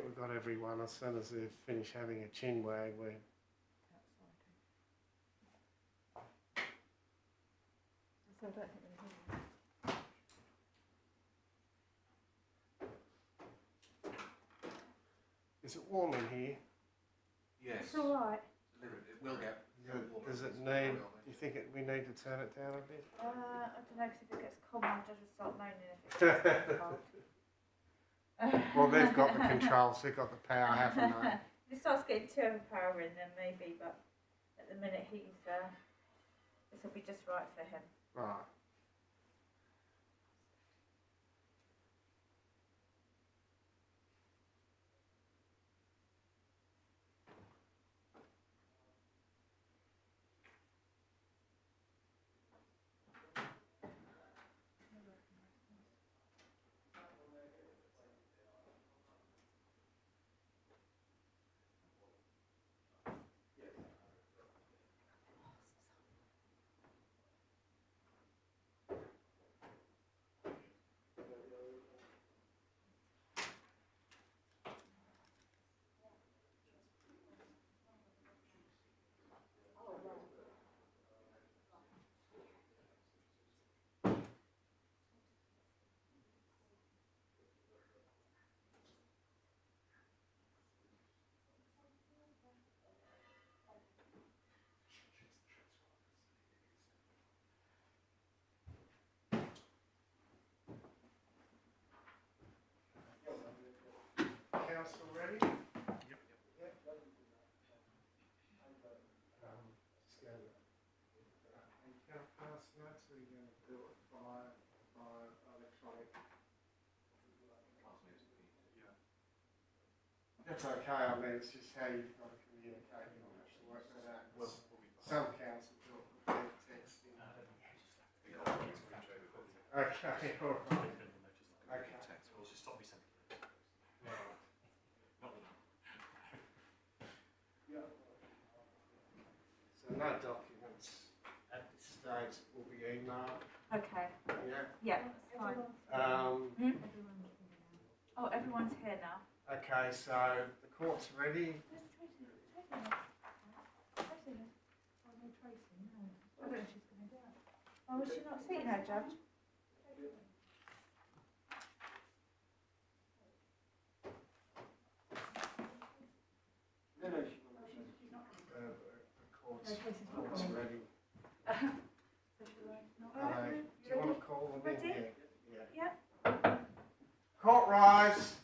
think we've got everyone. As soon as they finish having a chin wag, we. So I don't think Is it warm in here? Yes. it's all right. It will get. Does it need? Do you think we need to turn it down a bit? I don't know, because if it gets cold, I'll just start moaning if it gets cold. Well, they've got the controls, they've got the power, haven't they? If it starts getting too overpowering, then maybe, but at the minute this will be just right for him. Right. Council ready? Yep. Just going to, are you going to pass notes or are you going to do it by electronic? Yeah. That's okay, I mean, it's just how you've got to communicate, you'll have to work that out. Well, Some council do it with their texting. Okay, all right. Okay. We'll just stop me sending. So no documents at this stage will be emailed. Okay. Yeah. Yeah, that's fine. Oh, everyone's here now. Okay, so the court's ready. Oh, was she not seeing her, Judge? The court's ready. Do you want to call them in? Ready? Yeah. Yeah. Court rise.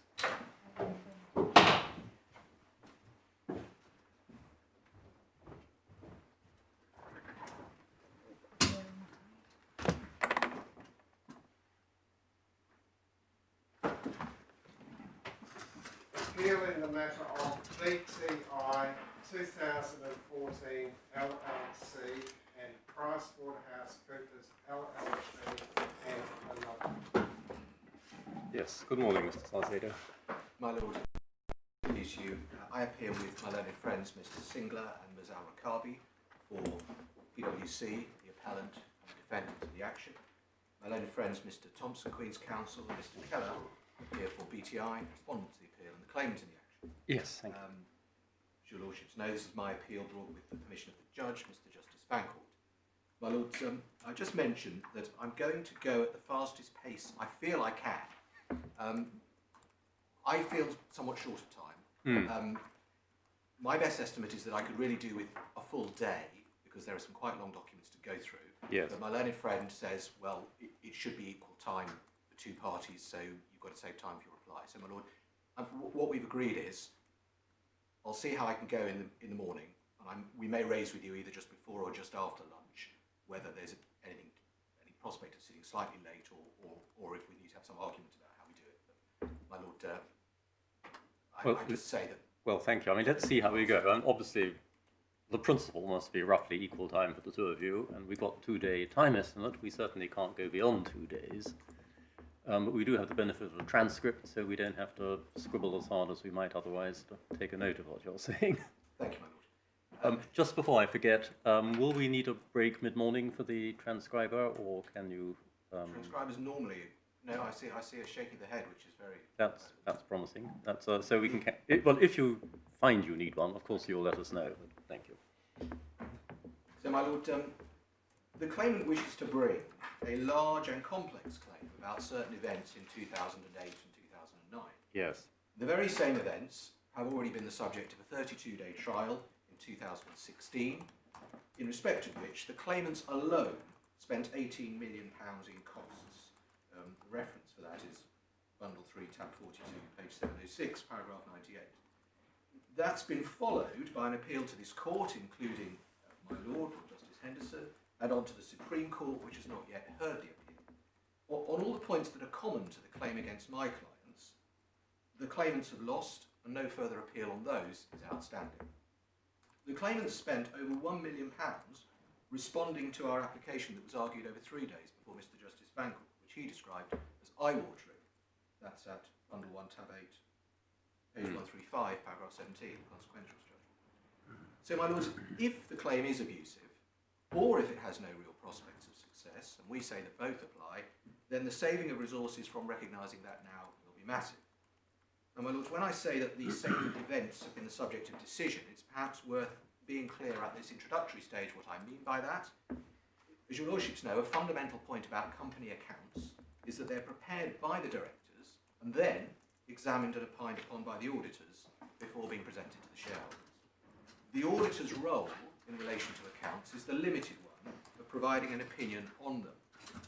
Appeal in the matter of BTI 2014 LLC and Pricewaterhousecooper's LLC and another. Yes, good morning, Mr. Salcedo. My lord, please you. I appear with my learned friends, Mr. Singler and Ms. Al-Rakabi, for PwC, the appellant and the defendant in the action. My learned friends, Mr. Thompson, Queen's Counsel, and Mr. Keller, appear for BTI, respondent to the appeal and the claimant in the action. Yes, thank you. As your lordships know, this is my appeal brought with the permission of the judge, Mr. Justice Fancourt. My lords, I just mentioned that I'm going to go at the fastest pace I feel I can. I feel somewhat short of time. My best estimate is that I could really do with a full day, because there are some quite long documents to go through. Yes. But my learned friend says, well, it should be equal time for two parties, so you've got to save time for your reply. So, my lord, what we've agreed is, I'll see how I can go in the morning, and we may raise with you either just before or just after lunch whether there's any prospect of sitting slightly late, or if we need to have some argument about how we do it. But, my lord, I just say that. Well, thank you. I mean, let's see how we go. And obviously, the principle must be roughly equal time for the two of you, and we've got 2-day time estimate. We certainly can't go beyond 2 days. But we do have the benefit of a transcript, so we don't have to scribble as hard as we might otherwise to take a note of what you're saying. Thank you, my lord. Just before I forget, will we need a break mid-morning for the transcriber, or can you... Transcribers normally No, I see a shake of the head, which is very... That's promising. That's so we can. Well, if you find you need one, of course you'll let us know. Thank you. So, my lord, the claimant wishes to bring a large and complex claim about certain events in 2008 and 2009. Yes. The very same events have already been the subject of a 32-day trial in 2016, in respect of which the claimants alone spent £18 million in costs. The reference for that is Bundle 3, Tab 42, page 706, paragraph 98. That's been followed by an appeal to this court, including my lord, Justice Henderson, and on to the Supreme Court, which has not yet heard the appeal. On all the points that are common to the claim against my clients, the claimants have lost, and no further appeal on those is outstanding. The claimants spent over £1 million responding to our application that was argued over 3 days before Mr. Justice Fancourt, which he described as eye-watering. That's at Bundle 1, Tab 8, page 135, paragraph 17, consequential judgment. So, my lords, if the claim is abusive, or if it has no real prospects of success, and we say that both apply, then the saving of resources from recognising that now will be massive. And my lords, when I say that these same events have been the subject of decision, it's perhaps worth being clear at this introductory stage what I mean by that. As your lordships know, a fundamental point about company accounts is that they're prepared by the directors and then examined and opined upon by the auditors before being presented to the shareholders. The auditor's role in relation to accounts is the limited one of providing an opinion on them.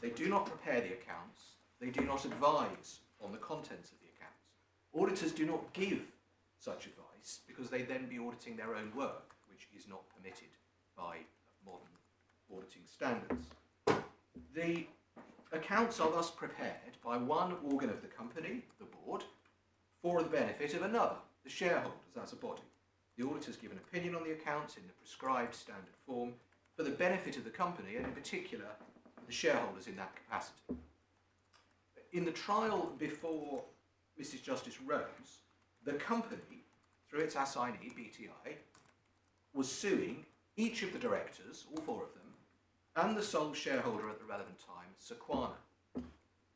They do not prepare the accounts, they do not advise on the contents of the accounts. Auditors do not give such advice because they'd then be auditing their own work, which is not permitted by modern auditing standards. The accounts are thus prepared by one organ of the company, the board, for the benefit of another, the shareholders as a body. The auditors give an opinion on the accounts in the prescribed standard form for the benefit of the company and in particular the shareholders in that capacity. In the trial before Mrs. Justice Rose, the company, through its assignee, BTI, was suing each of the directors, all four of them, and the sole shareholder at the relevant time, Sequana.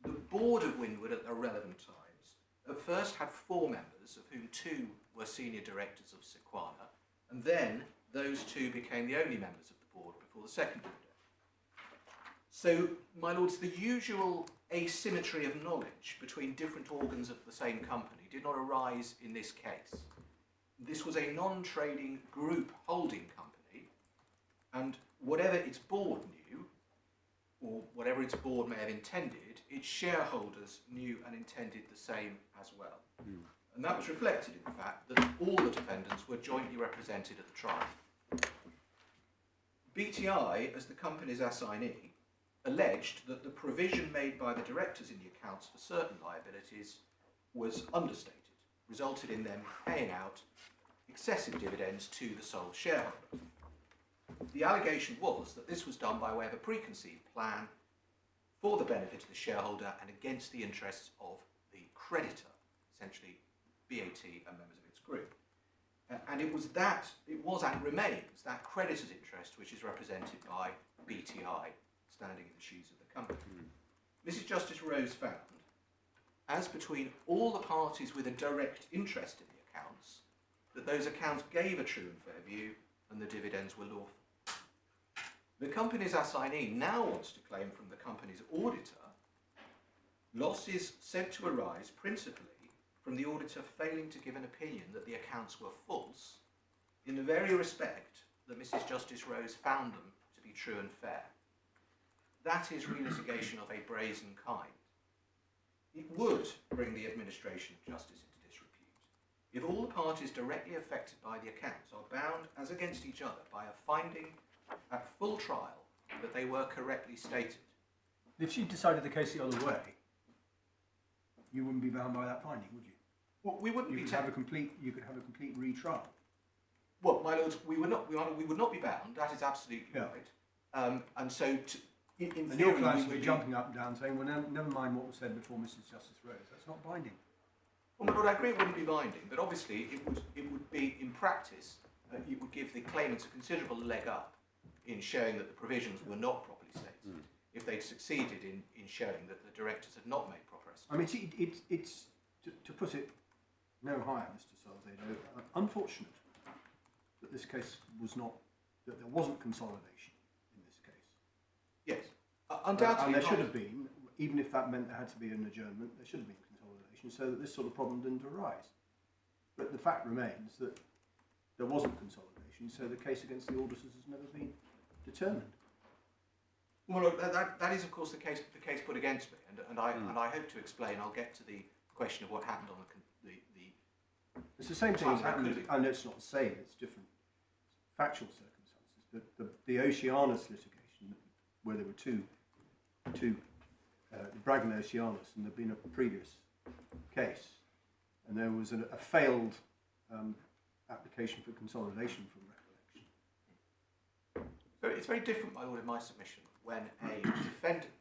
The board of Windward at the relevant times at first had 4 members, of whom 2 were senior directors of Sequana, and then those 2 became the only members of the board before the second order. So, my lords, the usual asymmetry of knowledge between different organs of the same company did not arise in this case. This was a non-trading group holding company, and whatever its board knew, or whatever its board may have intended, its shareholders knew and intended the same as well. And that was reflected in the fact that all the defendants were jointly represented at the trial. BTI, as the company's assignee, alleged that the provision made by the directors in the accounts for certain liabilities was understated, resulted in them paying out excessive dividends to the sole shareholder. The allegation was that this was done by way of a preconceived plan for the benefit of the shareholder and against the interests of the creditor, essentially BAT and members of its group. And it was and remains that creditor's interest which is represented by BTI, standing in the shoes of the company. Mrs. Justice Rose found, as between all the parties with a direct interest in the accounts, that those accounts gave a true and fair view and the dividends were lawful. The company's assignee now wants to claim from the company's auditor losses said to arise principally from the auditor failing to give an opinion that the accounts were false in the very respect that Mrs. Justice Rose found them to be true and fair. That is relitigation of a brazen kind. It would bring the administration of justice into disrepute if all the parties directly affected by the accounts are bound as against each other by a finding at full trial that they were correctly stated. If she decided the case the other way, you wouldn't be bound by that finding, would you? Well, we wouldn't You be could have a complete retrial. Well, my lords, we would not be bound. That is absolutely Yeah. right. And so, in And theory, your clients we would would be jumping up and down saying, well, never mind what was said before Mrs. Justice Rose. That's not binding. Well, my lord, I agree it wouldn't be binding, but obviously it would be in practice. It would give the claimants a considerable leg up in showing that the provisions were not properly stated. if they'd succeeded in showing that the directors had not made proper I mean, estimates. it's to put it no higher, Mr. Salzedo, unfortunate that this case was not, that there wasn't consolidation in this case. Yes, undoubtedly. And there should not. have been, even if that meant there had to be an adjournment, there should have been consolidation so that this sort of problem didn't arise. But the fact remains that there wasn't consolidation, so the case against the auditors has never been determined. Well, look, that is, of course, the case put against me, and I hope to explain. I'll get to the question of what happened on the It's the same thing as happened, and it's not the same, it's different factual circumstances. The Oceanus litigation, where there were two Bragg and Oceanus, and there'd been a previous case, and there was a failed application for consolidation from recollection. So it's very different, my lord, in my submission, when a defendant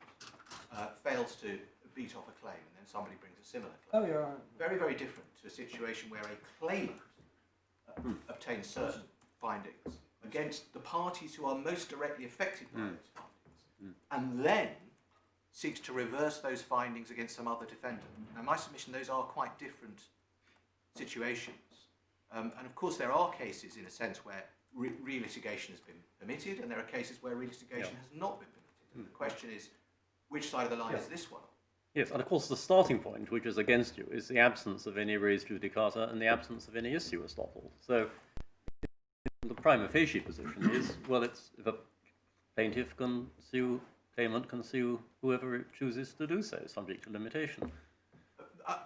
fails to beat off a claim and then somebody brings a similar claim. Oh, yeah. Very, very different to a situation where a claimant obtains certain findings against the parties who are most directly affected by those findings, and then seeks to reverse those findings against some other defendant. Now, my submission, those are quite different situations. And of course, there are cases, in a sense, where re-litigation has been permitted, and there are cases where re-litigation has not been permitted. And the question is, which side of the line is this one? Yes, and of course the starting point, which is against you, is the absence of any res judicata and the absence of any issue estoppel. So the prima facie position is, well, it's if a plaintiff can sue, claimant can sue whoever it chooses to do so, subject to limitation.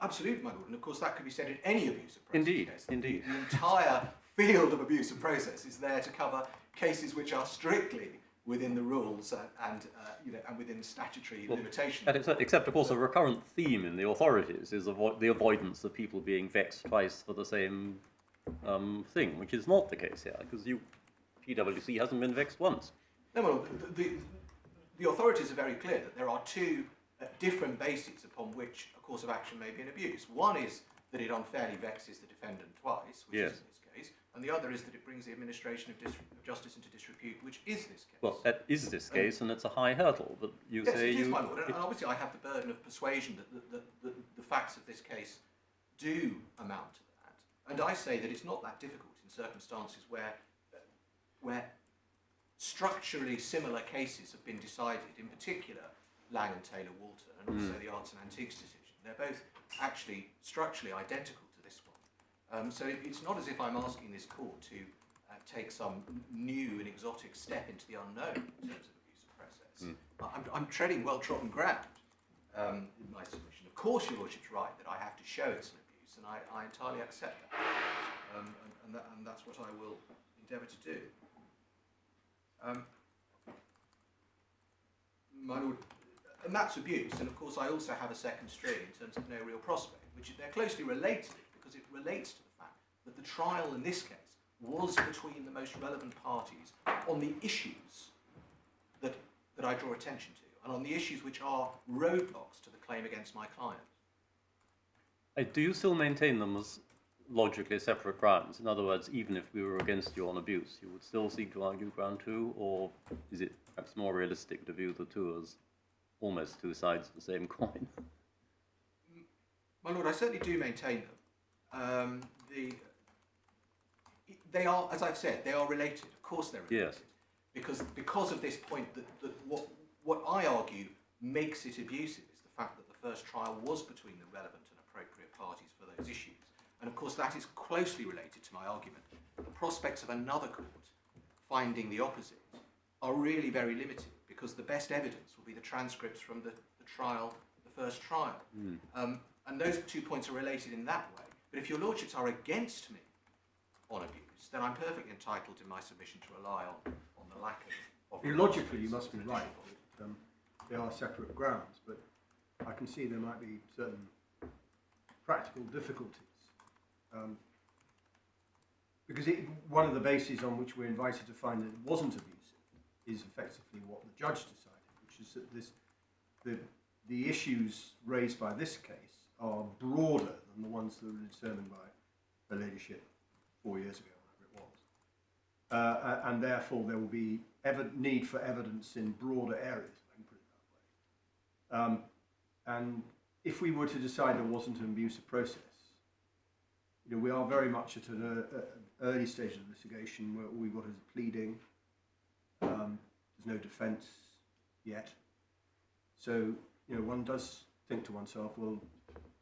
Absolutely, my lord, and of course that could be said in any abuse of process Indeed, case. indeed. The entire field of abuse of process is there to cover cases which are strictly within the rules and within statutory limitations. And except, of course, a recurrent theme in the authorities is the avoidance of people being vexed twice for the same thing, which is not the case here, because PwC hasn't been vexed once. No, well, the authorities are very clear that there are two different bases upon which a course of action may be an abuse. One is that it unfairly vexes the defendant twice, which is in this case, and the other is that it brings the administration of justice into disrepute, which is this case. Well, that is this case, and it's a high hurdle, but you yes, say it is, you... my lord, and obviously I have the burden of persuasion that the facts of this case do amount to that. And I say that it's not that difficult in circumstances where structurally similar cases have been decided, in particular Lang and Taylor-Walter, and also the Arts and Antiques decision. They're both actually structurally identical to this one. So it's not as if I'm asking this court to take some new and exotic step into the unknown in terms of abuse of process. I'm treading well-trodden ground in my submission. Of course, your lordship's right that I have to show it's an abuse, and I entirely accept that. And that's what I will endeavour to do. My lord, and that's abuse, and of course I also have a second string in terms of no real prospect, which they're closely related because it relates to the fact that the trial in this case was between the most relevant parties on the issues that I draw attention to, and on the issues which are roadblocks to the claim against my client. Do you still maintain them as logically separate grounds? In other words, even if we were against you on abuse, you would still seek to argue ground two, or is it perhaps more realistic to view the two as almost two sides of the same coin? My lord, I certainly do maintain them. They are, as I've said, they are related. Of course they're related. Yes. Because of this point that what I argue makes it abusive is the fact that the first trial was between the relevant and appropriate parties for those issues. And of course that is closely related to my argument. The prospects of another court finding the opposite are really very limited, because the best evidence will be the transcripts from the trial, the first trial. And those two points are related in that way. But if your lordships are against me on abuse, then I'm perfectly entitled in my submission to rely on the lack of... Logically, you must be right. They are separate grounds, but I can see there might be certain practical difficulties. Because one of the bases on which we're invited to find that it wasn't abusive is effectively what the judge decided, which is that the issues raised by this case are broader than the ones that were determined by her ladyship 4 years ago, whatever it was. And therefore there will be need for evidence in broader areas, if I can put it that And if we were to decide there wasn't an abuse of process, we are very much at an early stage of litigation where all we've got is a pleading. There's no defence yet. So, one does think to oneself, well,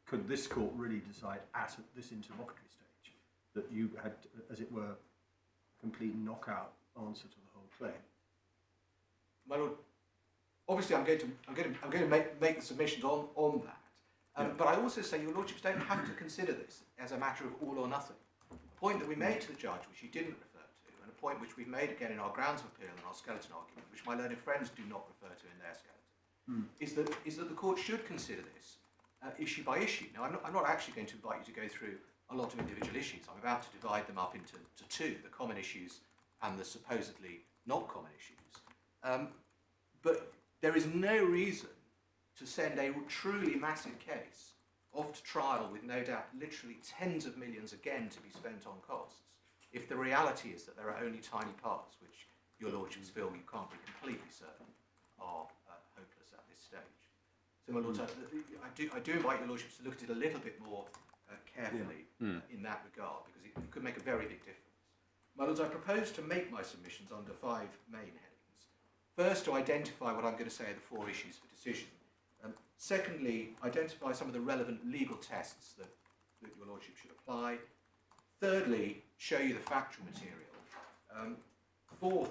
could this court really decide at this interlocutory stage that you had, as it were, a complete knockout answer to the whole claim? My Lord, obviously I'm going to make the submissions on that. But I also say your Lordships don't have to consider this as a matter of all or nothing. A point that we made to the judge, which you didn't refer to, and a point which we've made again in our grounds of appeal and our skeleton argument, which my learned friends do not refer to in their skeleton, is that the court should consider this issue by issue. Now, I'm not actually going to invite you to go through a lot of individual issues. I'm about to divide them up into two, the common issues and the supposedly not common issues. But there is no reason to send a truly massive case off to trial with no doubt literally tens of millions again to be spent on costs, if the reality is that there are only tiny parts which your Lordships feel you can't be completely certain are hopeless at this stage. So, my Lords, I do invite your Lordships to look at it a little bit more carefully in that regard, because it could make a very big difference. My Lords, I propose to make my submissions under 5 main headings. First, to identify what I'm going to say are the 4 issues for decision. Secondly, identify some of the relevant legal tests that your Lordship should apply. Thirdly, show you the factual material. Fourth,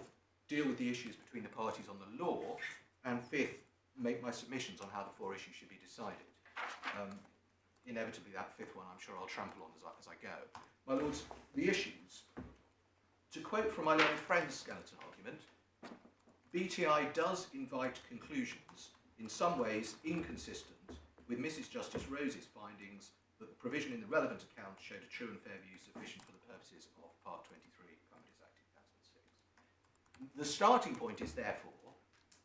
deal with the issues between the parties on the law. And fifth, make my submissions on how the 4 issues should be decided. Inevitably, that 5th one I'm sure I'll trample on as I go. My Lords, the issues. To quote from my learned friend's skeleton argument, BTI does invite conclusions in some ways inconsistent with Mrs. Justice Rose's findings that the provision in the relevant account showed a true and fair view sufficient for the purposes of Part 23, Companies Act 2006. The starting point is therefore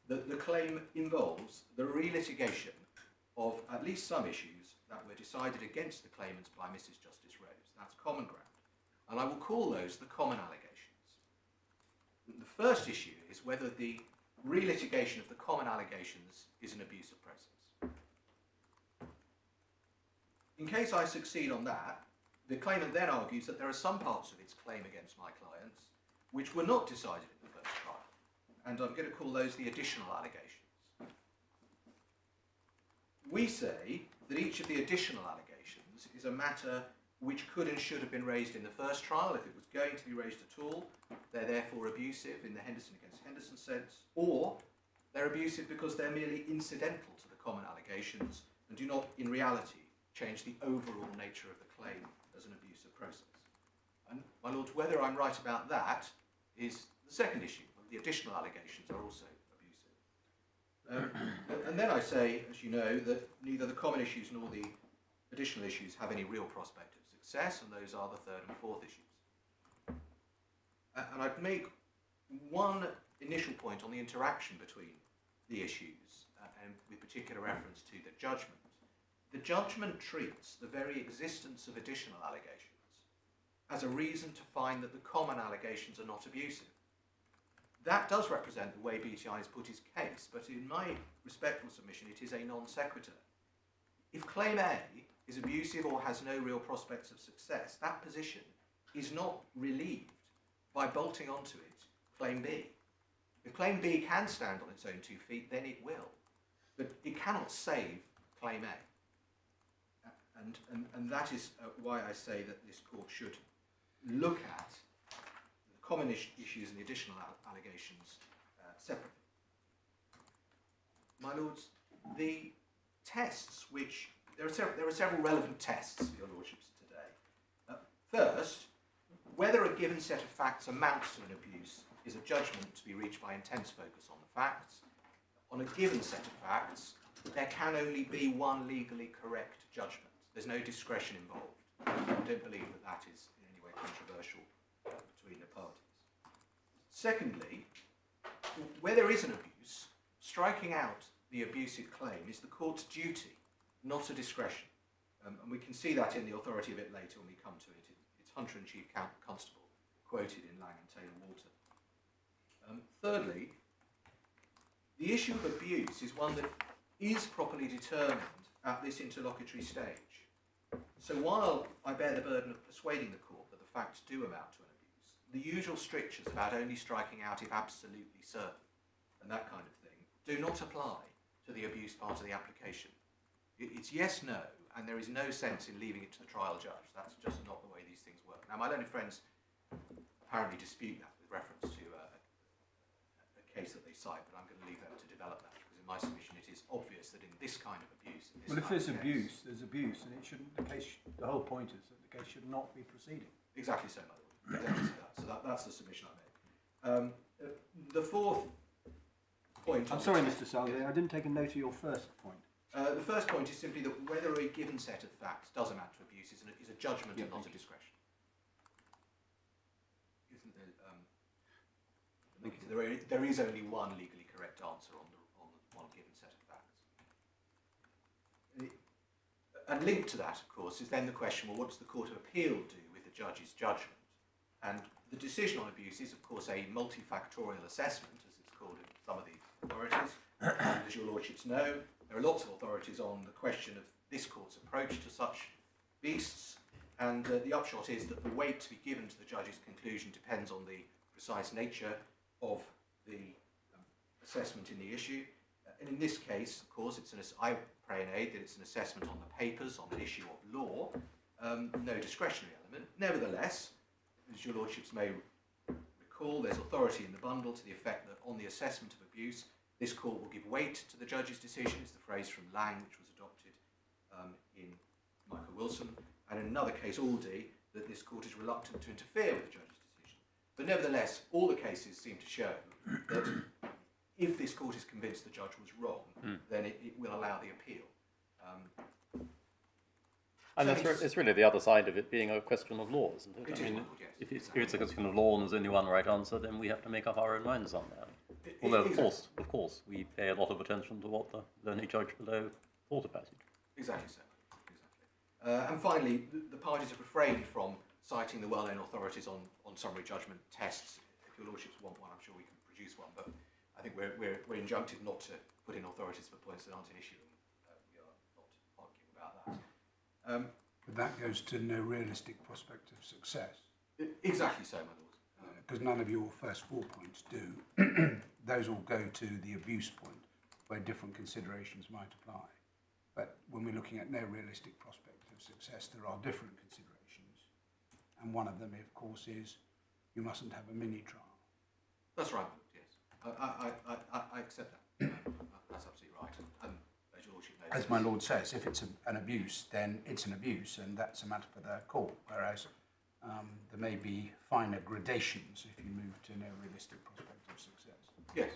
that the claim involves the relitigation of at least some issues that were decided against the claimants by Mrs. Justice Rose. That's common ground. And I will call those the common allegations. The first issue is whether the relitigation of the common allegations is an abuse of process. In case I succeed on that, the claimant then argues that there are some parts of its claim against my clients which were not decided in the first trial, and I'm going to call those the additional allegations. We say that each of the additional allegations is a matter which could and should have been raised in the first trial if it was going to be raised at all. They're therefore abusive in the Henderson against Henderson sense, or they're abusive because they're merely incidental to the common allegations and do not, in reality, change the overall nature of the claim as an abuse of process. And, my Lords, whether I'm right about that is the second issue. The additional allegations are also abusive. And then I say, as you know, that neither the common issues nor the additional issues have any real prospect of success, and those are the 3rd and 4th issues. And I'd make one initial point on the interaction between the issues, and with particular reference to the judgment. The judgment treats the very existence of additional allegations as a reason to find that the common allegations are not abusive. That does represent the way BTI has put his case, but in my respectful submission, it is a non sequitur. If Claim A is abusive or has no real prospects of success, that position is not relieved by bolting onto it Claim B. If Claim B can stand on its own 2 feet, then it will. But it cannot save Claim A. And that is why I say that this court should look at the common issues and the additional allegations separately. My Lords, the tests which... There are several relevant tests for your Lordships today. First, whether a given set of facts amounts to an abuse is a judgment to be reached by intense focus on the facts. On a given set of facts, there can only be one legally correct judgment. There's no discretion involved. I don't believe that that is in any way controversial between the parties. Secondly, where there is an abuse, striking out the abusive claim is the court's duty, not a discretion. And we can see that in the authority a bit later when we come to it. It's Hunter-in-Chief Constable, quoted in Lang and Taylor-Walton. Thirdly, the issue of abuse is one that is properly determined at this interlocutory stage. So while I bear the burden of persuading the court that the facts do amount to an abuse, the usual strictures about only striking out if absolutely certain and that kind of thing do not apply to the abuse part of the application. It's yes, no, and there is no sense in leaving it to the trial judge. That's just not the way these things work. Now, my learned friends apparently dispute that with reference to a case that they cite, but I'm going to leave them to develop that, because in my submission it is obvious that in this kind of abuse... Well, if there's abuse, there's abuse, and it shouldn't. The whole point is that the case should not be proceeding. Exactly so, my lord. Exactly so. So that's the submission I made. The fourth point... I'm sorry, Mr. Salve, I didn't take a note of your first point. The first point is simply that whether a given set of facts does amount to abuse is a judgment and not a discretion. Isn't there? There is only one legally correct answer on a given set of facts. And linked to that, of course, is then the question: well, what does the Court of Appeal do with the judge's judgment? And the decision on abuse is, of course, a multifactorial assessment, as it's called in some of the authorities. And as your lordships know, there are lots of authorities on the question of this court's approach to such beasts, and the upshot is that the weight to be given to the judge's conclusion depends on the precise nature of the assessment in the issue. And in this case, of course, I pray and aid that it's an assessment on the papers, on an issue of law, no discretionary element. Nevertheless, as your lordships may recall, there's authority in the bundle to the effect that on the assessment of abuse, this court will give weight to the judge's decision. It's the phrase from Lang, which was adopted in Michael Wilson, and in another case, Aldi, that this court is reluctant to interfere with the judge's decision. But nevertheless, all the cases seem to show that if this court is convinced the judge was wrong, then it will allow the appeal. And it's really the other side of it being a question of law, isn't it? It I mean, yes, if it's a question of law and there's only one right answer, then we have to make up our own minds on that. Although, of course, we pay a lot of attention to what the learned judge below thought about it. Exactly so. Exactly. And finally, the parties have refrained from citing the well-known authorities on summary judgment tests. If your lordships want one, I'm sure we can produce one, but I think we're injuncted not to put in authorities for points that aren't an issue, and we are not arguing about that. But that goes to no realistic prospect of success. Exactly so, my lord. Because none of your first 4 points do. Those all go to the abuse point, where different considerations might apply. But when we're looking at no realistic prospect of success, there are different considerations. And one of them, of course, is you mustn't have a mini-trial. That's right, yes. I accept that. That's absolutely right. And as your lordship knows... As my lord says, if it's an abuse, then it's an abuse, and that's a matter for the court. Whereas there may be finer gradations if you move to no realistic prospect of success. Yes,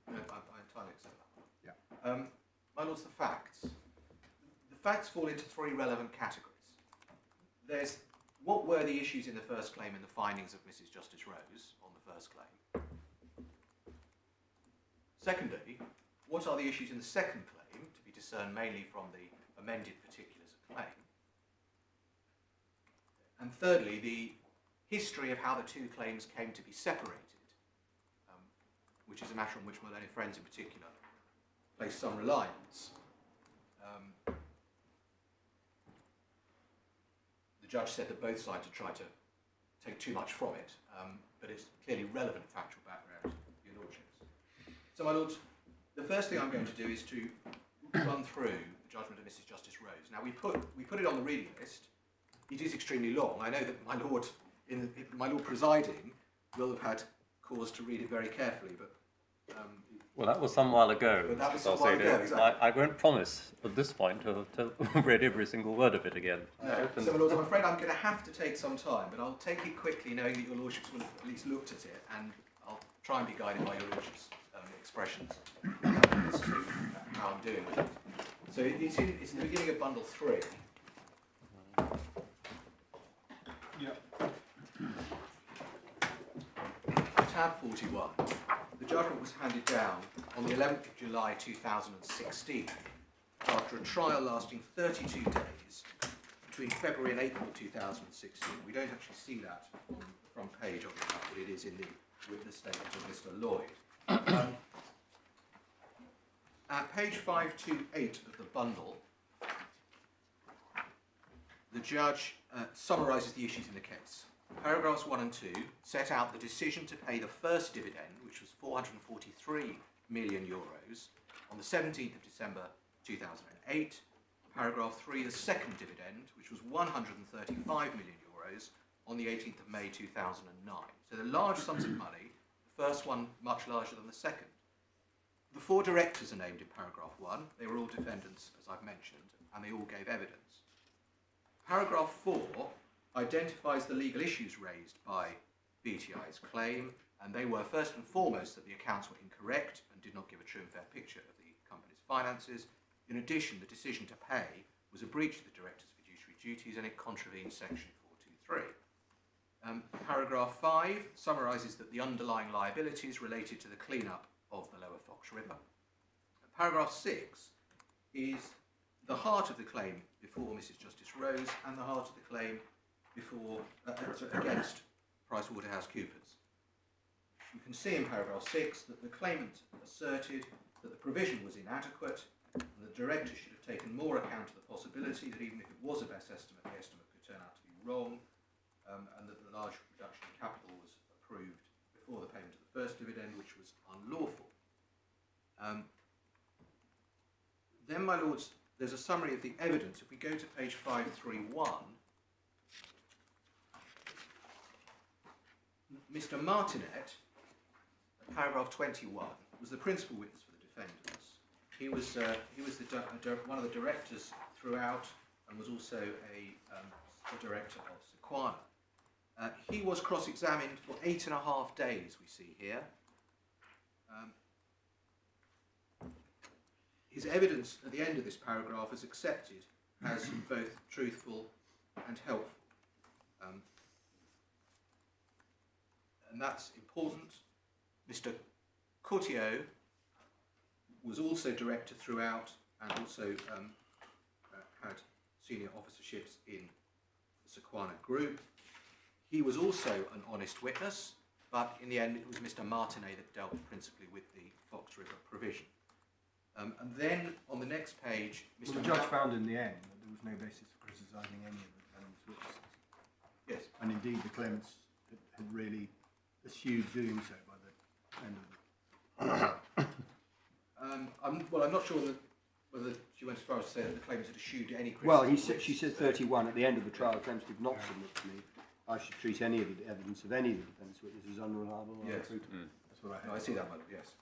no, I entirely accept that. Yeah. My lords, the facts. The facts fall into 3 relevant categories. There's what were the issues in the first claim and the findings of Mrs. Justice Rose on the first claim. Secondly, what are the issues in the second claim, to be discerned mainly from the amended particulars of claim. And thirdly, the history of how the 2 claims came to be separated, which is a matter on which my learned friends in particular place some reliance. The judge said that both sides had tried to take too much from it, but it's clearly relevant factual background, your lordships. So, my lords, the first thing I'm going to do is to run through the judgment of Mrs. Justice Rose. Now, we put it on the reading list. It is extremely long. I know that my lord presiding will have had cause to read it very carefully, but... well, that was some while ago. But that was some while ago, exactly. I won't promise at this point to read every single word of it again. No. So, my lords, I'm afraid I'm going to have to take some time, but I'll take it quickly, knowing that your lordships will have at least looked at it, and I'll try and be guided by your lordships' expressions as to how I'm doing with it. So it's in the beginning of bundle 3. Yeah. Tab 41. The judgment was handed down on the 11th of July 2016 after a trial lasting 32 days between February and April 2016. We don't actually see that on the front page of it, but it is in the witness statement of Mr. Lloyd. At page 528 of the bundle, the judge summarises the issues in the case. Paragraphs 1 and 2 set out the decision to pay the first dividend, which was 443 million euros, on the 17th of December 2008. Paragraph 3, the second dividend, which was 135 million euros, on the 18th of May 2009. So they're large sums of money, the first one much larger than the second. The 4 directors are named in paragraph 1. They were all defendants, as I've mentioned, and they all gave evidence. Paragraph 4 identifies the legal issues raised by BTI's claim, and they were first and foremost that the accounts were incorrect and did not give a true and fair picture of the company's finances. In addition, the decision to pay was a breach of the director's fiduciary duties, and it contravened section 423. Paragraph 5 summarises that the underlying liabilities related to the clean-up of the Lower Fox River. Paragraph 6 is the heart of the claim before Mrs. Justice Rose and the heart of the claim before against Pricewaterhousecooper. You can see in paragraph 6 that the claimant asserted that the provision was inadequate and the director should have taken more account of the possibility that even if it was a best estimate, the estimate could turn out to be wrong, and that the large reduction in capital was approved before the payment of the first dividend, which was unlawful. Then, my lords, there's a summary of the evidence. If we go to page 531, Mr. Martinet, paragraph 21, was the principal witness for the defendants. He was one of the directors throughout, and was also a director of Sequana. He was cross-examined for 8.5 days, we see here. His evidence at the end of this paragraph is accepted as both truthful and helpful. And that's important. Mr. Courtiot was also director throughout and also had senior officerships in the Sequana group. He was also an honest witness, but in the end it was Mr. Martinet that dealt principally with the Fox River provision. And then on the next page, Mr. Well, the judge found in the end that there was no basis for criticising any of the claimant's witnesses. Yes. And indeed the claimants had really eschewed doing so by the end of the... I'm not sure whether she went as far as to say that the claimants had eschewed any criticism. Well, she said 31 at the end of the trial. The claimants did not submit to me. I should treat any of the evidence of any of the defence witnesses as unreliable or Yes. untruthful. That's what I had. No, I see that, my lord, yes.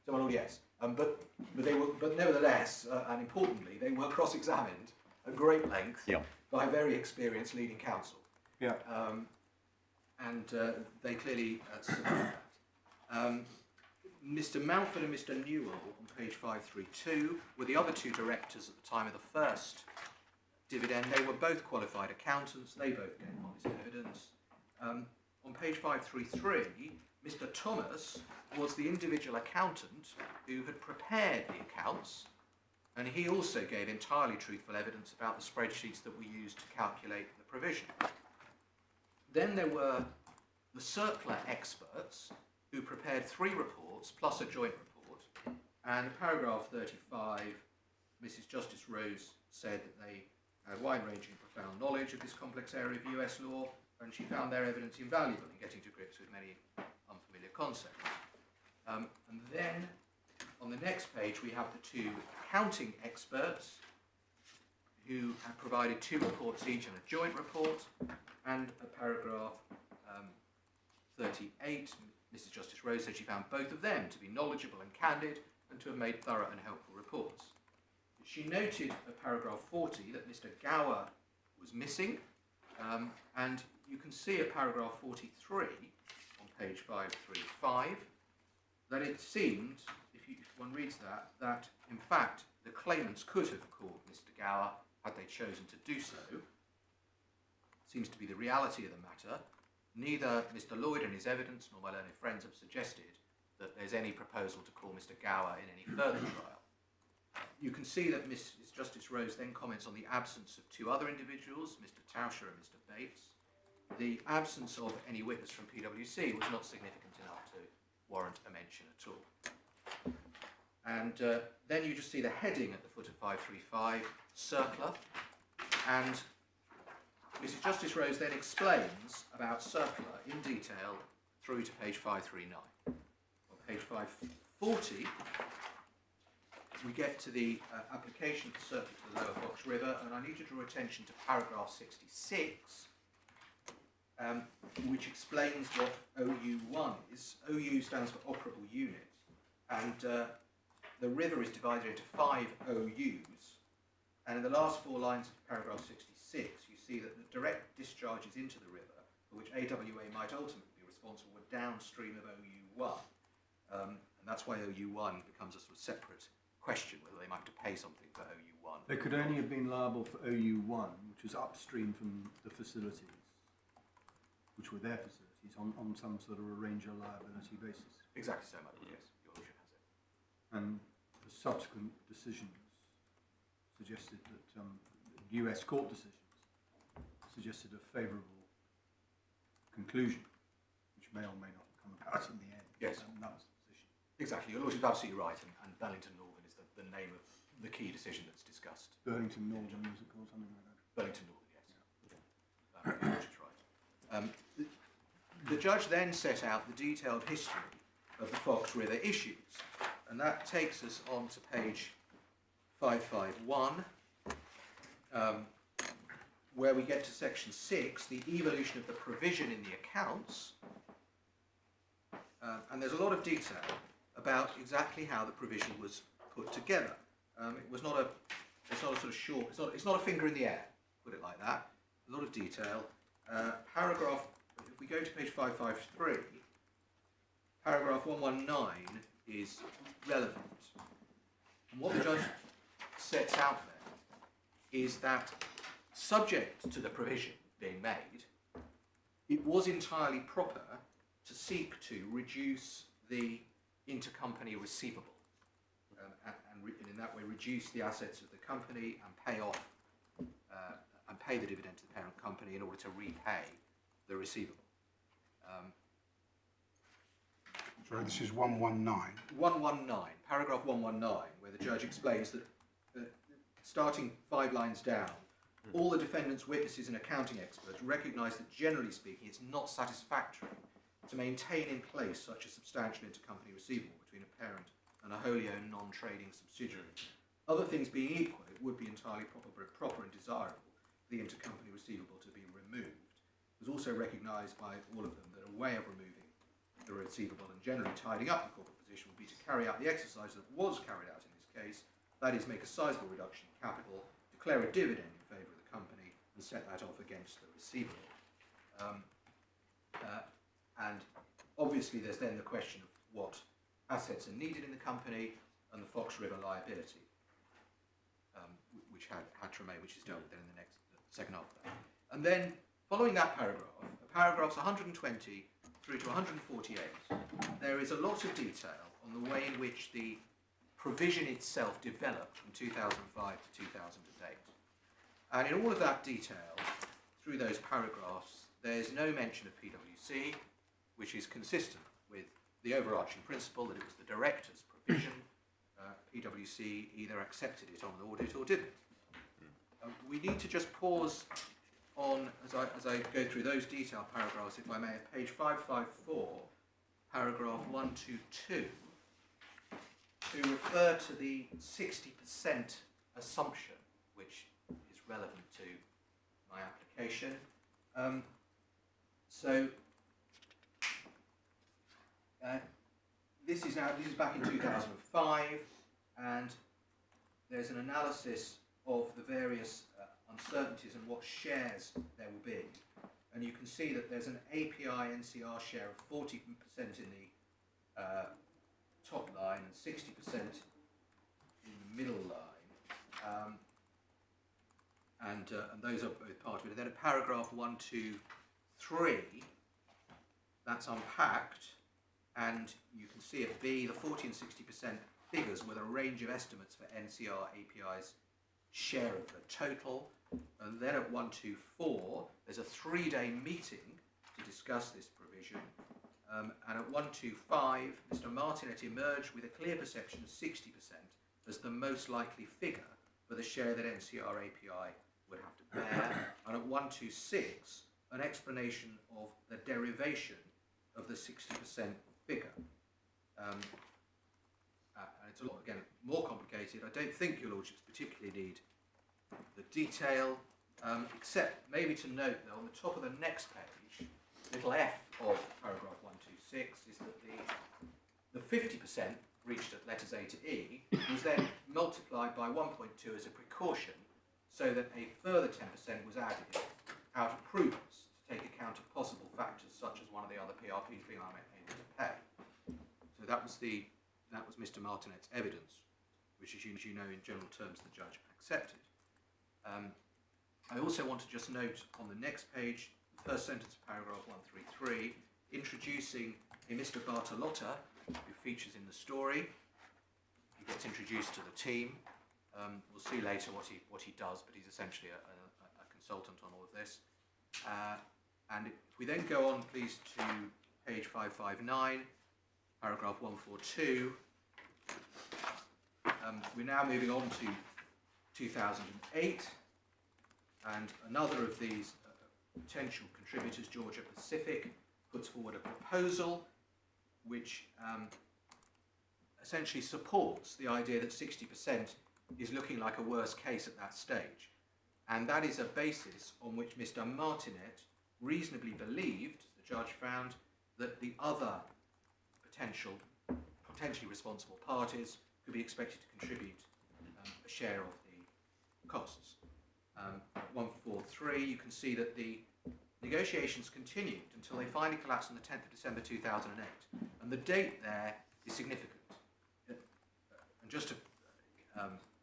So, my lord, yes. But nevertheless, and importantly, they were cross-examined at great length by very experienced leading counsel. Yeah. And they clearly supported that. Mr. Mountford and Mr. Newell, on page 532, were the other 2 directors at the time of the first dividend. They were both qualified accountants. They both gave honest evidence. On page 533, Mr. Thomas was the individual accountant who had prepared the accounts, and he also gave entirely truthful evidence about the spreadsheets that were used to calculate the provision. Then there were the circular experts who prepared 3 reports plus a joint report, and in paragraph 35, Mrs. Justice Rose said that they had wide-ranging and profound knowledge of this complex area of US law, and she found their evidence invaluable in getting to grips with many unfamiliar concepts. And then on the next page we have the 2 accounting experts who had provided 2 reports each and a joint report, and at paragraph 38, Mrs. Justice Rose said she found both of them to be knowledgeable and candid and to have made thorough and helpful reports. She noted at paragraph 40 that Mr. Gower was missing, and you can see at paragraph 43 on page 535 that it seemed, if one reads that in fact the claimants could have called Mr. Gower had they chosen to do so. Seems to be the reality of the matter. Neither Mr. Lloyd and his evidence nor my learned friends have suggested that there's any proposal to call Mr. Gower in any further trial. You can see that Mrs. Justice Rose then comments on the absence of 2 other individuals, Mr. Tauscher and Mr. Bates. The absence of any witness from PwC was not significant enough to warrant a mention at all. And then you just see the heading at the foot of 535, circular, and Mrs. Justice Rose then explains about circular in detail through to page 539. On page 540, we get to the application for circular to the Lower Fox River, and I need to draw attention to paragraph 66, which explains what OU1 is. OU stands for operable unit, and the river is divided into 5 OUs, and in the last 4 lines of paragraph 66, you see that the direct discharges into the river, for which AWA might ultimately be responsible, were downstream of OU1, and that's why OU1 becomes a sort of separate question, whether they might have to pay something for OU1. They could only have been liable for OU1, which was upstream from the facilities, which were their facilities, on some sort of a ranger liability basis. Exactly so, my lord, yes, your lordship has it. And the subsequent decisions suggested that US court decisions suggested a favourable conclusion, which may or may not come about in the end. Yes. And that was the position. Exactly, your lordship's absolutely right, and Bellington Northern is the name of the key decision that's discussed. Burlington Northern, was it called, something like that? Bellington Northern, yes. Your lordship's right. The judge then set out the detailed history of the Fox River issues, and that takes us on to page 551, where we get to section 6, the evolution of the provision in the accounts, and there's a lot of detail about exactly how the provision was put together. It's not a sort of short, it's not a finger in the air, put it like that. A lot of detail. Paragraph, if we go to page 553, paragraph 119 is relevant. And what the judge sets out there is that, subject to the provision being made, it was entirely proper to seek to reduce the intercompany receivable, and in that way reduce the assets of the company and pay off and pay the dividend to the parent company in order to repay the receivable. Sorry, this is 119. 119, paragraph 119, where the judge explains that, starting 5 lines down, all the defendant's witnesses and accounting experts recognise that, generally speaking, it's not satisfactory to maintain in place such a substantial intercompany receivable between a parent and a wholly owned non-trading subsidiary. Other things being equal, it would be entirely proper and desirable for the intercompany receivable to be removed. It was also recognised by all of them that a way of removing the receivable and generally tidying up the corporate position would be to carry out the exercise that was carried out in this case, that is, make a sizable reduction in capital, declare a dividend in favour of the company, and set that off against the receivable. And obviously there's then the question of what assets are needed in the company and the Fox River liability, which had to remain, which is dealt with then in the second half of that. And then, following that paragraph, paragraphs 120 through to 148, there is a lot of detail on the way in which the provision itself developed from 2005 to 2008. And in all of that detail, through those paragraphs, there's no mention of PwC, which is consistent with the overarching principle that it was the director's provision. PwC either accepted it on an audit or didn't. We need to just pause on, as I go through those detailed paragraphs, if I may, at page 554, paragraph 122, to refer to the 60% assumption, which is relevant to my application. This is back in 2005, and there's an analysis of the various uncertainties and what shares there will be. And you can see that there's an API NCR share of 40% in the top line and 60% in the middle line. And those are both part of it. And then at paragraph 123, that's unpacked, and you can see at B, the 40 and 60% figures with a range of estimates for NCR API's share of the total. And then at 124, there's a 3-day meeting to discuss this provision. And at 125, Mr. Martinet emerged with a clear perception of 60% as the most likely figure for the share that NCR API would have to bear. And at 126, an explanation of the derivation of the 60% figure. And it's a lot, again, more complicated. I don't think your lordships particularly need the detail, except maybe to note that on the top of the next page, little f of paragraph 126 is that the 50% reached at letters A to E was then multiplied by 1.2 as a precaution, so that a further 10% was added out of prudence to take account of possible factors such as one of the other PRPs being unable to pay. So that was Mr. Martinet's evidence, which, as you know, in general terms, the judge accepted. I also want to just note on the next page, the first sentence of paragraph 133, introducing a Mr. Bartolotta, who features in the story. He gets introduced to the team. We'll see later what he does, but he's essentially a consultant on all of this. And if we then go on, please, to page 559, paragraph 142, we're now moving on to 2008, and another of these potential contributors, Georgia Pacific, puts forward a proposal which essentially supports the idea that 60% is looking like a worst case at that stage. And that is a basis on which Mr. Martinet reasonably believed, the judge found, that the other potentially responsible parties could be expected to contribute a share of the costs. 143, you can see that the negotiations continued until they finally collapsed on the 10th of December 2008. And the date there is significant. And just to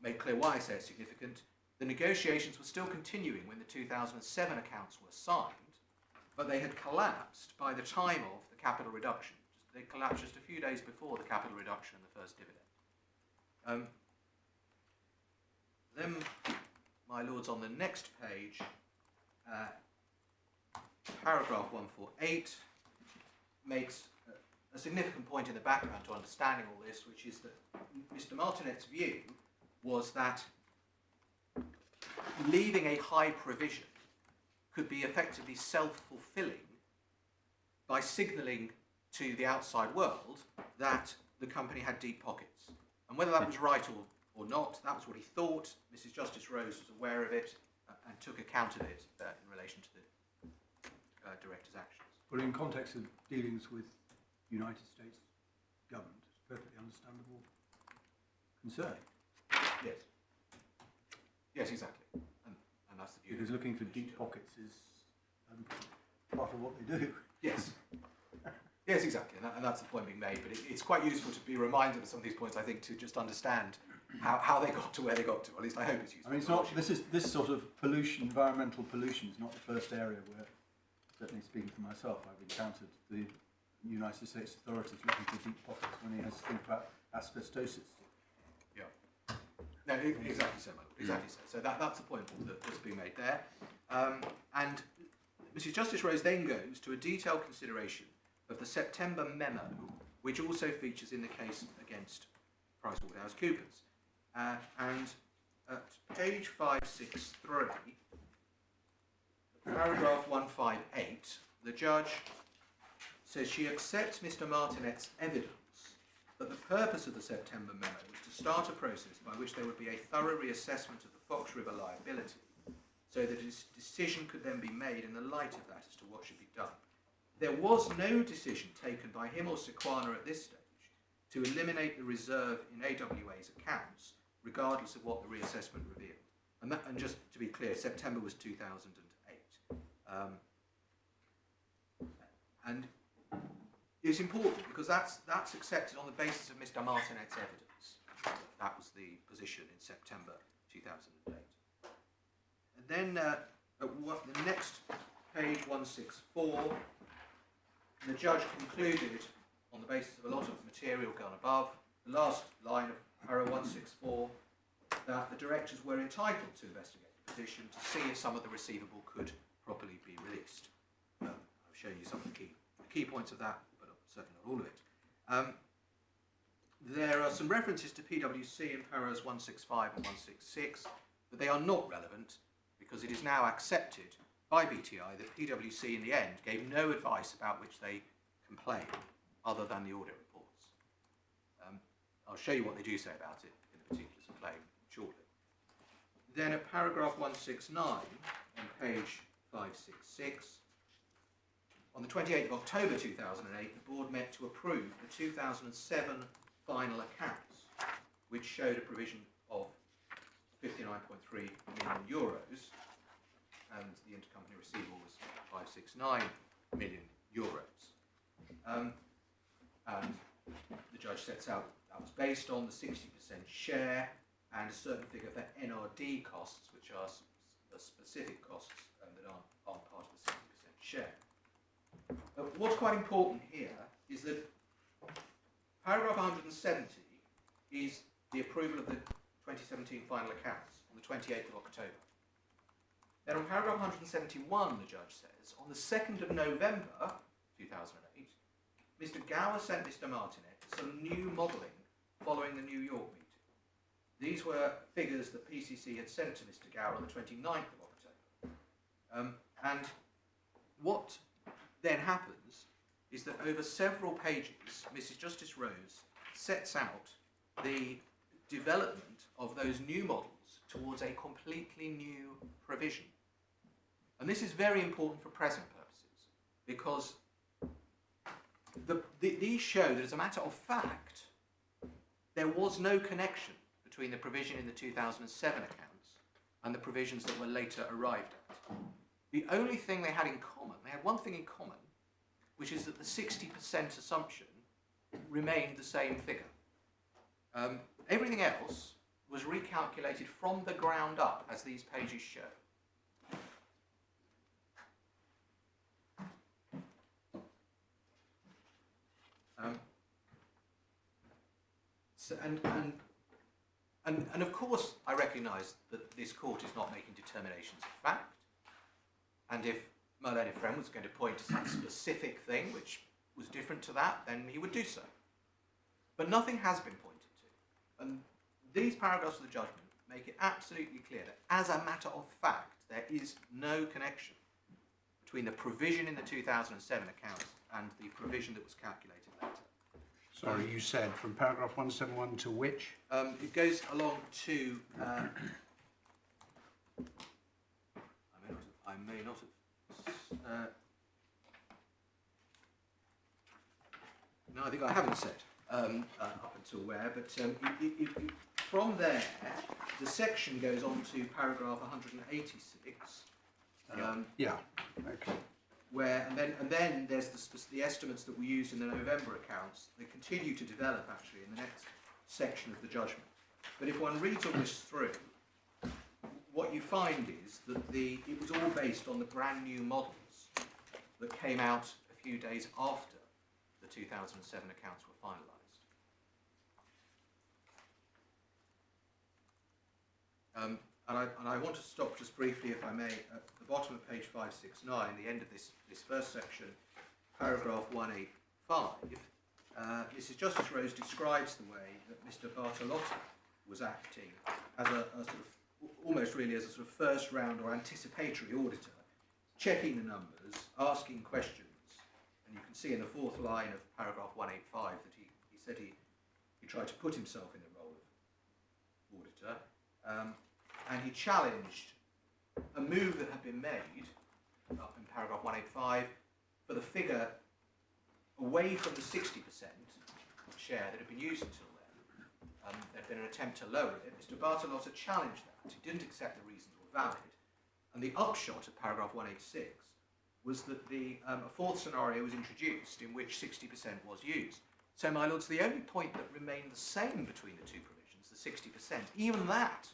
make clear why I say it's significant, the negotiations were still continuing when the 2007 accounts were signed, but they had collapsed by the time of the capital reduction. They collapsed just a few days before the capital reduction and the first dividend. Then, my lords, on the next page, paragraph 148 makes a significant point in the background to understanding all this, which is that Mr. Martinet's view was that leaving a high provision could be effectively self-fulfilling by signalling to the outside world that the company had deep pockets. And whether that was right or not, that was what he thought. Mrs. Justice Rose was aware of it and took account of it in relation to the director's actions. Well, in context of dealings with United States government, it's a perfectly understandable concern. Yes. Yes, exactly. And that's the view. Because looking for deep pockets is part of what they do. Yes. Yes, exactly, and that's the point being made. But it's quite useful to be reminded of some of these points, I think, to just understand how they got to where they got to. At least I hope it's useful. I mean, it's not. This sort of pollution, environmental pollution, is not the first area where, certainly speaking for myself, I've encountered the United States authorities looking for deep pockets when he has to think about asbestosis. Yeah. No, exactly so, my lord. Exactly so. So that's the point that's being made there. And Mrs. Justice Rose then goes to a detailed consideration of the September memo, which also features in the case against PricewaterhouseCoopers. And at page 563, paragraph 158, the judge says she accepts Mr. Martinet's evidence that the purpose of the September memo was to start a process by which there would be a thorough reassessment of the Fox River liability, so that a decision could then be made in the light of that as to what should be done. There was no decision taken by him or Sequana at this stage to eliminate the reserve in AWA's accounts, regardless of what the reassessment revealed. And just to be clear, September was 2008. And it's important because that's accepted on the basis of Mr. Martinet's evidence. That was the position in September 2008. And then the next page 164, the judge concluded, on the basis of a lot of material gone above, the last line of para 164, that the directors were entitled to investigate the position to see if some of the receivable could properly be released. I've shown you some of the key points of that, but certainly not all of it. There are some references to PwC in paragraphs 165 and 166, but they are not relevant because it is now accepted by BTI that PwC in the end gave no advice about which they complain other than the audit reports. I'll show you what they do say about it in the particulars of claim shortly. Then at paragraph 169 on page 566, on the 28th of October 2008, the board met to approve the 2007 final accounts, which showed a provision of 59.3 million euros, and the intercompany receivable was 569 million euros. And the judge sets out that was based on the 60% share and a certain figure for NRD costs, which are specific costs that aren't part of the 60% share. What's quite important here is that paragraph 170 is the approval of the 2017 final accounts on the 28th of October. Then on paragraph 171, the judge says, on the 2nd of November 2008, Mr. Gower sent Mr. Martinet some new modelling following the New York meeting. These were figures that PCC had sent to Mr. Gower on the 29th of October. And what then happens is that over several pages, Mrs. Justice Rose sets out the development of those new models towards a completely new provision. And this is very important for present purposes because these show that as a matter of fact, there was no connection between the provision in the 2007 accounts and the provisions that were later arrived at. The only thing they had in common, they had one thing in common, which is that the 60% assumption remained the same figure. Everything else was recalculated from the ground up, as these pages show. And of course, I recognise that this court is not making determinations of fact. And if my learned friend was going to point to some specific thing which was different to that, then he would do so. But nothing has been pointed to. And these paragraphs of the judgment make it absolutely clear that as a matter of fact, there is no connection between the provision in the 2007 accounts and the provision that was calculated later. Sorry, you said from paragraph 171 to which? It goes along to... I may not have... no, I think I haven't said up until where, but from there, the section goes on to paragraph 186. Yeah, okay. Where and then there's the estimates that were used in the November accounts. They continue to develop actually in the next section of the judgment. But if one reads all this through, what you find is that it was all based on the brand new models that came out a few days after the 2007 accounts were finalised. And I want to stop just briefly, if I may, at the bottom of page 569, the end of this first section, paragraph 185. Mrs. Justice Rose describes the way that Mr. Bartolotti was acting as a sort of, almost really as a sort of first round or anticipatory auditor, checking the numbers, asking questions. And you can see in the fourth line of paragraph 185 that he said he tried to put himself in the role of auditor. And he challenged a move that had been made up in paragraph 185 for the figure away from the 60% share that had been used until then. There had been an attempt to lower it. Mr. Bartolotti challenged that. He didn't accept the reasons were valid. And the upshot of paragraph 186 was that a fourth scenario was introduced in which 60% was used. So, my lords, the only point that remained the same between the two provisions, the 60%, even that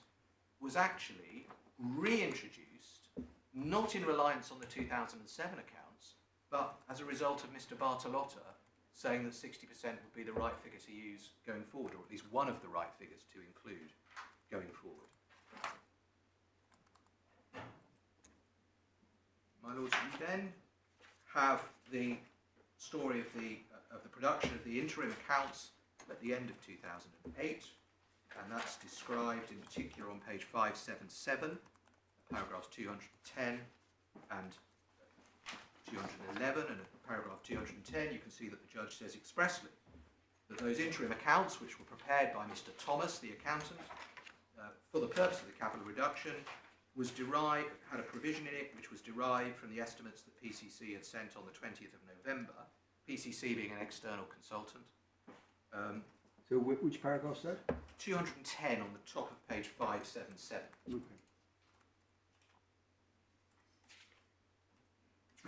was actually reintroduced, not in reliance on the 2007 accounts, but as a result of Mr. Bartolotti saying that 60% would be the right figure to use going forward, or at least one of the right figures to include going forward. My lords, we then have the story of the of the production of the interim accounts at the end of 2008, and that's described in particular on page 577, paragraphs 210 and 211, and at paragraph 210 you can see that the judge says expressly that those interim accounts, which were prepared by Mr. Thomas, the accountant, for the purpose of the capital reduction, was derived, had a provision in it which was derived from the estimates that PCC had sent on the 20th of November, PCC being an external consultant. So which paragraph, sir? 210 on the top of page 577.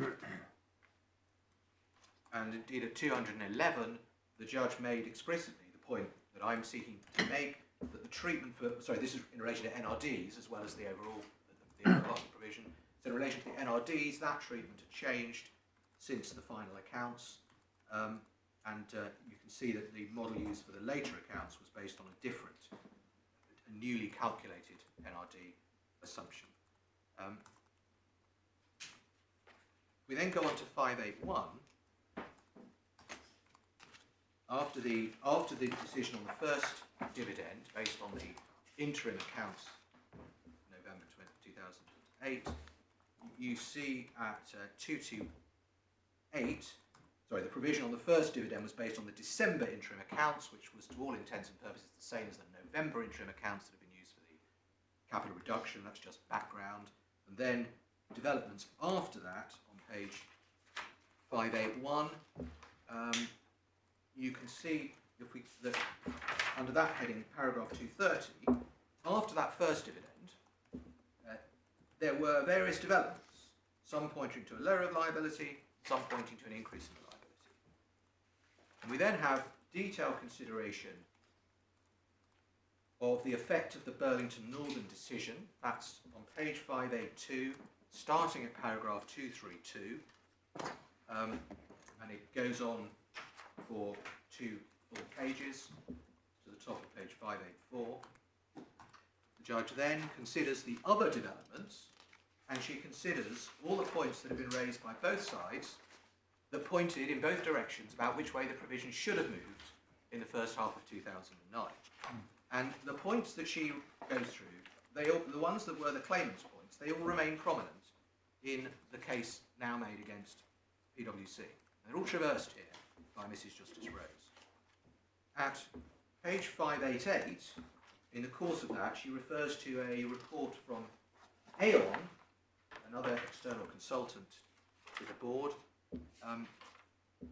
Okay. And indeed at 211, the judge made explicitly the point that I'm seeking to make, that the treatment for, sorry, this is in relation to NRDs as well as the overall provision. So in relation to the NRDs, that treatment had changed since the final accounts, and you can see that the model used for the later accounts was based on a different, a newly calculated NRD assumption. We then go on to 581. After the decision on the first dividend, based on the interim accounts, November 2008, you see at 228, sorry, the provision on the first dividend was based on the December interim accounts, which was to all intents and purposes the same as the November interim accounts that have been used for the capital reduction. That's just background. And then developments after that on page 581. You can see if we that under that heading, paragraph 230, after that first dividend, there were various developments, some pointing to a lower of liability, some pointing to an increase in the liability. And we then have detailed consideration of the effect of the Burlington Northern decision. That's on page 582, starting at paragraph 232, and it goes on for 2 full pages to the top of page 584. The judge then considers the other developments, and she considers all the points that have been raised by both sides that pointed in both directions about which way the provision should have moved in the first half of 2009. And the points that she goes through, the ones that were the claimant's points, they all remain prominent in the case now made against PwC. They're all traversed here by Mrs. Justice Rose. At page 588, in the course of that, she refers to a report from Aon, another external consultant to the board,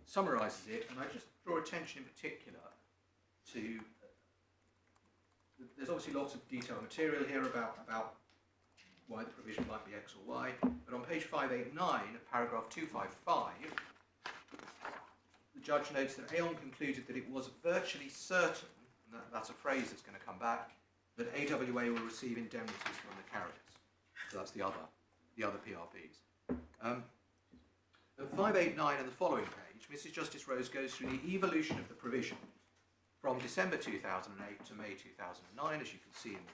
summarises it, and I just draw attention in particular to, there's obviously lots of detailed material here about why the provision might be X or Y, but on page 589, paragraph 255, the judge notes that Aon concluded that it was virtually certain, and that's a phrase that's going to come back, that AWA will receive indemnities from the carriers. So that's the other PRPs. At 589 and the following page, Mrs. Justice Rose goes through the evolution of the provision from December 2008 to May 2009, as you can see in the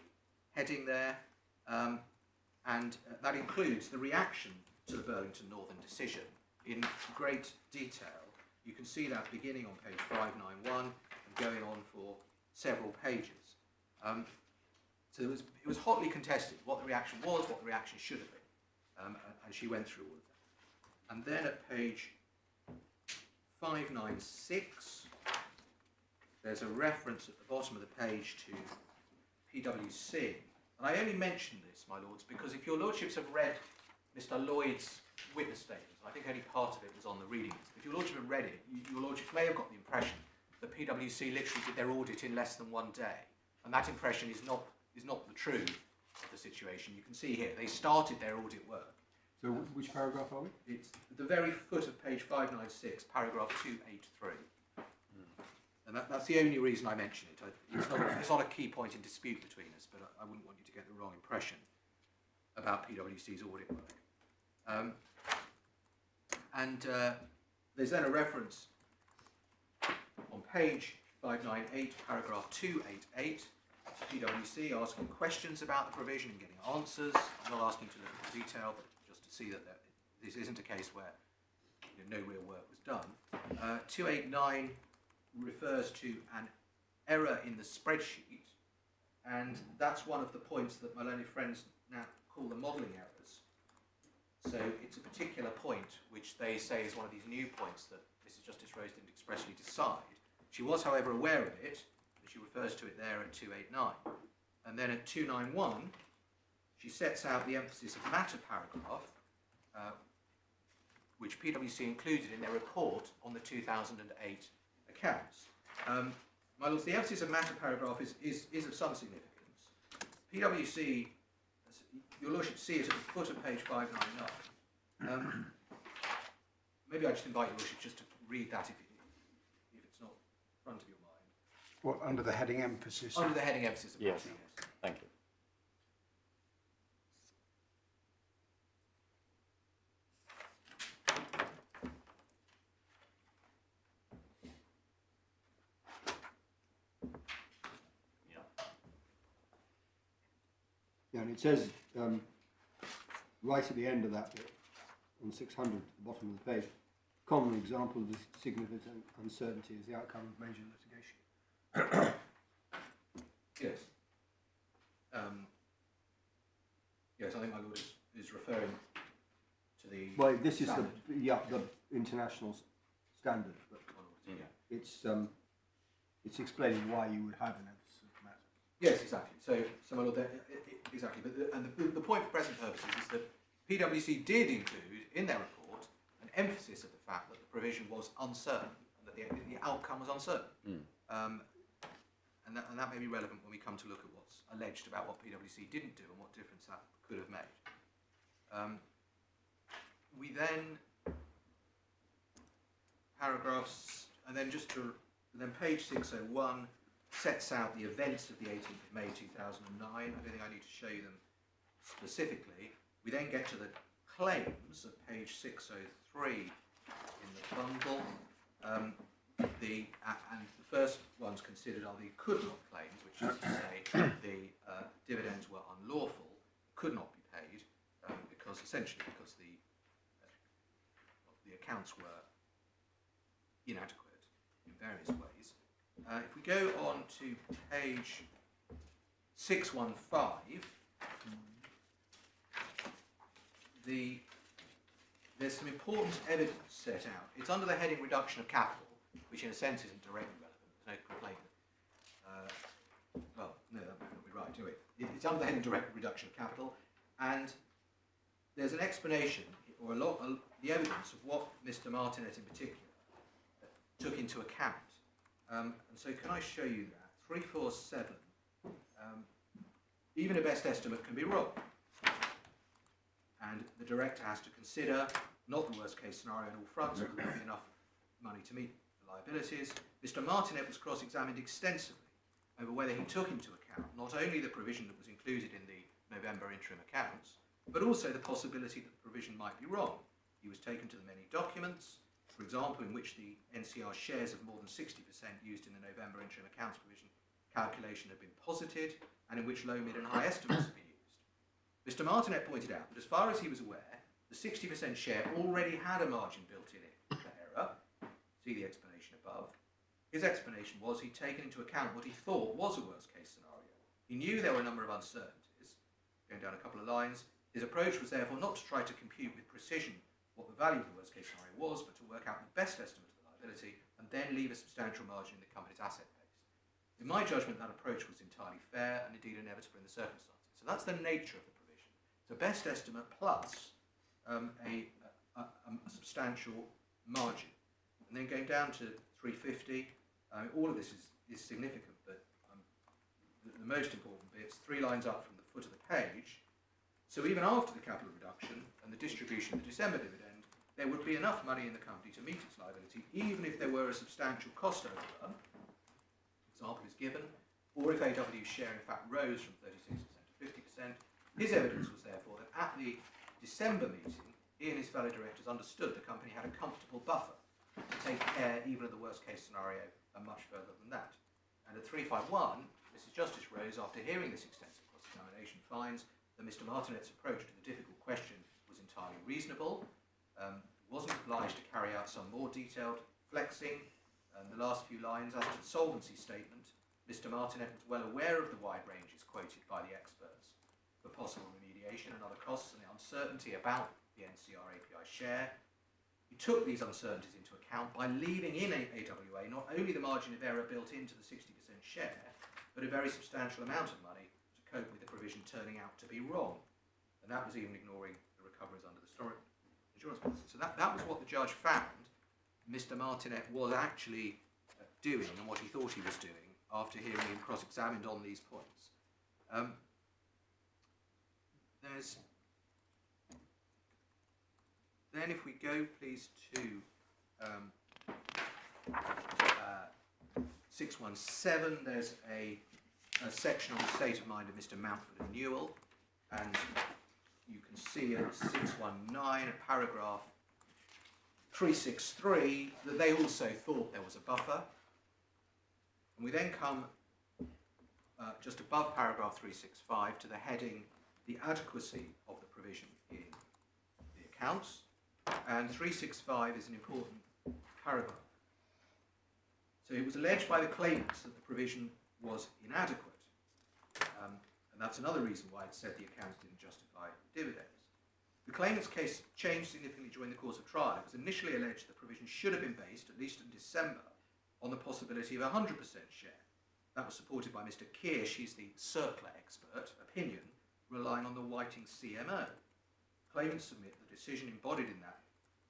heading there, and that includes the reaction to the Burlington Northern decision in great detail. You can see that beginning on page 591 and going on for several pages. So it was hotly contested what the reaction was, what the reaction should have been, and she went through all of that. And then at page 596, there's a reference at the bottom of the page to PwC. And I only mention this, my lords, because if your lordships have read Mr. Lloyd's witness statement, I think only part of it was on the reading list. If your lordship have read it, your lordship may have got the impression that PwC literally did their audit in less than 1 day, and that impression is not the truth of the situation. You can see here they started their audit work. So which paragraph are we? It's at the very foot of page 596, paragraph 283. And that's the only reason I mention it. It's not a key point in dispute between us, but I wouldn't want you to get the wrong impression about PwC's audit work. There's then a reference on page 598, paragraph 288, to PwC asking questions about the provision and getting answers. I'm not asking to look at the detail, but just to see that this isn't a case where no real work was done. 289 refers to an error in the spreadsheet, and that's one of the points that my learned friends now call the modelling errors. So it's a particular point which they say is one of these new points that Mrs. Justice Rose didn't expressly decide. She was, however, aware of it, and she refers to it there at 289. And then at 291, she sets out the emphasis of matter paragraph, which PwC included in their report on the 2008 accounts. My lords, the emphasis of matter paragraph is of some significance. PwC, your lordship see it at the foot of page 599. Maybe I just invite your lordship just to read that if it's not in front of your mind. What, under the heading emphasis? Under the heading emphasis of Yes. matter, yes. Thank you. Yeah, and it says right at the end of that bit, on 600, at the bottom of the page, common example of the significant uncertainty is the outcome of major litigation. Yes. Yes, I think my lord is referring to the. Well, this is standard. the international standard, but Yeah. it's explaining why you would have an emphasis of matter. Yes, exactly. So my lord, exactly. But the point for present purposes is that PwC did include in their report an emphasis of the fact that the provision was uncertain and that the outcome was uncertain. And that may be relevant when we come to look at what's alleged about what PwC didn't do and what difference that could have made. We then paragraphs, and then page 601 sets out the events of the 18th of May 2009. I don't think I need to show you them specifically. We then get to the claims at page 603 in the bundle. And the first ones considered are the could not claims, which is to say the dividends were unlawful, could not be paid because the accounts were inadequate in various ways. If we go on to page 615, there's some important evidence set out. It's under the heading reduction of capital, which in a sense isn't directly relevant. There's no complaint. Well, no, that might not be right, do it? It's under the heading direct reduction of capital, and there's an explanation, or the evidence of what Mr. Martinet in particular took into account. And so can I show you that? 347, even a best estimate can be wrong. And the director has to consider not the worst case scenario on all fronts, but there will be enough money to meet the liabilities. Mr. Martinet was cross-examined extensively over whether he took into account not only the provision that was included in the November interim accounts, but also the possibility that the provision might be wrong. He was taken to the many documents, for example, in which the NCR shares of more than 60% used in the November interim accounts provision calculation had been posited, and in which low, mid and high estimates had been used. Mr. Martinet pointed out that as far as he was aware, the 60% share already had a margin built in it for error. See the explanation above. His explanation was he'd taken into account what he thought was a worst case scenario. He knew there were a number of uncertainties. Going down a couple of lines, his approach was therefore not to try to compute with precision what the value of the worst case scenario was, but to work out the best estimate of the liability and then leave a substantial margin in the company's asset base. In my judgment, that approach was entirely fair and indeed inevitable in the circumstances. So that's the nature of the provision. It's a best estimate plus a substantial margin. And then going down to 350, all of this is significant, but the most important bit's 3 lines up from the foot of the page. So even after the capital reduction and the distribution of the December dividend, there would be enough money in the company to meet its liability, even if there were a substantial cost overrun. Example is given, or if AW's share in fact rose from 36% to 50%. His evidence was therefore that at the December meeting, he and his fellow directors understood the company had a comfortable buffer to take care even of the worst case scenario and much further than that. And at 351, Mrs. Justice Rose, after hearing this extensive cross-examination, finds that Mr. Martinet's approach to the difficult question was entirely reasonable. wasn't obliged to carry out some more detailed flexing. And the last few lines, as to the solvency statement, Mr. Martinet was well aware of the wide ranges quoted by the experts for possible remediation and other costs and the uncertainty about the NCR API share. He took these uncertainties into account by leaving in AWA not only the margin of error built into the 60% share, but a very substantial amount of money to cope with the provision turning out to be wrong. And that was even ignoring the recoveries under the historic insurance policy. So that was what the judge found Mr. Martinet was actually doing and what he thought he was doing after hearing him cross-examined on these points. Then if we go please to 617, there's a section on the state of mind of Mr. Mountford and Newell, and you can see at 619, at paragraph 363, that they also thought there was a buffer. And we then come just above paragraph 365 to the heading, the adequacy of the provision in the accounts. And 365 is an important paragraph. So it was alleged by the claimants that the provision was inadequate. And that's another reason why it said the accounts didn't justify dividends. The claimant's case changed significantly during the course of trial. It was initially alleged the provision should have been based, at least in December, on the possibility of a 100% share. That was supported by Mr. Kirsch, he's the circular expert, opinion, relying on the Whiting CMO. Claimants submit the decision embodied in that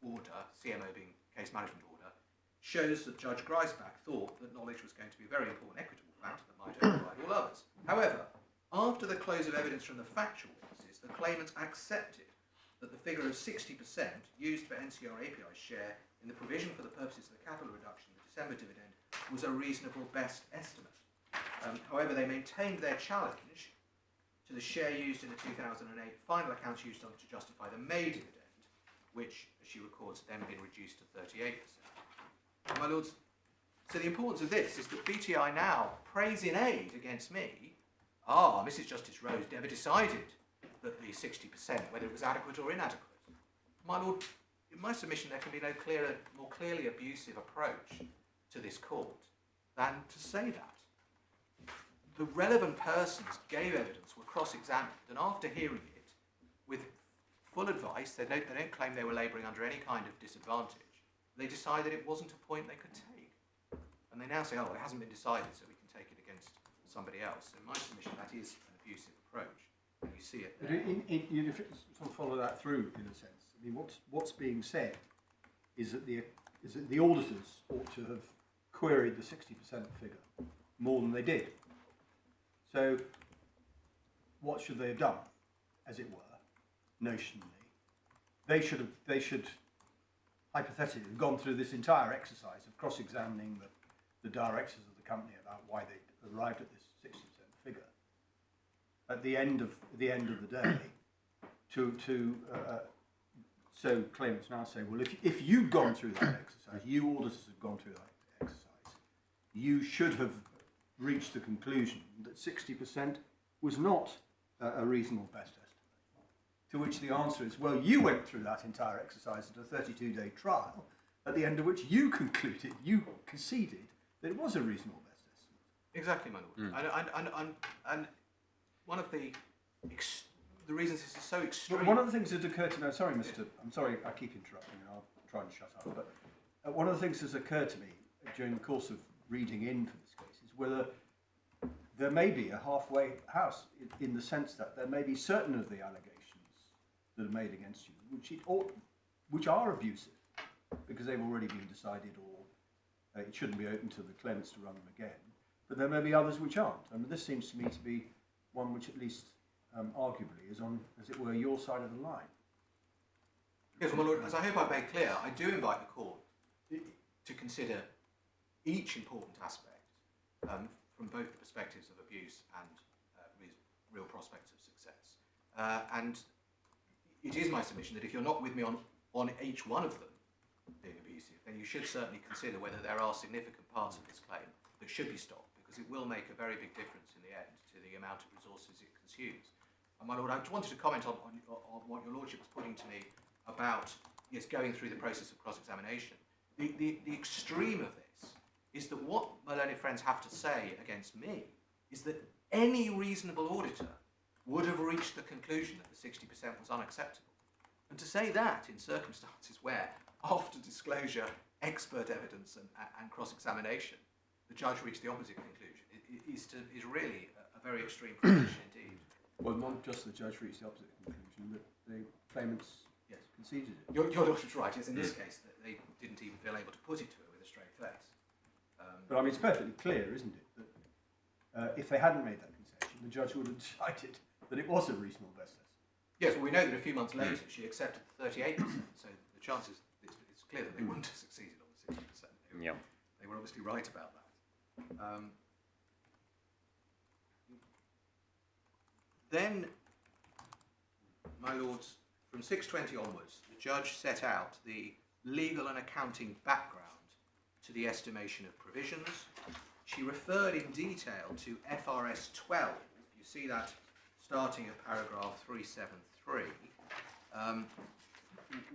order, CMO being case management order, shows that Judge Greisbach thought that knowledge was going to be a very important equitable factor that might override all others. However, after the close of evidence from the factual witnesses, the claimants accepted that the figure of 60% used for NCR API's share in the provision for the purposes of the capital reduction in the December dividend was a reasonable best estimate. However, they maintained their challenge to the share used in the 2008 final accounts used to justify the May dividend, which, as she records, had then been reduced to 38%. My lords, so the importance of this is that BTI now prays in aid against me. Mrs. Justice Rose never decided that the 60%, whether it was adequate or inadequate. My lord, in my submission, there can be no clearer, more clearly abusive approach to this court than to say that. The relevant persons gave evidence, were cross-examined, and after hearing it, with full advice, they don't claim they were labouring under any kind of disadvantage. They decided it wasn't a point they could take. And they now say, it hasn't been decided, so we can take it against somebody else. So in my submission, that is an abusive approach. And you see it there. But you sort of follow that through, in a sense. I mean, what's being said is that the auditors ought to have queried the 60% figure more than they did. So, what should they have done, as it were, notionally? They should hypothetically have gone through this entire exercise of cross-examining the directors of the company about why they arrived at this 60% figure. At the end of the day, so claimants now say, well, if you've gone through that exercise, you auditors have gone through that exercise, you should have reached the conclusion that 60% was not a reasonable best estimate. To which the answer is, well, you went through that entire exercise at a 32-day trial, at the end of which you conceded that it was a reasonable best estimate. Exactly, my lord. And one of the reasons this is so extreme... But one of the things that occurred to me, I'm sorry, I keep interrupting and I'll try and shut up, but one of the things that's occurred to me during the course of reading in for this case is whether there may be a halfway house in the sense that there may be certain of the allegations that are made against you which are abusive because they've already been decided or it shouldn't be open to the claimants to run them again, but there may be others which aren't. I mean, this seems to me to be one which at least arguably is on, as it were, your side of the line. Yes, well, Lord, as I hope I've made clear, I do invite the court to consider each important aspect from both the perspectives of abuse and real prospects of success. And it is my submission that if you're not with me on each one of them being abusive, then you should certainly consider whether there are significant parts of this claim that should be stopped, because it will make a very big difference in the end to the amount of resources it consumes. And my lord, I wanted to comment on what your lordship was putting to me about yes, going through the process of cross-examination. The extreme of this is that what my learned friends have to say against me is that any reasonable auditor would have reached the conclusion that the 60% was unacceptable. And to say that in circumstances where, after disclosure, expert evidence and cross-examination, the judge reached the opposite conclusion is really a very extreme position indeed. Well, not just the judge reached the opposite conclusion, but the claimants conceded it. Your lordship's right, yes, in this case, that they didn't even feel able to put it to her with a straight face. But I mean, it's perfectly clear, isn't it, that if they hadn't made that concession, the judge would have decided that it was a reasonable best estimate. Yes, well, we know that a few months later she accepted the 38%, so the chances, it's clear that they wouldn't have succeeded on the 60%. They were obviously right about that. Then, my lords, from 620 onwards, the judge set out the legal and accounting background to the estimation of provisions. She referred in detail to FRS 12. You see that starting at paragraph 373,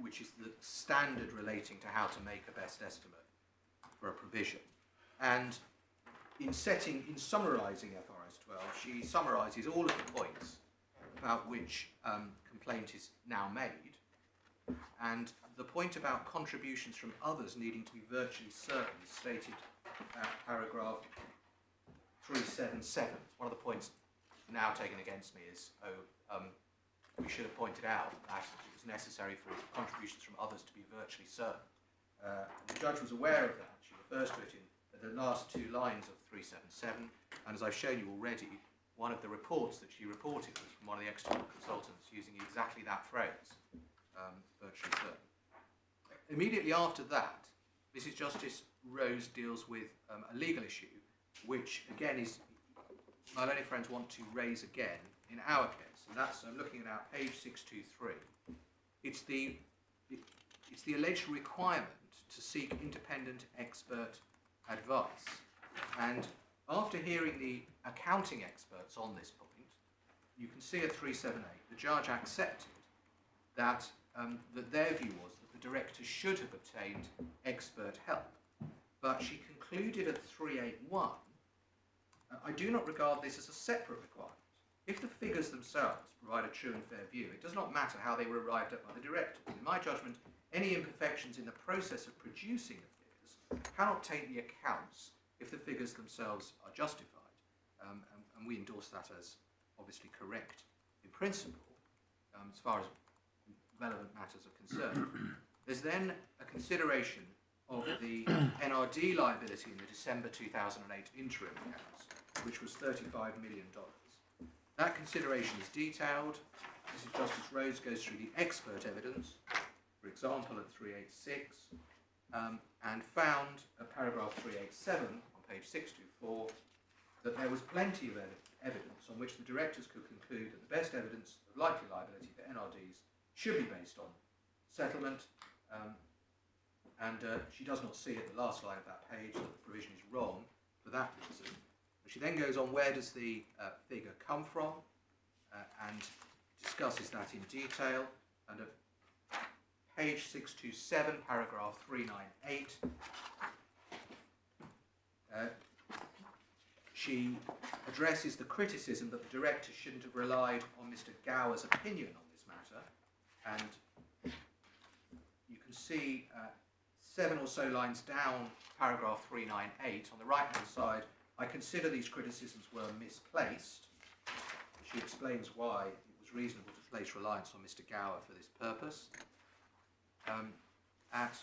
which is the standard relating to how to make a best estimate for a provision. And in summarising FRS 12, she summarises all of the points about which complaint is now made, and the point about contributions from others needing to be virtually certain is stated at paragraph 377. One of the points now taken against me is, we should have pointed out that it was necessary for contributions from others to be virtually certain. The judge was aware of that. She refers to it in the last two lines of 377, and as I've shown you already, one of the reports that she reported was from one of the external consultants using exactly that phrase, virtually certain. Immediately after that, Mrs. Justice Rose deals with a legal issue, which again is, my learned friends want to raise again in our case, and that's, I'm looking at our page 623. It's the alleged requirement to seek independent expert advice. And after hearing the accounting experts on this point, you can see at 378, the judge accepted that, that their view was that the director should have obtained expert help. But she concluded at 381, I do not regard this as a separate requirement. If the figures themselves provide a true and fair view, it does not matter how they were arrived at by the directors. In my judgment, any imperfections in the process of producing the figures cannot taint the accounts if the figures themselves are justified. And we endorse that as obviously correct in principle, as far as relevant matters are concerned. There's then a consideration of the NRD liability in the December 2008 interim accounts, which was $35 million. That consideration is detailed. Mrs. Justice Rhodes goes through the expert evidence, for example, at 386, and found at paragraph 387 on page 624 that there was plenty of evidence on which the directors could conclude that the best evidence of likely liability for NRDs should be based on settlement, and she does not see at the last line of that page that the provision is wrong for that reason. But she then goes on, where does the figure come from, and discusses that in detail, and at page 627, paragraph 398, she addresses the criticism that the director shouldn't have relied on Mr. Gower's opinion on this matter, and you can see 7 or so lines down paragraph 398 on the right hand side, I consider these criticisms were misplaced. She explains why it was reasonable to place reliance on Mr. Gower for this purpose. At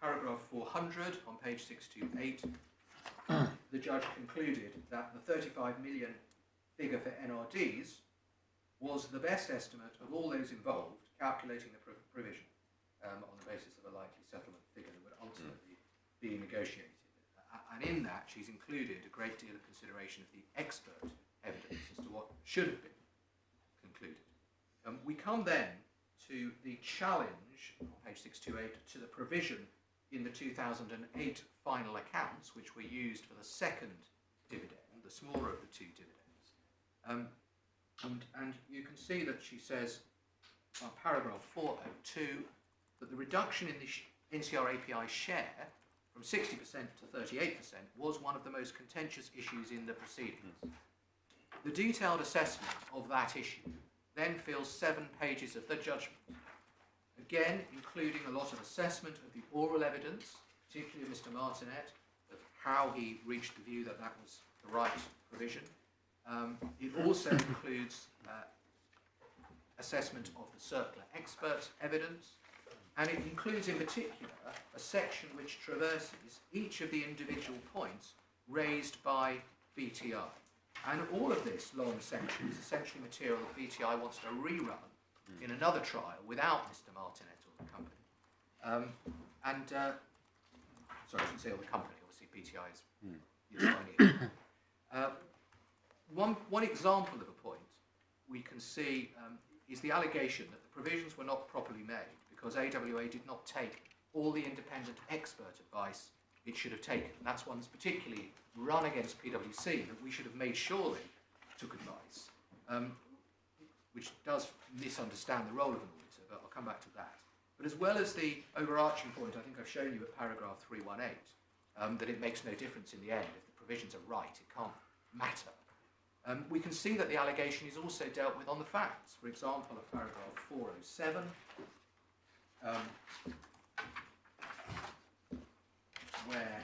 paragraph 400 on page 628, the judge concluded that the 35 million figure for NRDs was the best estimate of all those involved, calculating the provision on the basis of a likely settlement figure that would ultimately be negotiated. And in that, she's included a great deal of consideration of the expert evidence as to what should have been concluded. We come then to the challenge, on page 628, to the provision in the 2008 final accounts, which were used for the second dividend, the smaller of the two dividends. And you can see that she says, paragraph 402, that the reduction in the NCR API share from 60% to 38% was one of the most contentious issues in the proceedings. The detailed assessment of that issue then fills 7 pages of the judgment, again including a lot of assessment of the oral evidence, particularly of Mr. Martinet, of how he reached the view that that was the right provision. It also includes assessment of the circular expert evidence, and it includes in particular a section which traverses each of the individual points raised by BTI. And all of this long section is essentially material that BTI wants to rerun in another trial without Mr. Martinet or the company. Sorry, I shouldn't say all the company, obviously BTI is tiny. One example of a point we can see is the allegation that the provisions were not properly made because AWA did not take all the independent expert advice it should have taken. And that's one's particularly run against PwC, that we should have made sure they took advice, which does misunderstand the role of an auditor, but I'll come back to that. But as well as the overarching point, I think I've shown you at paragraph 318, that it makes no difference in the end. If the provisions are right, it can't matter. We can see that the allegation is also dealt with on the facts. For example, at paragraph 407, where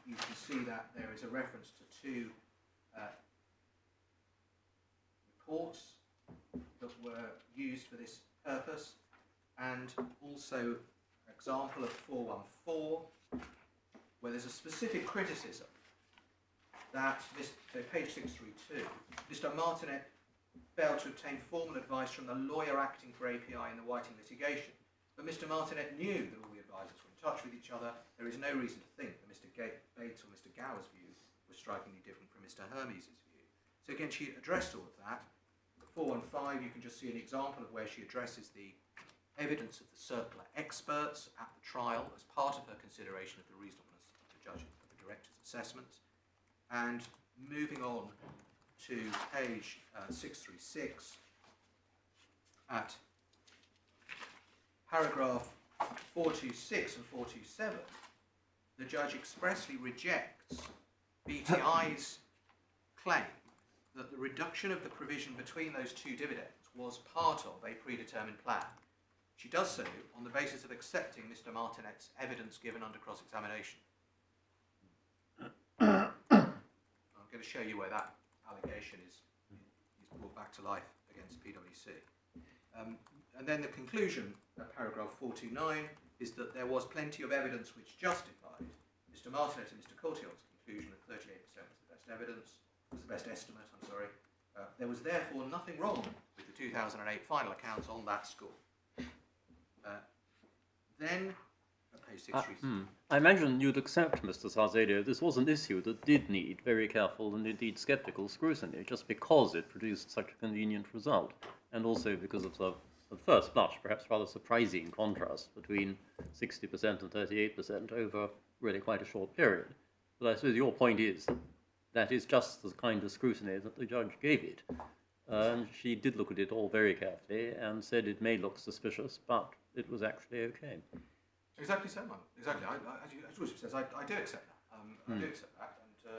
you can see that there is a reference to 2 reports that were used for this purpose, and also an example of 414, where there's a specific criticism that, so page 632, Mr. Martinet failed to obtain formal advice from the lawyer acting for API in the Whiting litigation. But Mr. Martinet knew that all the advisors were in touch with each other. There is no reason to think that Mr. Bates or Mr. Gower's view was strikingly different from Mr. Hermes' view. So again, she addressed all of that. At 415, you can just see an example of where she addresses the evidence of the circular experts at the trial as part of her consideration of the reasonableness of the judge of the director's assessment. And moving on to page 636, at paragraph 426 and 427, the judge expressly rejects BTI's claim that the reduction of the provision between those 2 dividends was part of a predetermined plan. She does so on the basis of accepting Mr. Martinet's evidence given under cross-examination. I'm going to show you where that allegation is brought back to life against PwC. And then the conclusion at paragraph 429 is that there was plenty of evidence which justified Mr. Martinet and Mr. Coulson's conclusion that 38% was the best evidence, was the best estimate, I'm sorry. There was therefore nothing wrong with the 2008 final accounts on that score. Then, at page 636. I imagine you'd accept, Mr. Sarzadio, this was an issue that did need very careful and indeed sceptical scrutiny, just because it produced such a convenient result, and also because of the, at first blush, perhaps rather surprising contrast between 60% and 38% over really quite a short period. But I suppose your point is that is just the kind of scrutiny that the judge gave it. And she did look at it all very carefully and said it may look suspicious, but it was actually okay. Exactly so, man. Exactly. As Rushdie says, I do accept that. I do accept that, and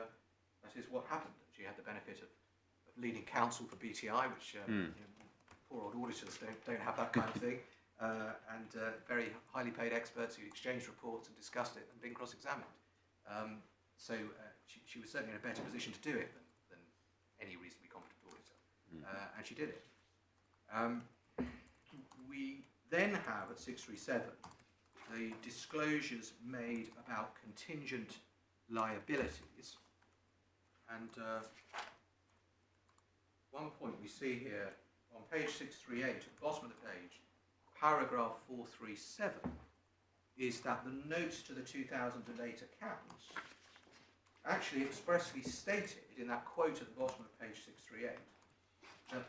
that is what happened. She had the benefit of leading counsel for BTI, which you know, poor old auditors don't have that kind of thing, and very highly paid experts who exchanged reports and discussed it and been cross-examined. So she was certainly in a better position to do it than any reasonably competent auditor, and she did it. We then have at 637 the disclosures made about contingent liabilities, and one point we see here on page 638 at the bottom of the page, paragraph 437, is that the notes to the 2008 accounts actually expressly stated in that quote at the bottom of page 638 that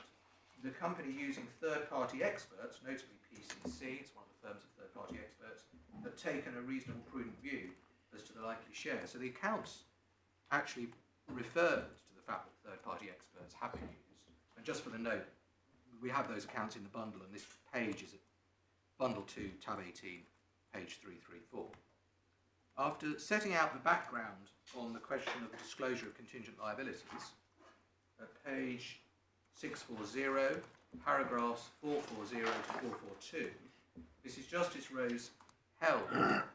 the company using third-party experts, notably PCC, it's one of the firms of third-party experts, had taken a reasonable, prudent view as to the likely share. So the accounts actually referred to the fact that third-party experts have been used. And just for the note, we have those accounts in the bundle, and this page is bundle 2, tab 18, page 334. After setting out the background on the question of the disclosure of contingent liabilities, at page 640, paragraphs 440 to 442, Mrs. Justice Rose held,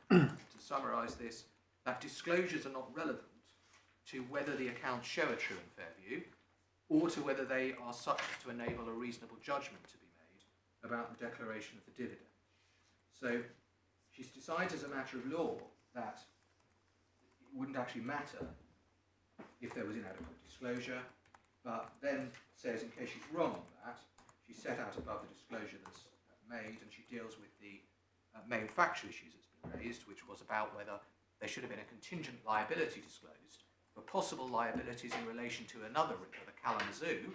to summarise this, that disclosures are not relevant to whether the accounts show a true and fair view, or to whether they are such as to enable a reasonable judgment to be made about the declaration of the dividend. So she's decided as a matter of law that it wouldn't actually matter if there was inadequate disclosure, but then says, in case she's wrong on that, she set out above the disclosure that's made, and she deals with the main factual issues that's been raised, which was about whether there should have been a contingent liability disclosed for possible liabilities in relation to another writ of a Kalamazoo,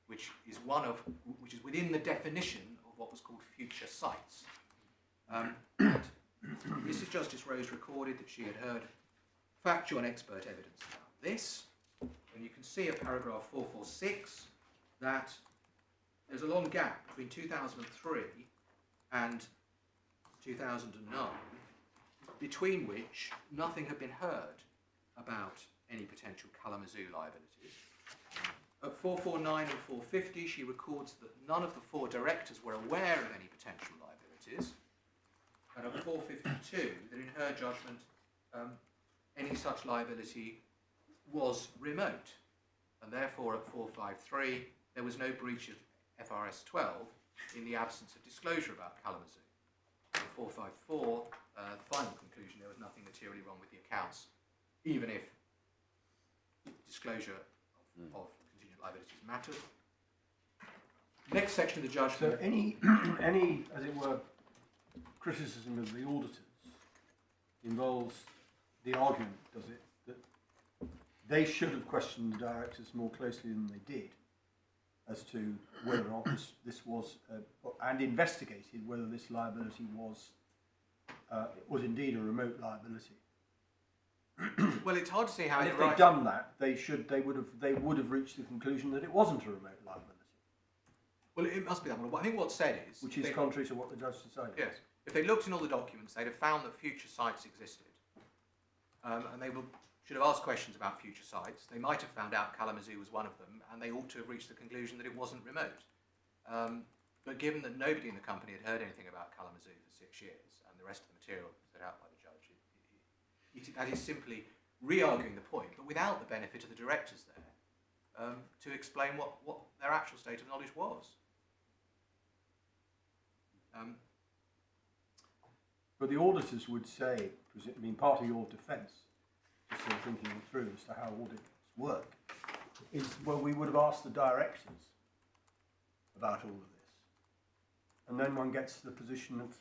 which is within the definition of what was called future sites. Mrs. Justice Rose recorded that she had heard factual and expert evidence about this, and you can see at paragraph 446 that there's a long gap between 2003 and 2009, between which nothing had been heard about any potential Kalamazoo liabilities. At 449 and 450, she records that none of the 4 directors were aware of any potential liabilities. And at 452, that in her judgment, any such liability was remote. And therefore, at 453, there was no breach of FRS 12 in the absence of disclosure about Kalamazoo. At 454, final conclusion, there was nothing materially wrong with the accounts, even if disclosure of contingent liabilities mattered. Next section of the judgment. So any, as it were, criticism of the auditors involves the argument, does it, that they should have questioned the directors more closely than they did as to whether or not this was, and investigated whether this liability was indeed a remote liability. Well, it's hard to see how And it if they'd arises. done that, they would have reached the conclusion that it wasn't a remote liability, Well, it must be that one. I think what's said is... which is contrary to what the judge decided. Yes. If they looked in all the documents, they'd have found that future sites existed. And they should have asked questions about future sites. They might have found out Kalamazoo was one of them, and they ought to have reached the conclusion that it wasn't remote. But given that nobody in the company had heard anything about Kalamazoo for 6 years, and the rest of the material set out by the judge, that is simply re-arguing the point, but without the benefit of the directors there, to explain what their actual state of knowledge was. But the auditors would say, I mean, part of your defence, just sort of thinking it through as to how audits work, is, well, we would have asked the directors about all of this. And then one gets to the position of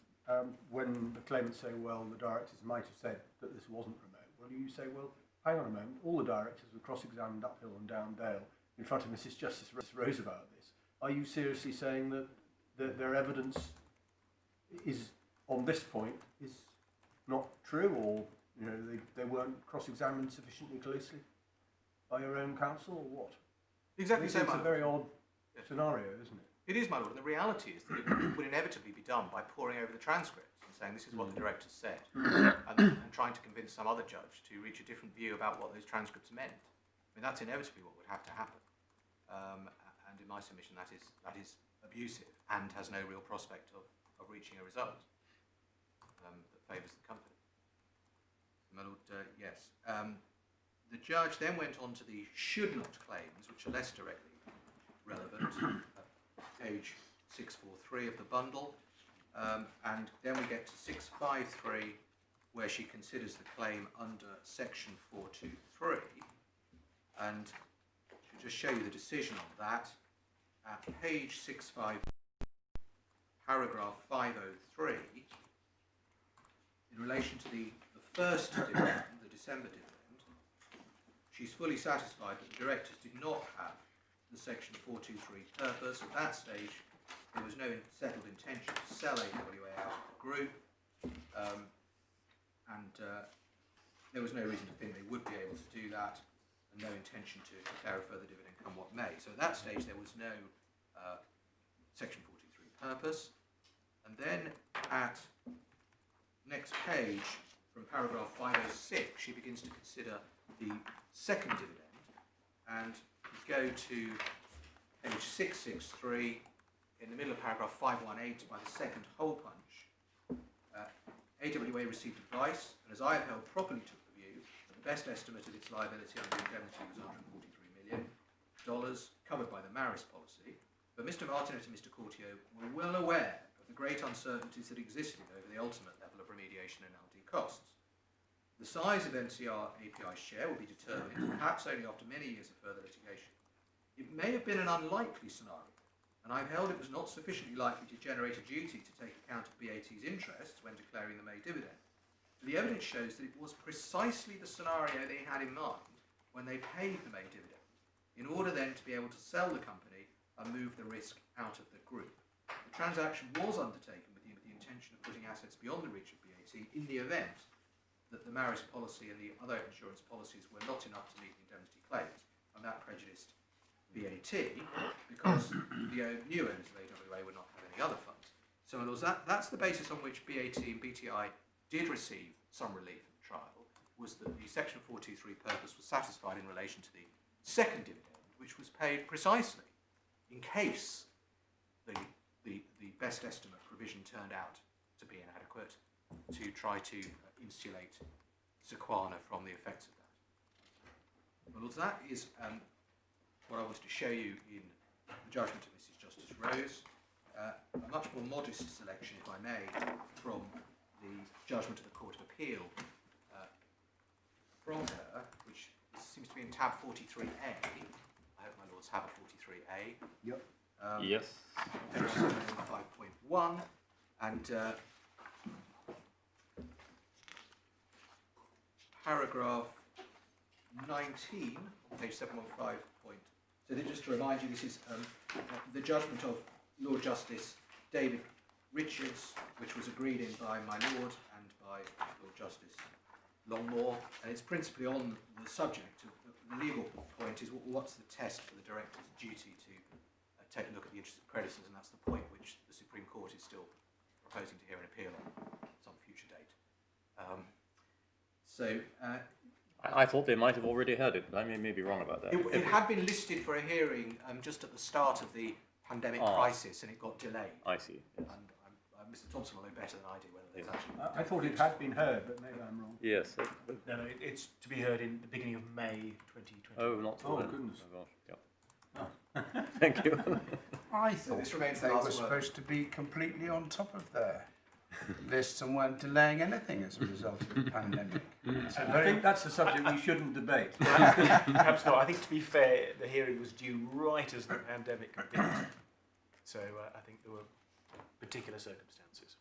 when the claimants say, well, the directors might have said that this wasn't remote. Well, you say, well, hang on a moment, all the directors were cross-examined uphill and down Dale in front of Mrs. Justice Rose about this. Are you seriously saying that their evidence is, on this point, is not true, or they weren't cross-examined sufficiently closely by your own counsel, or what? Exactly so, It's a very odd scenario, isn't it? It is, my lord, and the reality is that it would inevitably be done by poring over the transcripts and saying this is what the directors said, and trying to convince some other judge to reach a different view about what those transcripts meant. I mean, that's inevitably what would have to happen. And in my submission, that is abusive and has no real prospect of reaching a result that favours the company. My lord, yes. The judge then went on to the should not claims, which are less directly relevant, page 643 of the bundle, and then we get to 653, where she considers the claim under section 423, and she'll just show you the decision on that at page 65, paragraph 503, in relation to the first dividend, the December dividend. She's fully satisfied that the directors did not have the section 423 purpose. At that stage, there was no settled intention to sell AWA out of the group, and there was no reason to think they would be able to do that, and no intention to declare a further dividend come what may. So at that stage, there was no Section 43 purpose. And then at next page, from paragraph 506, she begins to consider the second dividend, and we go to page 663, in the middle of paragraph 518, by the second hole punch. AWA received advice, and as I have held properly took the view that the best estimate of its liability under indemnity was $143 million, covered by the Maris policy, but Mr. Martinet and Mr. Courtier were well aware of the great uncertainties that existed over the ultimate level of remediation and LD costs. The size of NCR API's share will be determined, perhaps only after many years of further litigation. It may have been an unlikely scenario, and I've held it was not sufficiently likely to generate a duty to take account of BAT's interests when declaring the May dividend. But the evidence shows that it was precisely the scenario they had in mind when they paid the May dividend, in order then to be able to sell the company and move the risk out of the group. The transaction was undertaken with the intention of putting assets beyond the reach of BAT in the event that the Maris policy and the other insurance policies were not enough to meet the indemnity claims, and that prejudiced BAT because the new owners of AWA would not have any other funds. So in other words, that's the basis on which BAT and BTI did receive some relief in the trial, was that the Section 423 purpose was satisfied in relation to the second dividend, which was paid precisely in case the best estimate provision turned out to be inadequate, to try to insulate Sequana from the effects of that. Well, that is what I wanted to show you in the judgment of Mrs. Justice Rose. A much more modest selection, if I may, from the judgment of the Court of Appeal from her, which seems to be in tab 43A. I hope my lords have a 43A. Yep. Yes. Page 715.1, and paragraph 19 on page 715. So just to remind you, this is the judgment of Lord Justice David Richards, which was agreed in by my Lord and by Lord Justice Longmore, and it's principally on the subject of the legal point is what's the test for the director's duty to take a look at the interests of creditors, and that's the point which the Supreme Court is still proposing to hear an appeal on some future date. I thought they might have already heard it, but I may be wrong about that. It had been listed for a hearing just at the start of the pandemic crisis, and it got delayed. I see. Yes. And Mr. Thompson will know better than I do whether there's actually... I thought it had been heard, but maybe I'm wrong. Yes. No, it's to be heard in the beginning of May 2020. Oh, not so. Oh, then. goodness. Oh, gosh. Yep. Thank you. I So thought this remains the they last were word. supposed to be completely on top of their lists and weren't delaying anything as a result of the pandemic. I think that's a subject we shouldn't debate. Perhaps not. I think to be fair, the hearing was due right as the pandemic had been. So I think there were particular circumstances.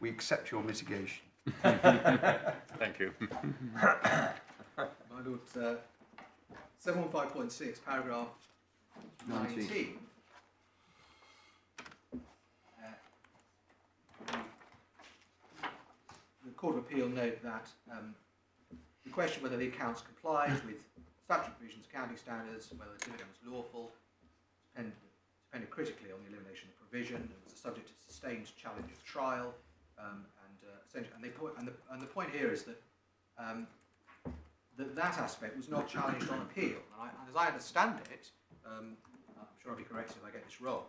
We accept your mitigation. Thank you. My Lord, 715.6, paragraph 19. The Court of Appeal note that the question whether the accounts complied with statutory provisions, accounting standards, whether the dividend was lawful, depended critically on the elimination of provision, and was a subject of sustained challenge at trial. And the point here is that that aspect was not challenged on appeal. And as I understand it, I'm sure I'll be corrected if I get this wrong,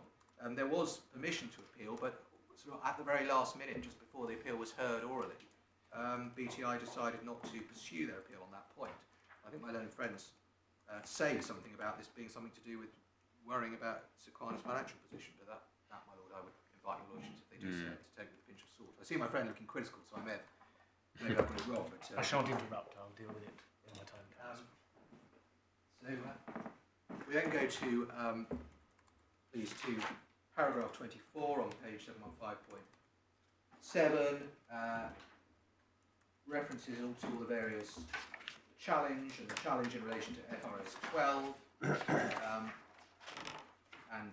there was permission to appeal, but sort of at the very last minute, just before the appeal was heard orally, BTI decided not to pursue their appeal on that point. I think my learned friends say something about this being something to do with worrying about Sequana's financial position, but that, my lord, I would invite your lordships, if they do say it, to take with a pinch of salt. I see my friend looking critical, so maybe I've got it wrong, but... I shan't interrupt. I'll deal with it when my time comes. We then go to, please, to paragraph 24 on page 715.7, references to all the various challenge and the challenge in relation to FRS 12, and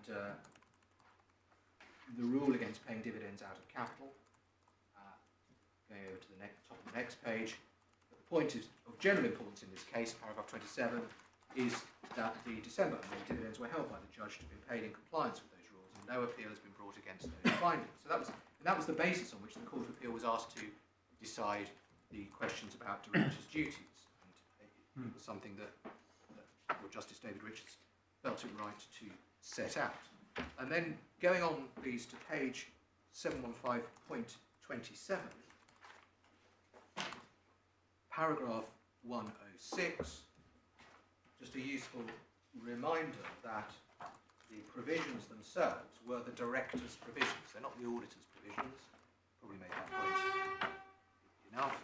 the rule against paying dividends out of capital. Going over to the top of the next page, but the point is of general importance in this case, paragraph 27, is that the December and May dividends were held by the judge to have been paid in compliance with those rules, and no appeal has been brought against those findings. So that was the basis on which the Court of Appeal was asked to decide the questions about directors' duties. And it was something that Lord Justice David Richards felt it right to set out. And then going on, please, to page 715.27, paragraph 106, just a useful reminder that the provisions themselves were the director's provisions. They're not the auditor's provisions. Probably made that point enough.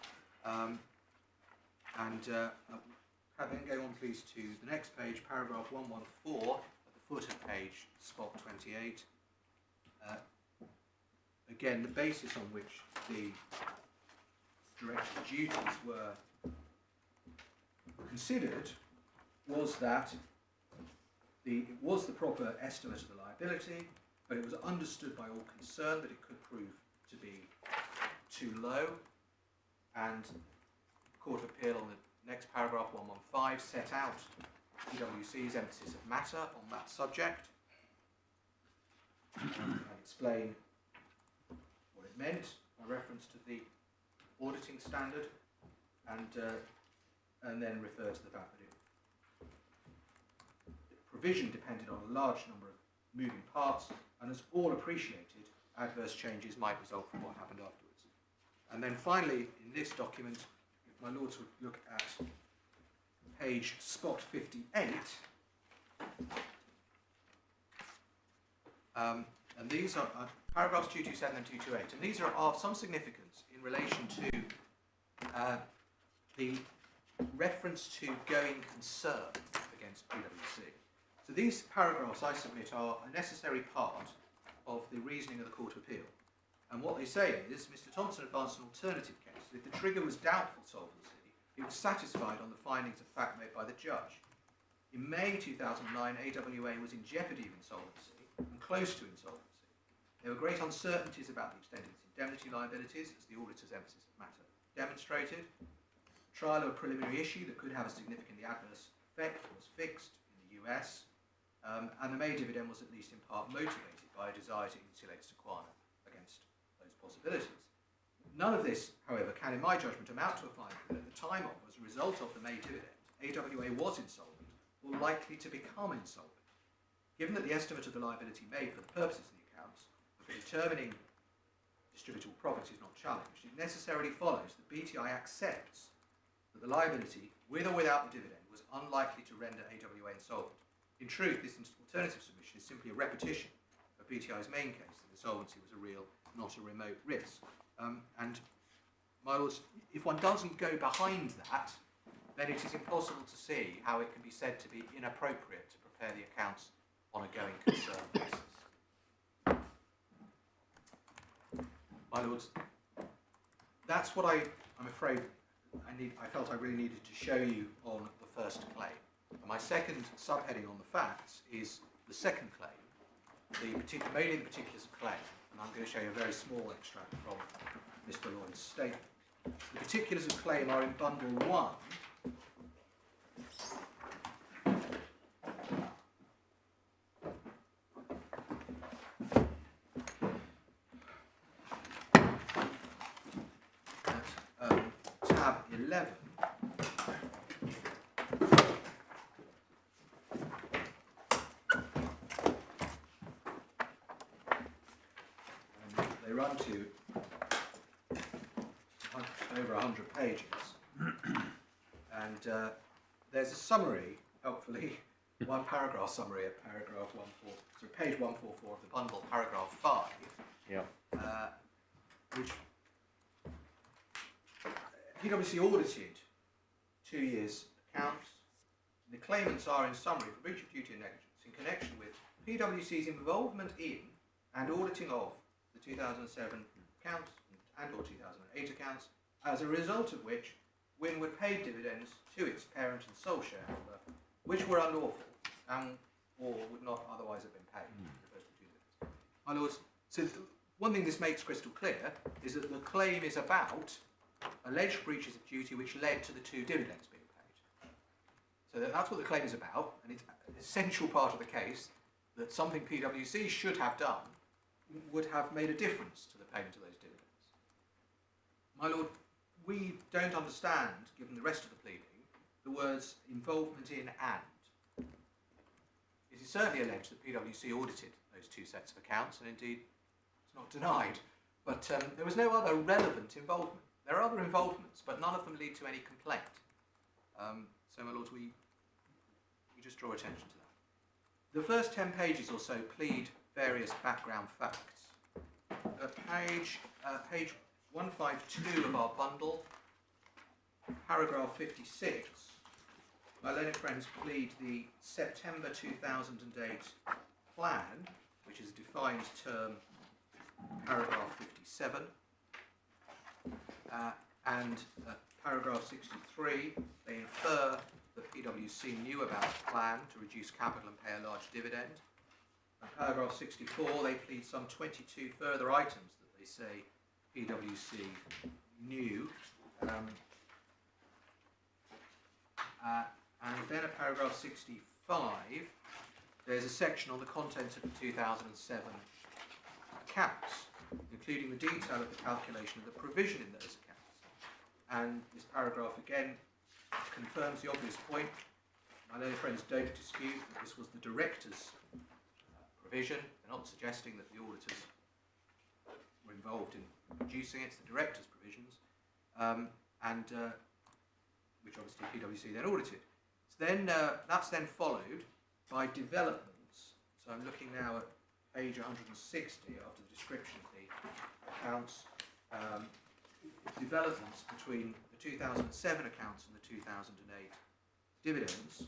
Then go on, please, to the next page, paragraph 114, at the foot of page spot 28. Again, the basis on which the director's duties were considered was that it was the proper estimate of the liability, but it was understood by all concerned that it could prove to be too low, and the Court of Appeal on the next paragraph, 115, set out PwC's emphasis of matter on that subject and explain what it meant by reference to the auditing standard, and then refer to the fact that the provision depended on a large number of moving parts, and as all appreciated, adverse changes might result from what happened afterwards. And then finally, in this document, if my lords would look at page spot 58, and these are paragraphs 227 and 228, and these are of some significance in relation to the reference to going concern against PwC. So these paragraphs, I submit, are a necessary part of the reasoning of the Court of Appeal. And what they say is, Mr. Thompson advanced an alternative case. If the trigger was doubtful solvency, it was satisfied on the findings of fact made by the judge. In May 2009, AWA was in jeopardy of insolvency and close to insolvency. There were great uncertainties about the extent of its indemnity liabilities, as the auditor's emphasis of matter demonstrated. Trial of a preliminary issue that could have a significantly adverse effect was fixed in the US, and the May dividend was at least in part motivated by a desire to insulate Sequana against those possibilities. None of this, however, can, in my judgment, amount to a finding that at the time of, as a result of the May dividend, AWA was insolvent or likely to become insolvent. Given that the estimate of the liability made for the purposes of the accounts and for determining distributable profits is not challenged, it necessarily follows that BTI accepts that the liability, with or without the dividend, was unlikely to render AWA insolvent. In truth, this alternative submission is simply a repetition of BTI's main case that insolvency was a real, not a remote risk. And, my lords, if one doesn't go behind that, then it is impossible to see how it can be said to be inappropriate to prepare the accounts on a going concern basis. My lords, that's what I'm afraid I felt I really needed to show you on the first claim. And my second subheading on the facts is the second claim, mainly the particulars of claim. And I'm going to show you a very small extract from Mr. Lloyd's statement. The particulars of claim are in bundle 1. Tab 11. They run to over 100 pages, and there's a summary, helpfully, one paragraph summary at paragraph 14, so page 144 of the bundle, paragraph 5, Yeah. Which PwC audited 2 years' accounts. The claimants are, in summary, for breach of duty and negligence in connection with PwC's involvement in and auditing of the 2007 accounts and or 2008 accounts, as a result of which Winwood paid dividends to its parent and sole shareholder, which were unlawful and or would not otherwise have been paid. My lords, so one thing this makes crystal clear is that the claim is about alleged breaches of duty which led to the 2 dividends being paid. So that's what the claim is about, and it's an essential part of the case that something PwC should have done would have made a difference to the payment of those dividends. My Lord, we don't understand, given the rest of the pleading, the words involvement in and. It is certainly alleged that PwC audited those two sets of accounts, and indeed it's not denied, but there was no other relevant involvement. There are other involvements, but none of them lead to any complaint. So, my Lord, we just draw attention to that. The first 10 pages or so plead various background facts. Page 152 of our bundle, paragraph 56, my learned friends plead the September 2008 plan, which is a defined term, paragraph 57, and paragraph 63, they infer that PwC knew about the plan to reduce capital and pay a large dividend. And paragraph 64, they plead some 22 further items that they say PwC knew. And then at paragraph 65, there's a section on the contents of the 2007 accounts, including the detail of the calculation of the provision in those accounts. And this paragraph again confirms the obvious point. My learned friends don't dispute that this was the director's provision. They're not suggesting that the auditors were involved in producing it. It's the director's provisions, which obviously PwC then audited. So then that's then followed by developments. So I'm looking now at page 160 after the description of the accounts. Developments between the 2007 accounts and the 2008 dividends.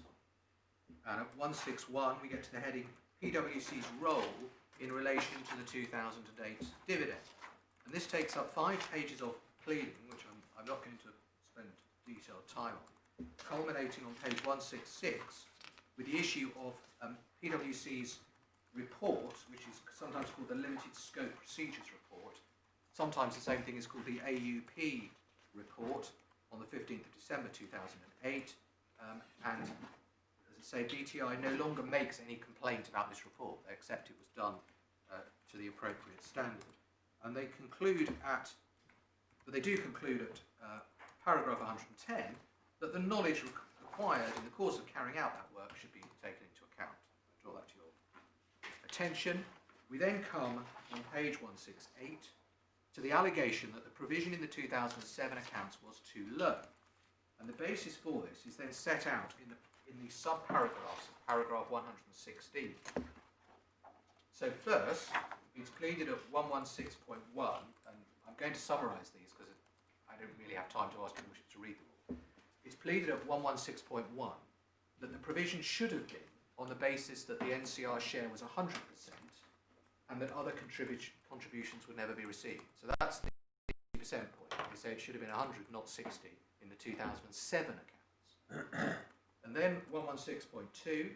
And at 161 we get to the heading PwC's role in relation to the 2008 dividend. And this takes up 5 pages of pleading, which I'm not going to spend detailed time on, culminating on page 166 with the issue of PwC's report, which is sometimes called the Limited Scope Procedures Report. Sometimes the same thing is called the AUP report on the 15th of December 2008. And as I say, BTI no longer makes any complaint about this report. They accept it was done to the appropriate standard. And they conclude but they do conclude at paragraph 110 that the knowledge required in the course of carrying out that work should be taken into account. I draw that to your attention. We then come on page 168 to the allegation that the provision in the 2007 accounts was too low. And the basis for this is then set out in the sub-paragraphs of paragraph 116. So first, it's pleaded at 116.1, and I'm going to summarise these because I don't really have time to ask you to read them all. It's pleaded at 116.1 that the provision should have been on the basis that the NCR share was 100% and that other contributions would never be received. So that's the 60% point. They say it should have been 100, not 60, in the 2007 accounts. And then 116.2,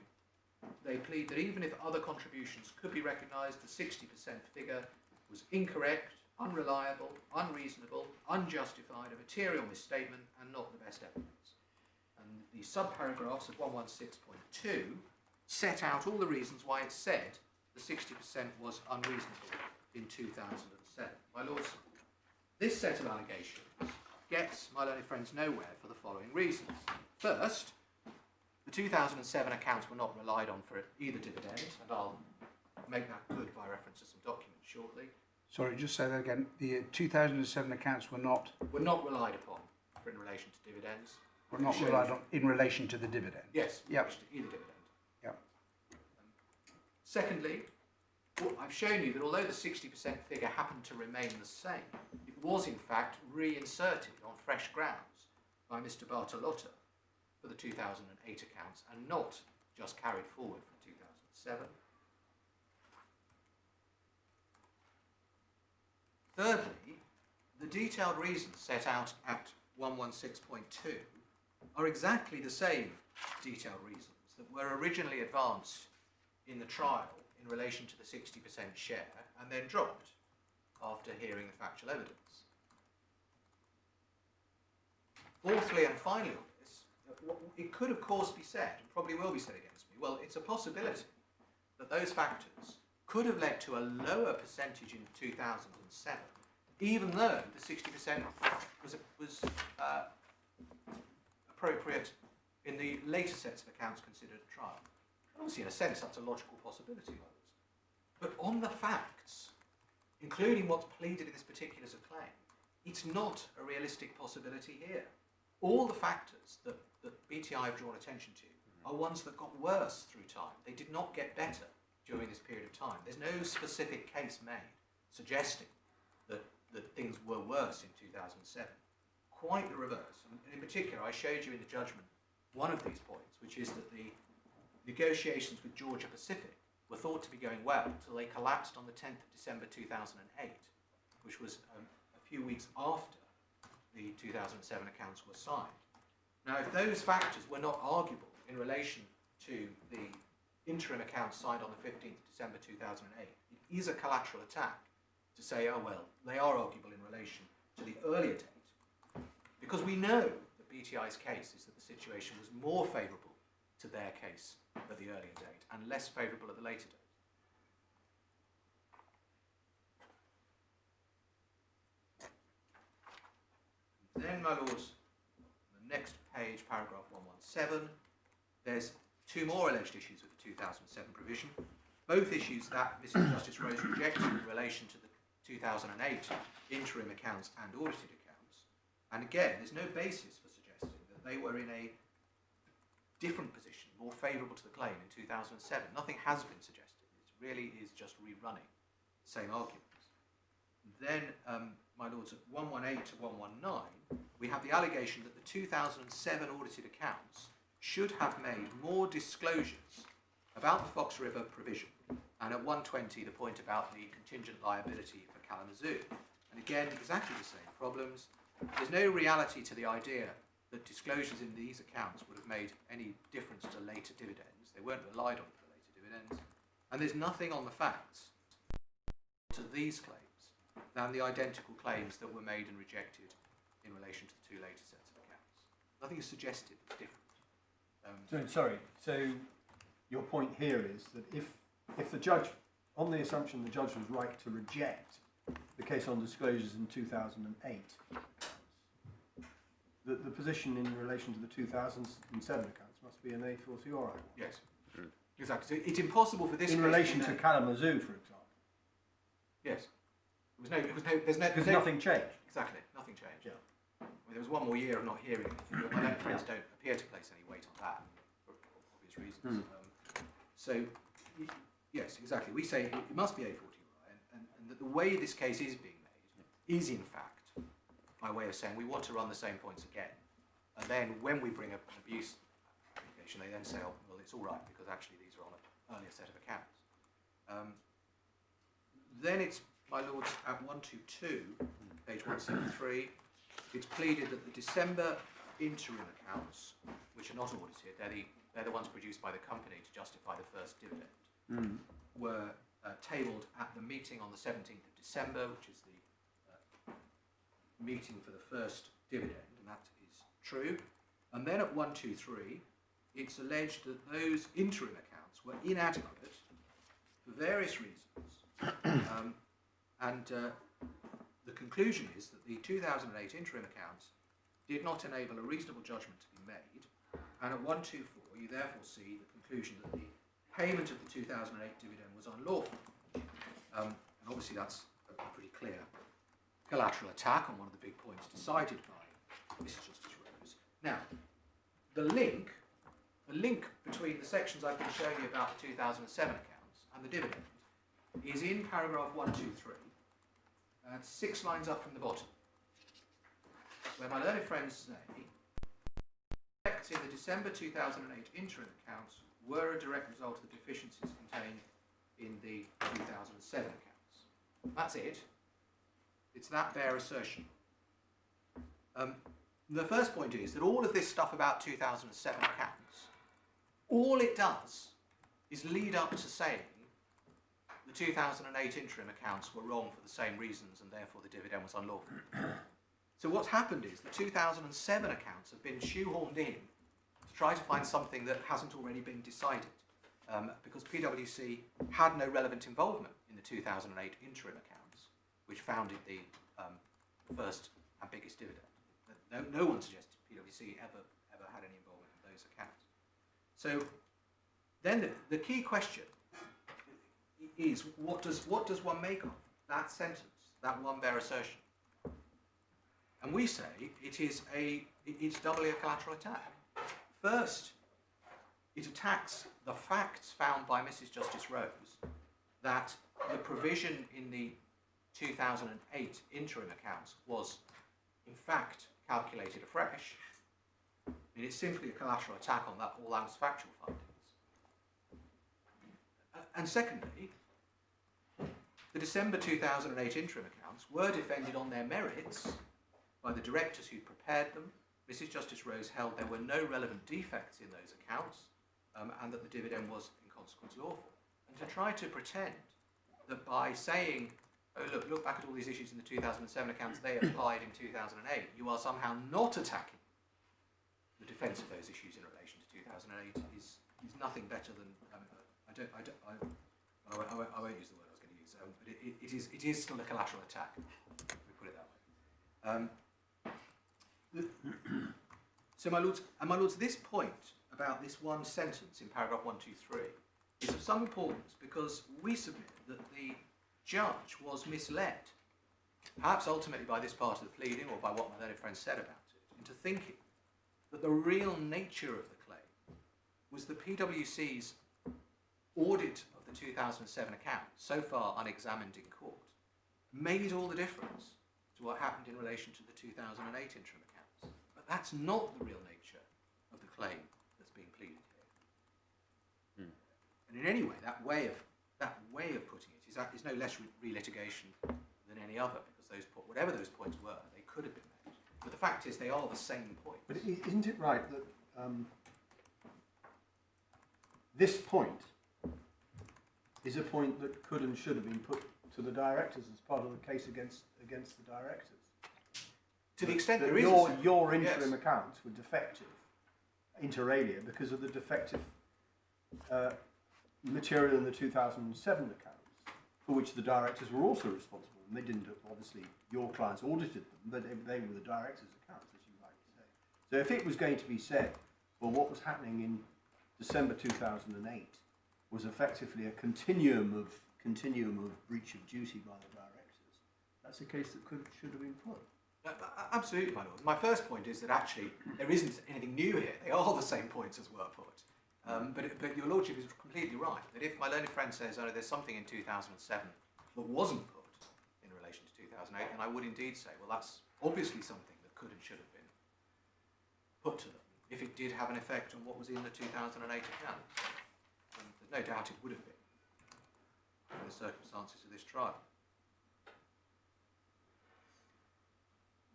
they plead that even if other contributions could be recognised, the 60% figure was incorrect, unreliable, unreasonable, unjustified, a material misstatement, and not the best evidence. And the subparagraphs of 116.2 set out all the reasons why it said the 60% was unreasonable in 2007. My lords, this set of allegations gets my learned friends nowhere for the following reasons. First, the 2007 accounts were not relied on for either dividend, and I'll make that good by reference to some documents shortly. Sorry, just say that again. The 2007 accounts were not relied upon for in relation to dividends. Were not relied on in relation to the dividend. Yes, in Yep. relation to either dividend. Yep. Secondly, I've shown you that although the 60% figure happened to remain the same, it was in fact reinserted on fresh grounds by Mr. Bartolotta for the 2008 accounts and not just carried forward from 2007. Thirdly, the detailed reasons set out at 116.2 are exactly the same detailed reasons that were originally advanced in the trial in relation to the 60% share and then dropped after hearing the factual evidence. Fourthly and finally on this, it could of course be said, and probably will be said against me, well, it's a possibility that those factors could have led to a lower percentage in 2007, even though the 60% was appropriate in the later sets of accounts considered at trial. Obviously, in a sense, that's a logical possibility, but on the facts, including what's pleaded in this particular as a claim, it's not a realistic possibility here. All the factors that BTI have drawn attention to are ones that got worse through time. They did not get better during this period of time. There's no specific case made suggesting that things were worse in 2007. Quite the reverse. And in particular, I showed you in the judgment one of these points, which is that the negotiations with Georgia Pacific were thought to be going well until they collapsed on the 10th of December 2008, which was a few weeks after the 2007 accounts were signed. Now, if those factors were not arguable in relation to the interim accounts signed on the 15th of December 2008, it is a collateral attack to say, oh well, they are arguable in relation to the earlier date, because we know that BTI's case is that the situation was more favourable to their case at the earlier date and less favourable at the later date. Then, my lords, the next page, paragraph 117, there's two more alleged issues of the 2007 provision, both issues that Mr. Justice Rose rejected in relation to the 2008 interim accounts and audited accounts. And again, there's no basis for suggesting that they were in a different position, more favourable to the claim in 2007. Nothing has been suggested. It really is just rerunning the same arguments. Then, my lords, at 118 to 119, we have the allegation that the 2007 audited accounts should have made more disclosures about the Fox River provision, and at 120 the point about the contingent liability for Kalamazoo. And again, exactly the same problems. There's no reality to the idea that disclosures in these accounts would have made any difference to later dividends. They weren't relied on for later dividends. And there's nothing on the facts to these claims than the identical claims that were made and rejected in relation to the two later sets of accounts. Nothing is suggested that's different. So your point here is that if the judge, on the assumption the judge was right to reject the case on disclosures in 2008, the position in relation to the 2007 accounts must be an a fortiori. Yes, exactly. So it's impossible for this in case relation to Kalamazoo, for example. Yes. There's nothing changed. Exactly, nothing changed. Yeah. I mean, there was one more year of not hearing anything, but my learned friends don't appear to place any weight on that for obvious reasons. Yes, exactly. We say it must be a fortiori, and that the way this case is being made is in fact my way of saying we want to run the same points again, and then when we bring up an abuse application, they then say, oh, well, it's all right because actually these are on an earlier set of accounts. Then it's, my lords, at 122, page 173, it's pleaded that the December interim accounts, which are not audited, they're the ones produced by the company to justify the first dividend, were tabled at the meeting on the 17th of December, which is the meeting for the first dividend, and that is true. And then at 123, it's alleged that those interim accounts were inadequate for various reasons. The conclusion is that the 2008 interim accounts did not enable a reasonable judgment to be made, and at 124 you therefore see the conclusion that the payment of the 2008 dividend was unlawful. And obviously that's a pretty clear collateral attack on one of the big points decided by Mrs. Justice Rose. Now, the link between the sections I've been showing you about the 2007 accounts and the dividend is in paragraph 123, 6 lines up from the bottom, where my learned friends say, effects in the December 2008 interim accounts were a direct result of the deficiencies contained in the 2007 accounts. That's it. It's that bare assertion. The first point is that all of this stuff about 2007 accounts, all it does is lead up to saying the 2008 interim accounts were wrong for the same reasons and therefore the dividend was unlawful. So what's happened is the 2007 accounts have been shoehorned in to try to find something that hasn't already been decided. because PwC had no relevant involvement in the 2008 interim accounts, which founded the first and biggest dividend. No one suggested PwC ever had any involvement in those accounts. So then the key question is, what does one make of that sentence, that one bare assertion? And we say it's doubly a collateral attack. First, it attacks the facts found by Mrs. Justice Rose that the provision in the 2008 interim accounts was in fact calculated afresh. And it's simply a collateral attack on that, all those factual findings. And secondly, the December 2008 interim accounts were defended on their merits by the directors who prepared them. Mrs. Justice Rose held there were no relevant defects in those accounts, and that the dividend was in consequence lawful. And to try to pretend that by saying, oh look back at all these issues in the 2007 accounts, they applied in 2008, you are somehow not attacking the defence of those issues in relation to 2008 is nothing better than, I won't use the word I was going to use, but it is still a collateral attack, we put it that way. So my lords, this point about this one sentence in paragraph 123 is of some importance because we submit that the judge was misled, perhaps ultimately by this part of the pleading or by what my learned friend said about it, into thinking that the real nature of the claim was the PwC's audit of the 2007 account, so far unexamined in court, made all the difference to what happened in relation to the 2008 interim accounts. But that's not the real nature of the claim that's being pleaded here. And in any way, that way of putting it is no less relitigation than any other, because whatever those points were, they could have been made. But the fact is, they are the same points. But isn't it right that this point is a point that could and should have been put to the directors as part of the case against the directors? To the extent that there is your interim accounts were defective inter alia because of the defective material in the 2007 accounts, for which the directors were also responsible. And they didn't, obviously, your clients audited them, but they were the directors' accounts, as you rightly say. So if it was going to be said, well, what was happening in December 2008 was effectively a continuum of breach of duty by the directors, that's a case that should have been put. Absolutely, my lord. My first point is that actually there isn't anything new here. They are the same points as were put. But your lordship is completely right, that if my learned friend says, oh, there's something in 2007 that wasn't put in relation to 2008, then I would indeed say, well, that's obviously something that could and should have been put to them if it did have an effect on what was in the 2008 account. And there's no doubt it would have been in the circumstances of this trial.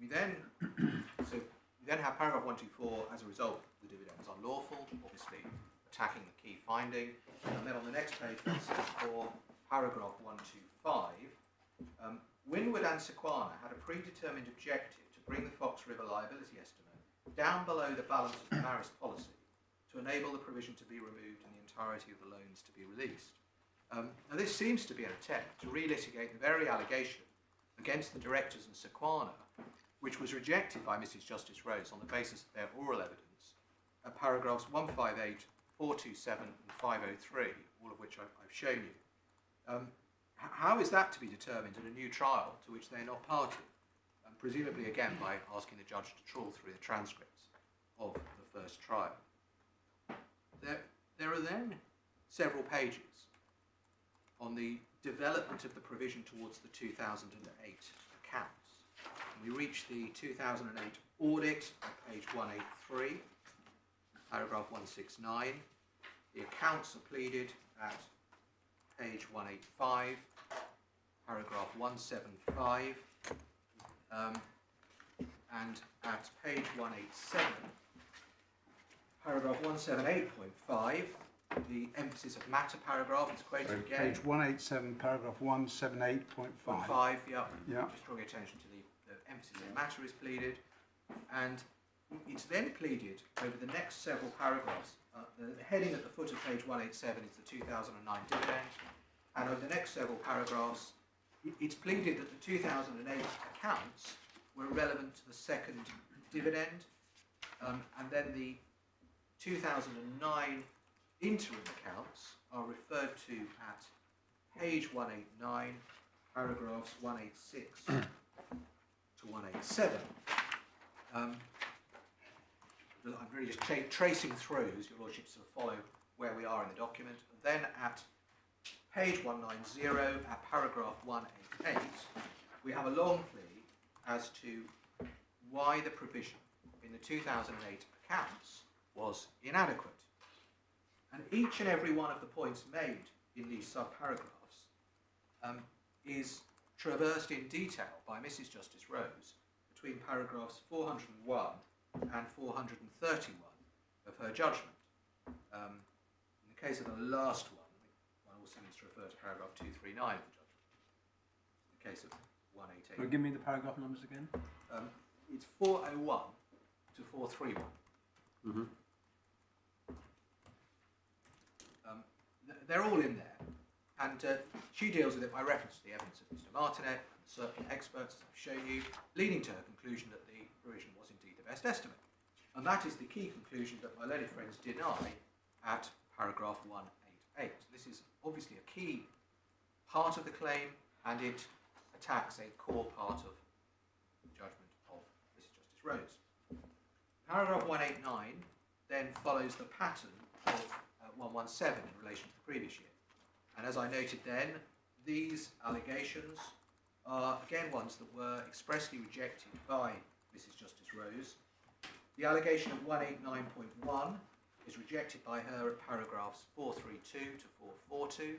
We then have paragraph 124 as a result, the dividend was unlawful, obviously attacking the key finding. And then on the next page, for paragraph 125, Winwood and Sequana had a predetermined objective to bring the Fox River liability estimate down below the balance of the Maris policy to enable the provision to be removed and the entirety of the loans to be released. Now this seems to be an attempt to relitigate the very allegation against the directors and Sequana, which was rejected by Mrs. Justice Rose on the basis of their oral evidence at paragraphs 158, 427 and 503, all of which I've shown you. How is that to be determined in a new trial to which they're not party? Presumably again by asking the judge to trawl through the transcripts of the first trial. There are then several pages on the development of the provision towards the 2008 accounts. We reach the 2008 audit at page 183, paragraph 169. The accounts are pleaded at page 185, paragraph 175, and at page 187, paragraph 178.5, the emphasis of matter paragraph is quoted again. Page 187, paragraph 178.5. 5, yeah. Yeah. Just drawing attention to the emphasis of matter is pleaded, and it's then pleaded over the next several paragraphs The heading at the foot of page 187 is the 2009 dividend, and over the next several paragraphs, it's pleaded that the 2008 accounts were relevant to the second dividend, and then the 2009 interim accounts are referred to at page 189, paragraphs 186 to 187. I'm really just tracing through, as your lordship sort of follow where we are in the document. And then at page 190, at paragraph 188, we have a long plea as to why the provision in the 2008 accounts was inadequate. And each and every one of the points made in these sub-paragraphs is traversed in detail by Mrs. Justice Rose between paragraphs 401 and 431 of her judgment. In the case of the last one, one also needs to refer to paragraph 239 of the judgment. In the case of 188. So give me the paragraph numbers again. It's 401 to 431. Mm-hmm. They're all in there, and she deals with it by reference to the evidence of Mr. Martinet and certain experts, as I've shown you, leading to her conclusion that the provision was indeed the best estimate. And that is the key conclusion that my learned friends deny at paragraph 188. This is obviously a key part of the claim, and it attacks a core part of the judgment of Mrs. Justice Rose. Paragraph 189 then follows the pattern of 117 in relation to the previous year. And as I noted then, these allegations are again ones that were expressly rejected by Mrs. Justice Rose. The allegation of 189.1 is rejected by her at paragraphs 432 to 442.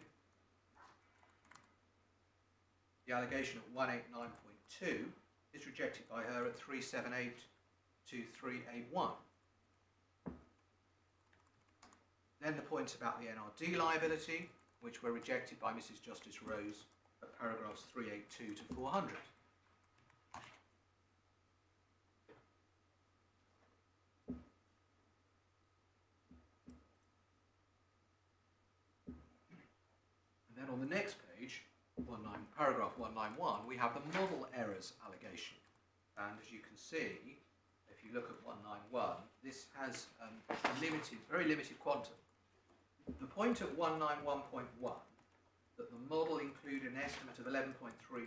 The allegation of 189.2 is rejected by her at 378 to 381. Then the points about the NRD liability, which were rejected by Mrs. Justice Rose at paragraphs 382 to 400. And then on the next page, paragraph 191, we have the model errors allegation. And as you can see, if you look at 191, this has a very limited quantum. The point at 191.1, that the model included an estimate of 11.3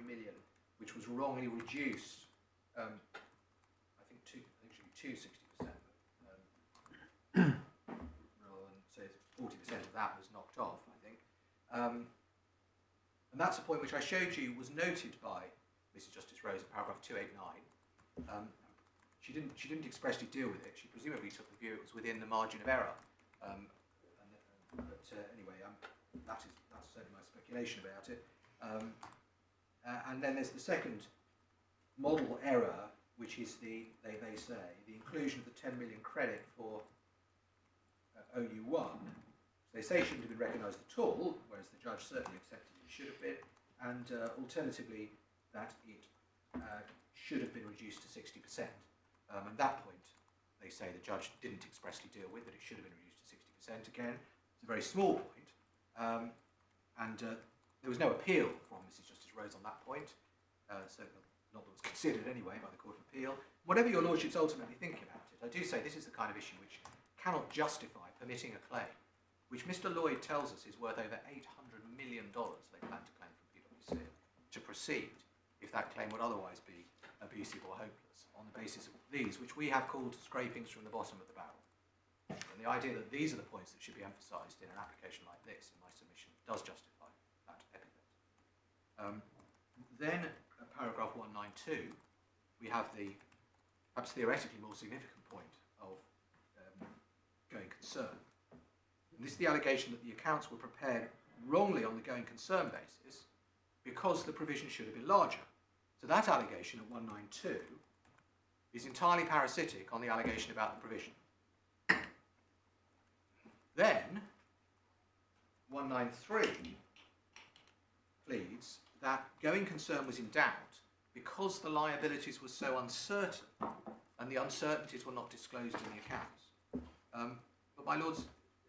million, which was wrongly reduced, I think to 60%, rather than say 40% of that was knocked off, I think. And that's a point which I showed you was noted by Mrs. Justice Rose at paragraph 289. She didn't expressly deal with it. She presumably took the view it was within the margin of error. But anyway, that's certainly my speculation about it. And then there's the second model error, which is they say, the inclusion of the 10 million credit for OU1. They say shouldn't have been recognised at all, whereas the judge certainly accepted it should have been. And alternatively, that it should have been reduced to 60%. And that point, they say the judge didn't expressly deal with, that it should have been reduced to 60%. Again, it's a very small point. And there was no appeal from Mrs. Justice Rose on that point. Certainly not that it was considered anyway by the Court of Appeal. Whatever your lordship's ultimately thinking about it, I do say this is the kind of issue which cannot justify permitting a claim, which Mr. Lloyd tells us is worth over $800 million they plan to claim from PwC, to proceed if that claim would otherwise be abusive or hopeless on the basis of these, which we have called scrapings from the bottom of the barrel. And the idea that these are the points that should be emphasised in an application like this, in my submission, does justify that epithet. Then, at paragraph 192, we have the perhaps theoretically more significant point of going concern. And this is the allegation that the accounts were prepared wrongly on the going concern basis because the provision should have been larger. So that allegation at 192 is entirely parasitic on the allegation about the provision. Then, 193 pleads that going concern was in doubt because the liabilities were so uncertain and the uncertainties were not disclosed in the accounts. But But my lords,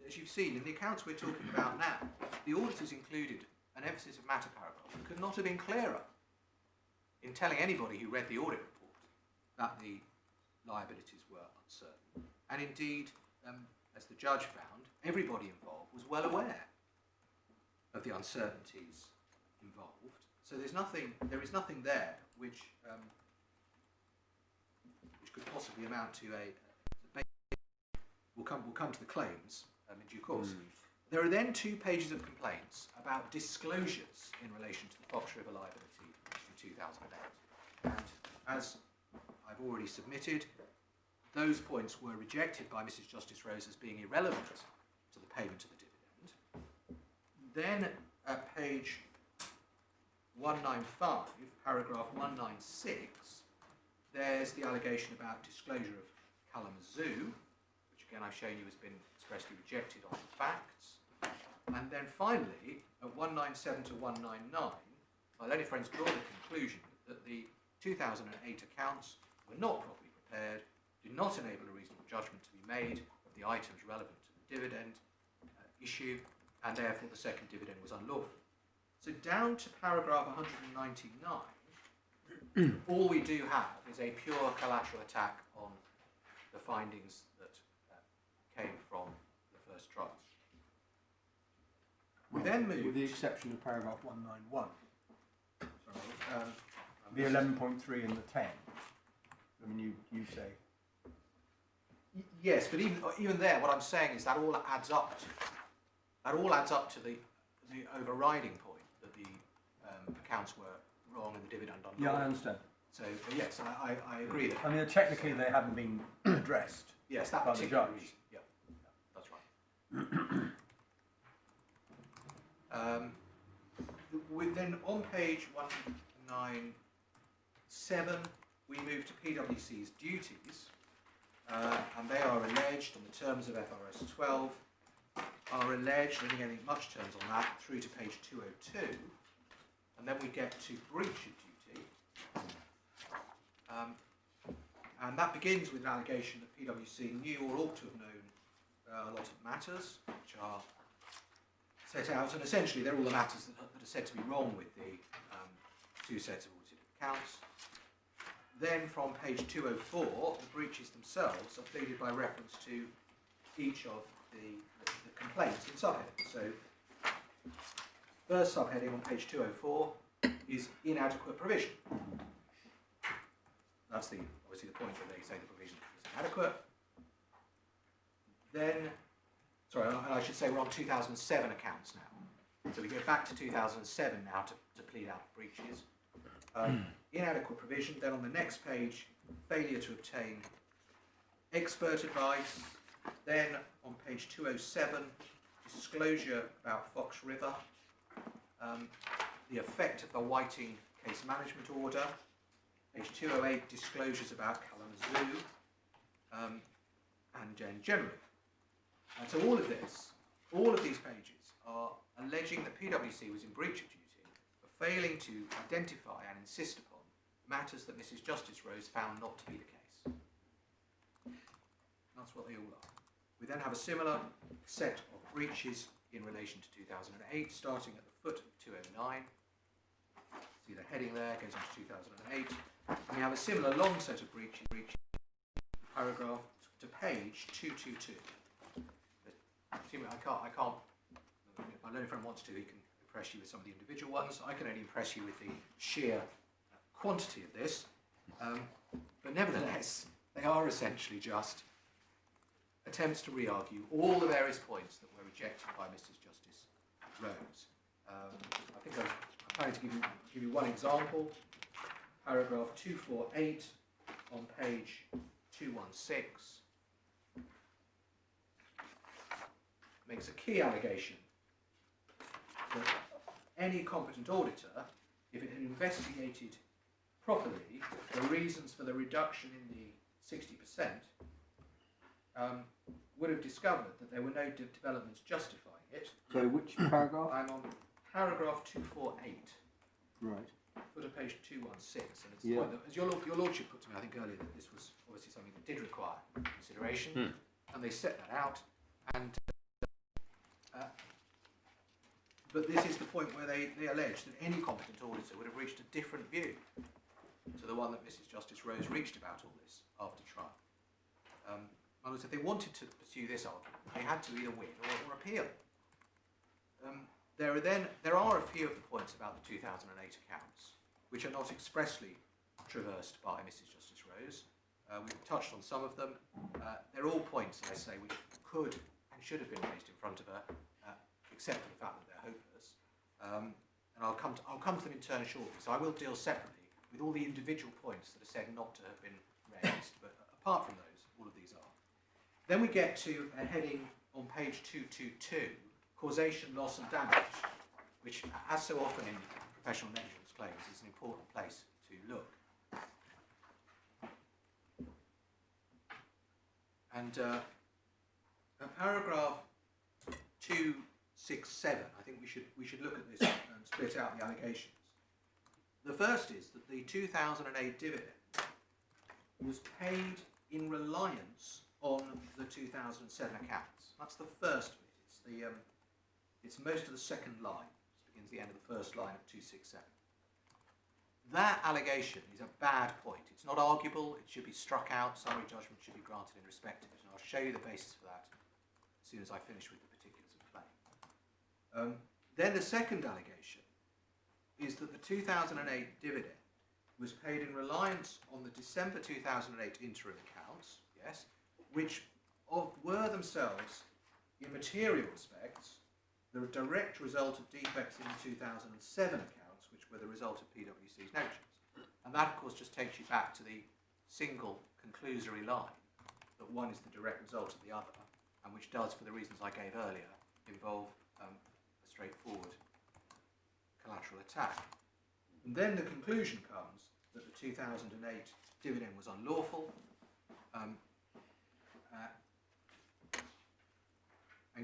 as you've seen, in the accounts we're talking about now, the auditors included an emphasis of matter paragraph that could not have been clearer in telling anybody who read the audit report that the liabilities were uncertain. And indeed, as the judge found, everybody involved was well aware of the uncertainties involved. So there is nothing there which could possibly amount to we'll come to the claims in due course. There are then 2 pages of complaints about disclosures in relation to the Fox River liability in 2008. And as I've already submitted, those points were rejected by Mrs. Justice Rose as being irrelevant to the payment of the dividend. Then at page 195, paragraph 196, there's the allegation about disclosure of Kalamazoo, which again I've shown you has been expressly rejected on facts. And then finally, at 197 to 199, my learned friends draw the conclusion that the 2008 accounts were not properly prepared, did not enable a reasonable judgment to be made of the items relevant to the dividend issue, and therefore the second dividend was unlawful. So down to paragraph 199, all we do have is a pure collateral attack on the findings that came from the first trial. We then move... With the exception of paragraph 191. Sorry, The 11.3 and the 10. I mean, you say... Yes, but even there, what I'm saying is that all adds up to the overriding point that the accounts were wrong and the dividend unlawful. Yeah, I understand. So yes, I agree that. I mean, technically they haven't been addressed. Yes, that by the particular judge. reason. Yeah, that's right. Then on page 197, we move to PwC's duties, and they are alleged on the terms of FRS 12, are alleged, and again, much turns on that, through to page 202, and then we get to breach of duty, and that begins with an allegation that PwC knew or ought to have known a lot of matters, which are set out, and essentially they're all the matters that are said to be wrong with the 2 sets of audited accounts. Then from page 204, the breaches themselves are pleaded by reference to each of the complaints in subheadings. So, first subheading on page 204 is inadequate provision. That's obviously the point that they say the provision is inadequate. Then, sorry, I should say we're on 2007 accounts now. So we go back to 2007 now to plead out breaches. Inadequate provision. Then on the next page, failure to obtain expert advice. Then on page 207, disclosure about Fox River, the effect of the Whiting case management order. Page 208, disclosures about Kalamazoo, and generally. And so all of these pages are alleging that PwC was in breach of duty for failing to identify and insist upon matters that Mrs. Justice Rose found not to be the case. That's what they all are. We then have a similar set of breaches in relation to 2008, starting at the foot of 209. See the heading there, goes into 2008. And we have a similar long set of breaches, paragraph to page 222. I can't, if my learned friend wants to, he can impress you with some of the individual ones. I can only impress you with the sheer quantity of this. But nevertheless, they are essentially just attempts to re-argue all the various points that were rejected by Mrs. Justice Rose. I think I'm planning to give you one example. Paragraph 248 on page 216 makes a key allegation that any competent auditor, if it had investigated properly the reasons for the reduction in the 60%, would have discovered that there were no developments justifying it. So which paragraph? I'm on paragraph 248. Right. Foot of page 216, and it's Yeah. the point that, as your lordship put to me, I think earlier, that this was obviously something that did require consideration, and they set that out. And but this is the point where they allege that any competent auditor would have reached a different view to the one that Mrs. Justice Rose reached about all this after trial. In other words, if they wanted to pursue this argument, they had to either win or appeal. There are a few of the points about the 2008 accounts which are not expressly traversed by Mrs. Justice Rose. We've touched on some of them. They're all points, I say, which could and should have been raised in front of her, except for the fact that they're hopeless. And I'll come to them in turn shortly. So I will deal separately with all the individual points that are said not to have been raised, but apart from those, all of these are. Then we get to a heading on page 222, causation, loss and damage, which, as so often in professional negligence claims, is an important place to look. And paragraph 267, I think we should look at this and split out the allegations. The first is that the 2008 dividend was paid in reliance on the 2007 accounts. That's the first bit. It's most of the second line. It begins the end of the first line of 267. That allegation is a bad point. It's not arguable. It should be struck out. Summary judgment should be granted in respect of it. And I'll show you the basis for that as soon as I finish with the particulars of the claim. Then the second allegation is that the 2008 dividend was paid in reliance on the December 2008 interim accounts, yes, which were themselves, in material respects, the direct result of defects in the 2007 accounts, which were the result of PwC's negligence. And that, of course, just takes you back to the single conclusory line, that one is the direct result of the other, and which does, for the reasons I gave earlier, involve a straightforward collateral attack. And then the conclusion comes that the 2008 dividend was unlawful and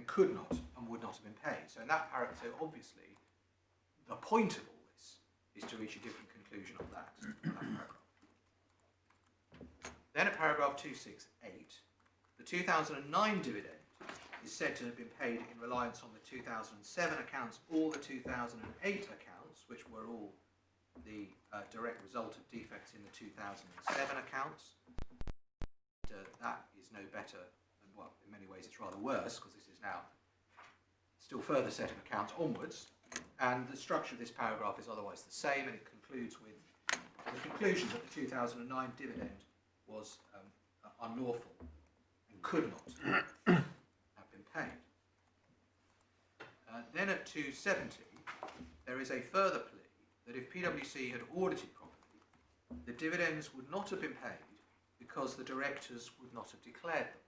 could not and would not have been paid. So in that paragraph, so obviously the point of all this is to reach a different conclusion on that paragraph. Then at paragraph 268, the 2009 dividend is said to have been paid in reliance on the 2007 accounts or the 2008 accounts, which were all the direct result of defects in the 2007 accounts. That is no better than, well, in many ways it's rather worse, because this is now still further set of accounts onwards, and the structure of this paragraph is otherwise the same, and it concludes with the conclusion that the 2009 dividend was unlawful and could not have been paid. Then at 270, there is a further plea that if PwC had audited properly, the dividends would not have been paid because the directors would not have declared them.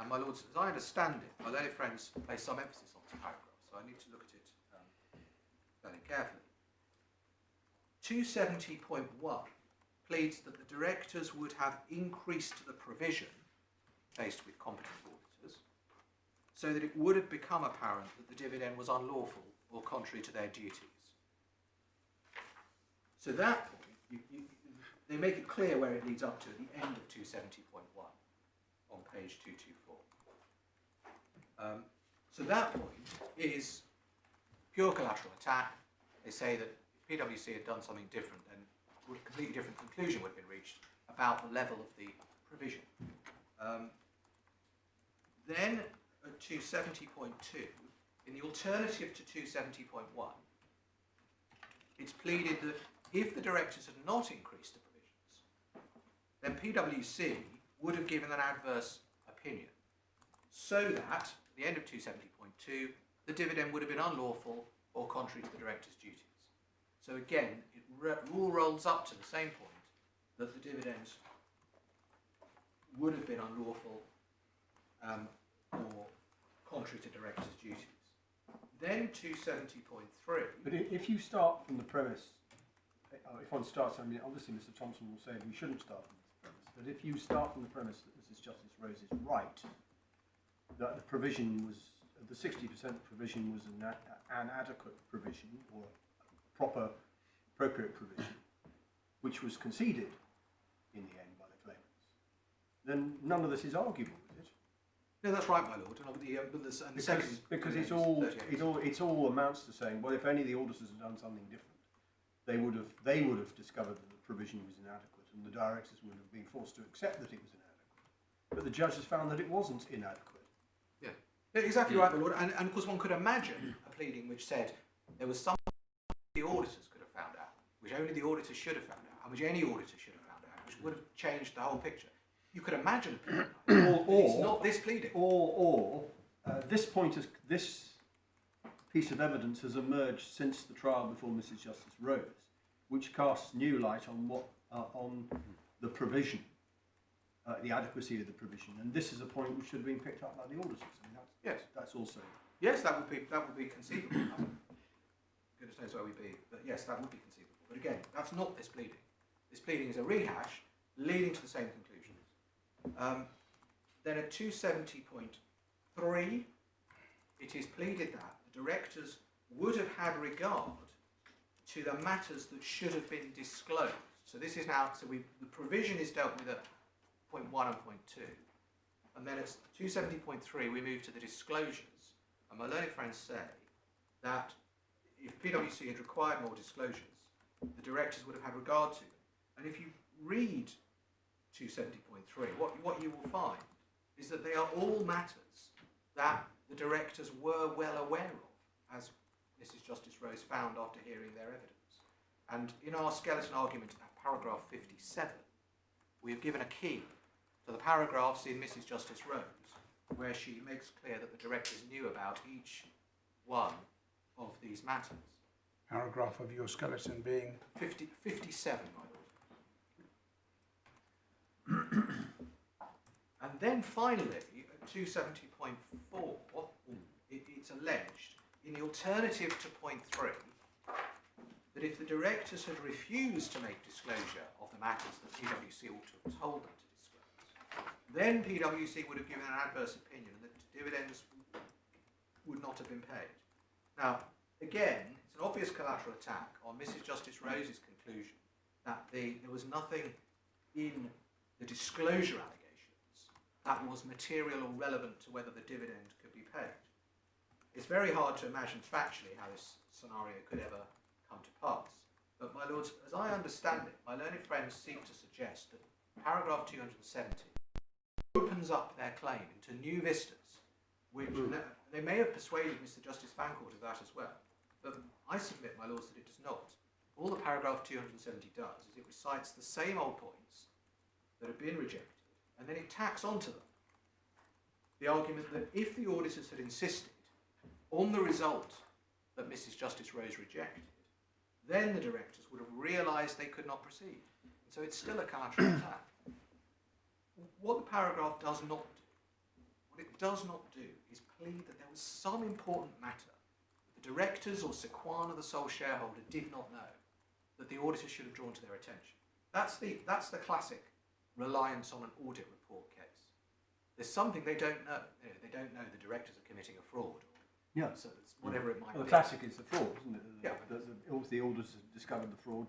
And my lords, as I understand it, my learned friends place some emphasis on this paragraph, so I need to look at it fairly carefully. 270.1 pleads that the directors would have increased the provision faced with competent auditors so that it would have become apparent that the dividend was unlawful or contrary to their duties. So that point, they make it clear where it leads up to at the end of 270.1 on page 224. So that point is pure collateral attack. They say that if PwC had done something different, then a completely different conclusion would have been reached about the level of the provision. Then at 270.2, in the alternative to 270.1, it's pleaded that if the directors had not increased the provisions, then PwC would have given an adverse opinion, so that at the end of 270.2, the dividend would have been unlawful or contrary to the directors' duties. So again, it all rolls up to the same point, that the dividends would have been unlawful or contrary to directors' duties. Then 270.3. But if you start from the premise, if one starts, I mean, obviously Mr. Thompson will say we shouldn't start from this premise, but if you start from the premise that Mrs. Justice Rose is right, that the provision was, the 60% provision was an adequate provision or proper, appropriate provision, which was conceded in the end by the claimants, then none of this is arguable, is it? No, that's right, my lord. And the second Because is it's all 38. it's all amounts to saying, well, if only the auditors had done something different, they would have discovered that the provision was inadequate, and the directors would have been forced to accept that it was inadequate. But the judge has found that it wasn't inadequate. Yeah, exactly right, my lord. And of course, one could imagine a pleading which said there was something the auditors could have found out, which only the auditors should have found out, and which any auditor should have found out, which would have changed the whole picture. You could imagine a pleading like that. It's not this pleading. This piece of evidence has emerged since the trial before Mrs. Justice Rose, which casts new light on on the provision, the adequacy of the provision, and this is a point which should have been picked up by the auditors. I mean, that's also. Yes, that would be conceivable. Goodness knows where we'd be, but yes, that would be conceivable. But again, that's not this pleading. This pleading is a rehash leading to the same conclusions. Then at 270.3, it is pleaded that the directors would have had regard to the matters that should have been disclosed. So this is now, the provision is dealt with at point 1 and point 2. And then at 270.3, we move to the disclosures. And my learned friends say that if PwC had required more disclosures, the directors would have had regard to them. And if you read 270.3, what you will find is that they are all matters that the directors were well aware of, as Mrs. Justice Rose found after hearing their evidence. And in our skeleton argument at paragraph 57, we have given a key to the paragraphs in Mrs. Justice Rose, where she makes clear that the directors knew about each one of these matters. Paragraph of your skeleton being? 57, my lord. And then finally, at 270.4, it's alleged, in the alternative to point 3, that if the directors had refused to make disclosure of the matters that PwC ought to have told them to disclose, then PwC would have given an adverse opinion and that dividends would not have been paid. Now, again, it's an obvious collateral attack on Mrs. Justice Rose's conclusion that there was nothing in the disclosure allegations that was material or relevant to whether the dividend could be paid. It's very hard to imagine factually how this scenario could ever come to pass. But my lords, as I understand it, my learned friends seek to suggest that paragraph 270 opens up their claim into new vistas, which they may have persuaded Mr. Justice Fancourt of that as well. But I submit, my lords, that it does not. All the paragraph 270 does is it recites the same old points that have been rejected, and then it tacks onto them the argument that if the auditors had insisted on the result that Mrs. Justice Rose rejected, then the directors would have realised they could not proceed. And so it's still a collateral attack. What the paragraph does not do, what it does not do, is plead that there was some important matter that the directors or Sequana, the sole shareholder, did not know, that the auditors should have drawn to their attention. That's the classic reliance on an audit report case. There's something they don't know. They don't know the directors are committing a fraud. Yeah. So it's whatever it might Well, be. the classic is the fraud, isn't it? Yeah. The auditors discovered the fraud.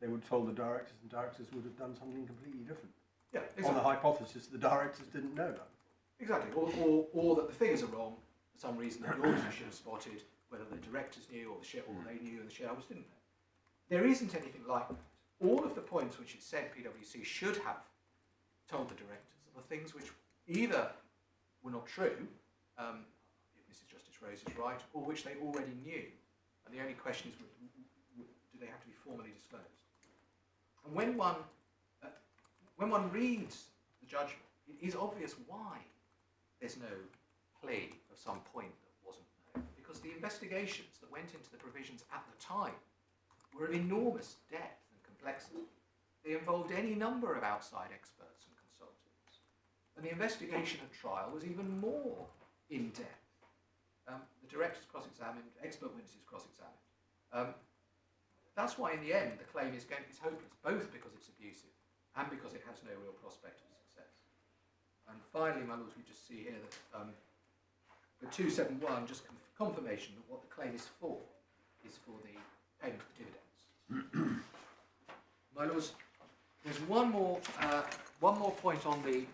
They would have told the directors, and directors would have done something completely different. Yeah, On the hypothesis that the directors didn't know that. Exactly. Or that the figures are wrong for some reason that the auditors should have spotted, whether the directors knew or they knew and the shareholders didn't know. There isn't anything like that. All of the points which it said PwC should have told the directors are things which either were not true, if Mrs. Justice Rose is right, or which they already knew. And the only question is, do they have to be formally disclosed? And when one reads the judgment, it is obvious why there's no plea of some point that wasn't known. Because the investigations that went into the provisions at the time were of enormous depth and complexity. They involved any number of outside experts and consultants. And the investigation at trial was even more in-depth. The directors cross-examined, expert witnesses cross-examined. That's why in the end the claim is hopeless, both because it's abusive and because it has no real prospect of success. And finally, my lords, we just see here that the 271, just confirmation that what the claim is for the payment of dividends. My lords, there's one more point on the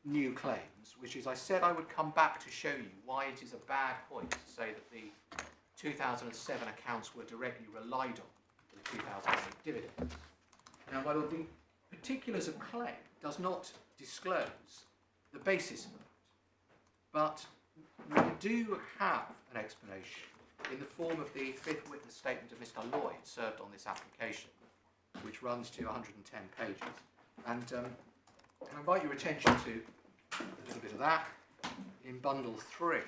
new claims, which is I said I would come back to show you why it is a bad point to say that the 2007 accounts were directly relied on for the 2008 dividends. Now, my lord, the particulars of claim does not disclose the basis for that, but we do have an explanation in the form of the fifth witness statement of Mr. Lloyd served on this application, which runs to 110 pages. And I invite your attention to a little bit of that in bundle 3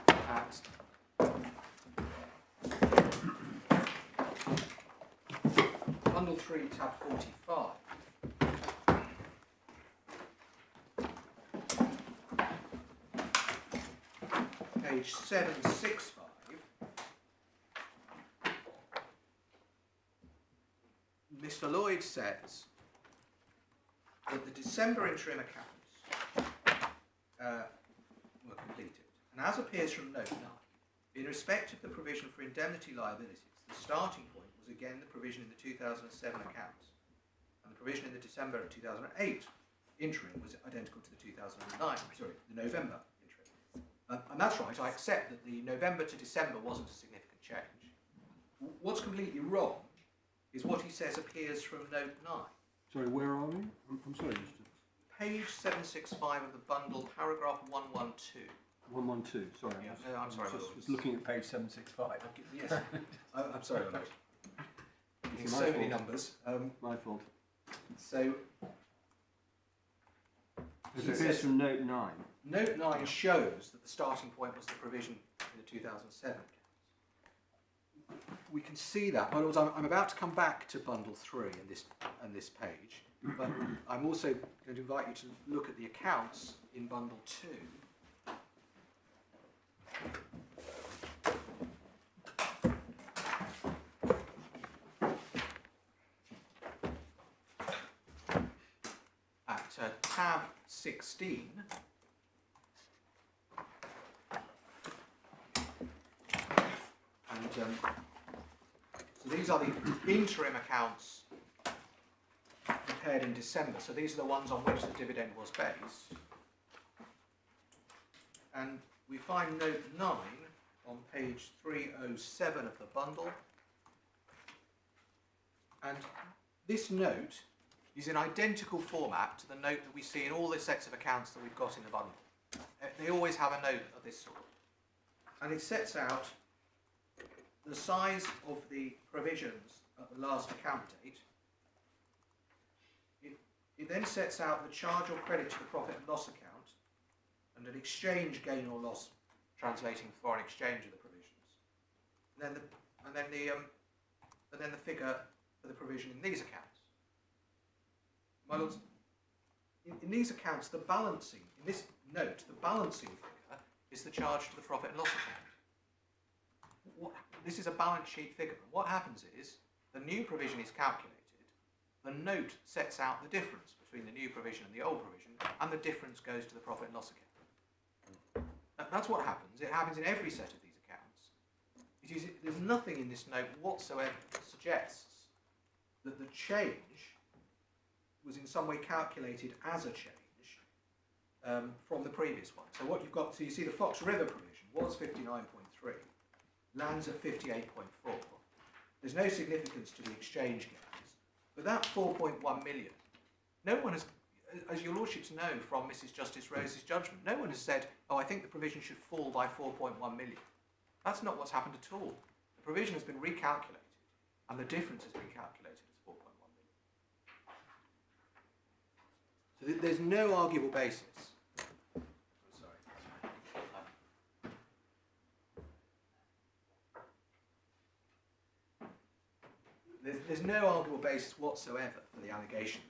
at bundle 3 tab 45. Page 765. Mr. Lloyd says that the December interim accounts were completed, and as appears from note 9, in respect of the provision for indemnity liabilities, the starting point was again the provision in the 2007 accounts, and the provision in the December of 2008 interim was identical to the 2009, the November interim. And that's right, I accept that the November to December wasn't a significant change. What's completely wrong is what he says appears from note 9. Sorry, where are we? I'm sorry, Mr. Page 765 of the bundle, paragraph 112. 112, sorry. Yeah, I'm sorry. I was looking at page 765. Yes, I'm sorry. It's So my many fault. numbers. My fault. So It he appears says, from note 9. note 9 shows that the starting point was the provision in the 2007 accounts. We can see that. My lords, I'm about to come back to bundle 3 and this page, but I'm also going to invite you to look at the accounts in bundle 2. At tab 16, and so these are the interim accounts prepared in December. So these are the ones on which the dividend was based. And we find note 9 on page 307 of the bundle. And this note is in identical format to the note that we see in all the sets of accounts that we've got in the bundle. They always have a note of this sort. And it sets out the size of the provisions at the last account date. It then sets out the charge or credit to the profit and loss account and an exchange gain or loss translating foreign exchange of the provisions. And then the figure for the provision in these accounts. My lords, in these accounts, the balancing, in this note, the balancing figure is the charge to the profit and loss account. This is a balance sheet figure. And what happens is, the new provision is calculated, the note sets out the difference between the new provision and the old provision, and the difference goes to the profit and loss account. That's what happens. It happens in every set of these accounts. There's nothing in this note whatsoever that suggests that the change was in some way calculated as a change from the previous one. So what you've got, so you see the Fox River provision was 59.3, lands at 58.4. There's no significance to the exchange gains, but that 4.1 million, no one has, as your lordships know from Mrs. Justice Rose's judgment, no one has said, oh, I think the provision should fall by 4.1 million. That's not what's happened at all. The provision has been recalculated, and the difference has been calculated as 4.1 million. So there's no arguable basis. There's no arguable basis whatsoever for the allegation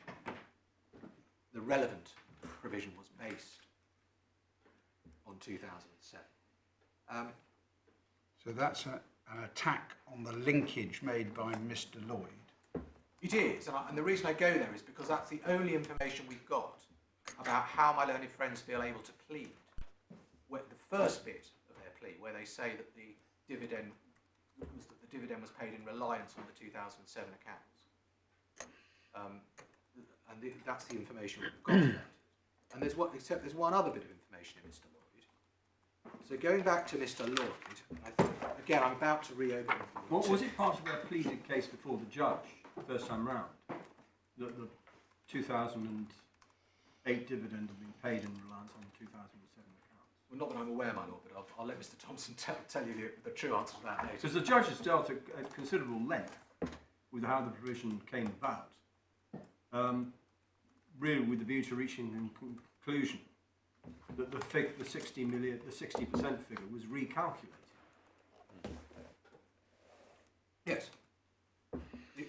that the relevant provision was based on 2007. So that's an attack on the linkage made by Mr. Lloyd. It is, and the reason I go there is because that's the only information we've got about how my learned friends feel able to plead. The first bit of their plea, where they say that the dividend was paid in reliance on the 2007 accounts. That's the information we've got. Collected. And there's one other bit of information in Mr. Lloyd. So going back to Mr. Lloyd, I think, again, I'm about to reopen. What was it part of their pleaded case before the judge first time round that the 2008 dividend had been paid in reliance on the 2007 accounts? Well, not that I'm aware, my lord, but I'll let Mr. Thompson tell you the true answer to that later. Because the judge has dealt at considerable length with how the provision came about, really with the view to reaching a conclusion that the 60% figure was recalculated. Yes,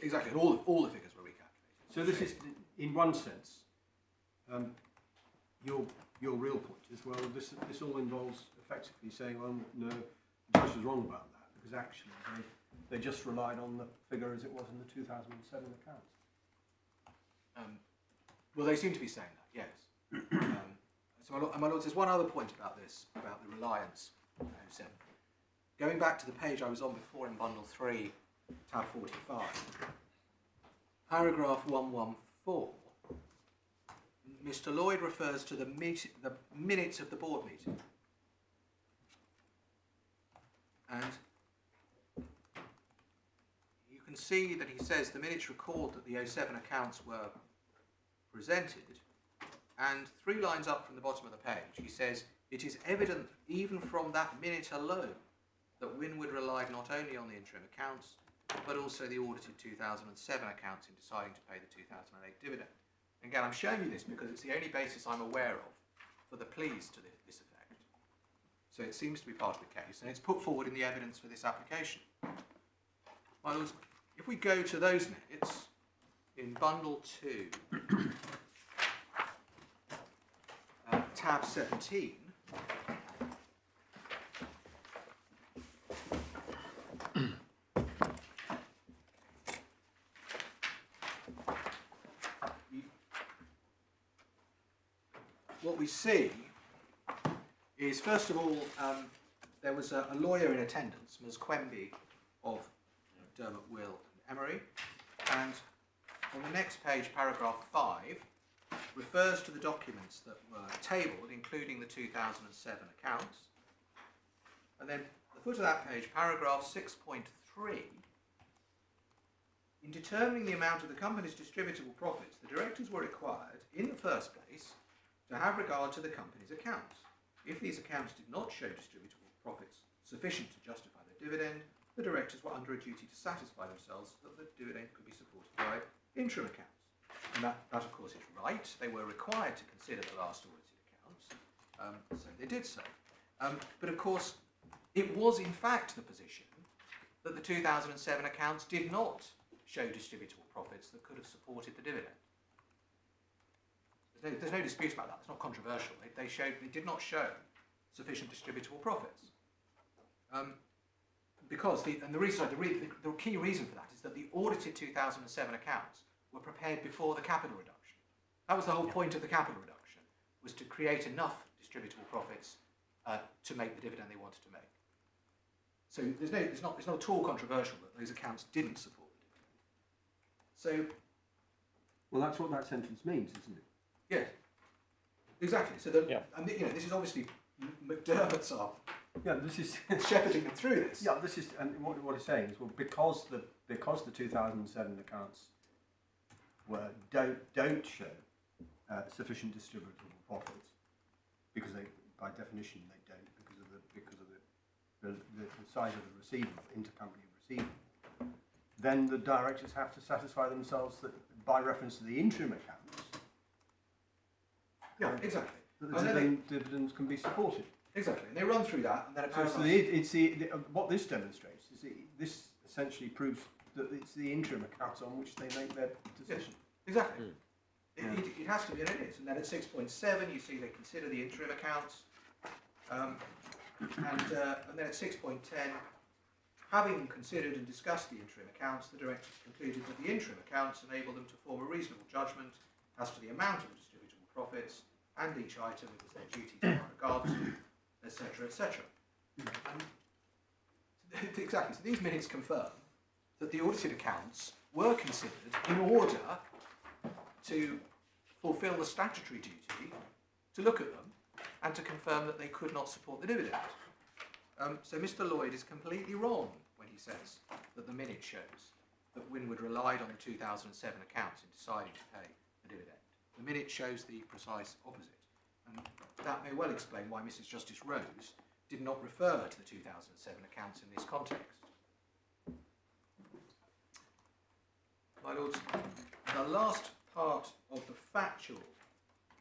exactly. And all the figures were recalculated. So this is, in one sense, your real point is, well, this all involves effectively saying, well, no, the judge was wrong about that, because actually they just relied on the figure as it was in the 2007 accounts. Well, they seem to be saying that, yes. So, my lords, there's one other point about this, about the reliance. Going back to the page I was on before in Bundle 3, tab 45, paragraph 114, Mr. Lloyd refers to the minutes of the board meeting. And you can see that he says the minutes record that the 07 accounts were presented, and 3 lines up from the bottom of the page he says, it is evident even from that minute alone that Winwood relied not only on the interim accounts but also the audited 2007 accounts in deciding to pay the 2008 dividend. Again, I'm showing you this because it's the only basis I'm aware of for the pleas to this effect. So it seems to be part of the case, and it's put forward in the evidence for this application. My lords, if we go to those minutes in Bundle 2, tab 17, what we see is, first of all, there was a lawyer in attendance, Ms. Quemby of Dermot, Will and Emery, and on the next page, paragraph 5, refers to the documents that were tabled, including the 2007 accounts. And then at the foot of that page, paragraph 6.3, in determining the amount of the company's distributable profits, the directors were required, in the first place, to have regard to the company's accounts. If these accounts did not show distributable profits sufficient to justify their dividend, the directors were under a duty to satisfy themselves that the dividend could be supported by interim accounts. And that of course is right. They were required to consider the last audited accounts, so they did so. But of course, it was in fact the position that the 2007 accounts did not show distributable profits that could have supported the dividend. There's no dispute about that. It's not controversial. They did not show sufficient distributable profits. Because the key reason for that is that the audited 2007 accounts were prepared before the capital reduction. That was the whole point of the capital reduction, was to create enough distributable profits to make the dividend they wanted to make. So it's not at all controversial that those accounts didn't support the dividend. So, well, that's what that sentence means, isn't it? Yes, exactly. So and this is obviously McDermott's are. Yeah, this is shepherding them through this. Yeah, this is, and what it's saying is, well, because the 2007 accounts don't show sufficient distributable profits, because by definition they don't, because of the size of the receivable, intercompany receivable, then the directors have to satisfy themselves that by reference to the interim accounts, yeah, exactly, that the dividends can be supported. Exactly, and they run through that, and then what this demonstrates is this essentially proves that it's the interim accounts on which they make their decision. Yes, exactly. It has to be, and it is. And then at 6.7, you see they consider the interim accounts, and then at 6.10, having considered and discussed the interim accounts, the directors concluded that the interim accounts enable them to form a reasonable judgment as to the amount of distributable profits and each item it was their duty to have regard to, etc., etc. Exactly. So these minutes confirm that the audited accounts were considered in order to fulfil the statutory duty to look at them and to confirm that they could not support the dividend. So Mr. Lloyd is completely wrong when he says that the minute shows that Winwood relied on the 2007 accounts in deciding to pay the dividend. The minute shows the precise opposite. And that may well explain why Mrs. Justice Rose did not refer to the 2007 accounts in this context. My lords, the last part of the factual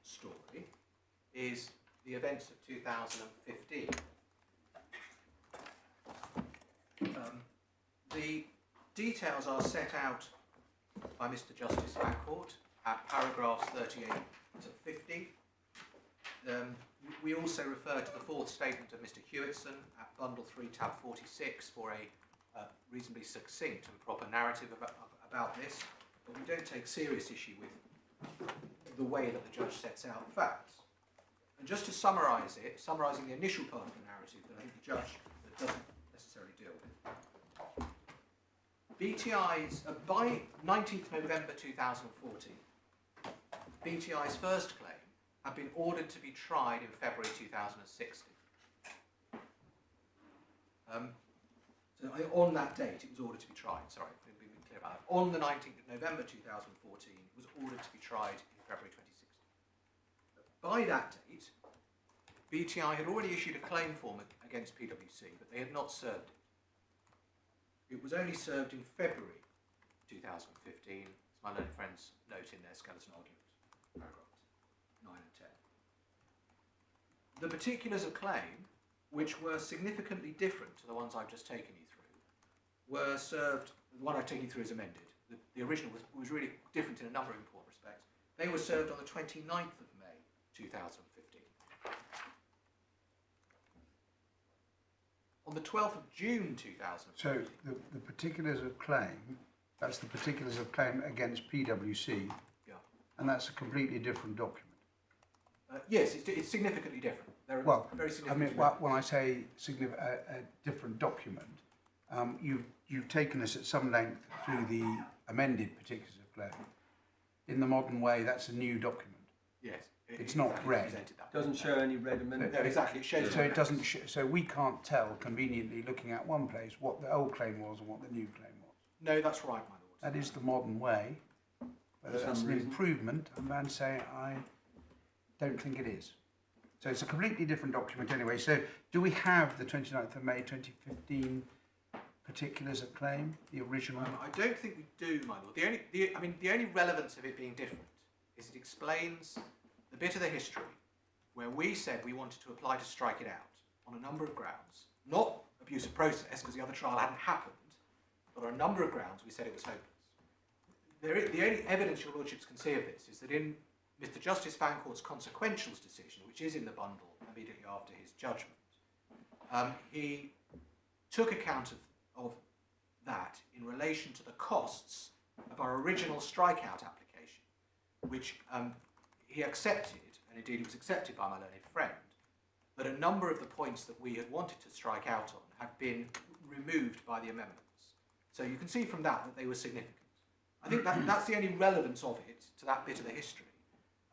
story is the events of 2015. The details are set out by Mr. Justice Fancourt at paragraphs 38 to 50. We also refer to the fourth statement of Mr. Hewitson at bundle 3 tab 46 for a reasonably succinct and proper narrative about this, but we don't take serious issue with the way that the judge sets out the facts. And just to summarise it, summarising the initial part of the narrative that I think the judge doesn't necessarily deal with. BTI's, by 19th November 2014, BTI's first claim had been ordered to be tried in February 2016. So on that date, it was ordered to be tried. Sorry, let me be clear about that. On the 19th of November 2014, it was ordered to be tried in February 2016. By that date, BTI had already issued a claim form against PwC, but they had not served it. It was only served in February 2015, as my learned friends note in their skeleton argument, paragraphs 9 and 10. The particulars of claim, which were significantly different to the ones I've just taken you through, were served, the one I've taken you through is amended. The original was really different in a number of important respects. They were served on the 29th of May 2015. On the 12th of June 2015. So the particulars of claim, that's the particulars of claim against PwC, Yeah. and that's a completely different document. Yes, it's significantly different. They're Well, very I significant. mean, when I say a different document, you've taken us at some length through the amended particulars of claim. In the modern way, that's a new document. Yes. It's not red. represented that. Doesn't show any red amendment. No, exactly. It shows. So it doesn't. So we can't tell conveniently, looking at one place, what the old claim was and what the new claim was. No, that's right, my lord. That is the modern way. Whether that's an improvement, I'm going to say I don't think it is. So it's a completely different document anyway. So do we have the 29th of May 2015 particulars of claim, the original? I don't think we do, my lord. The only relevance of it being different is it explains the bit of the history where we said we wanted to apply to strike it out on a number of grounds, not abuse of process because the other trial hadn't happened, but on a number of grounds we said it was hopeless. The only evidence your lordships can see of this is that in Mr. Justice Fancourt's consequentials decision, which is in the bundle immediately after his judgment, he took account of that in relation to the costs of our original strikeout application, which he accepted, and indeed it was accepted by my learned friend, that a number of the points that we had wanted to strike out on had been removed by the amendments. So you can see from that they were significant. I think that's the only relevance of it to that bit of the history.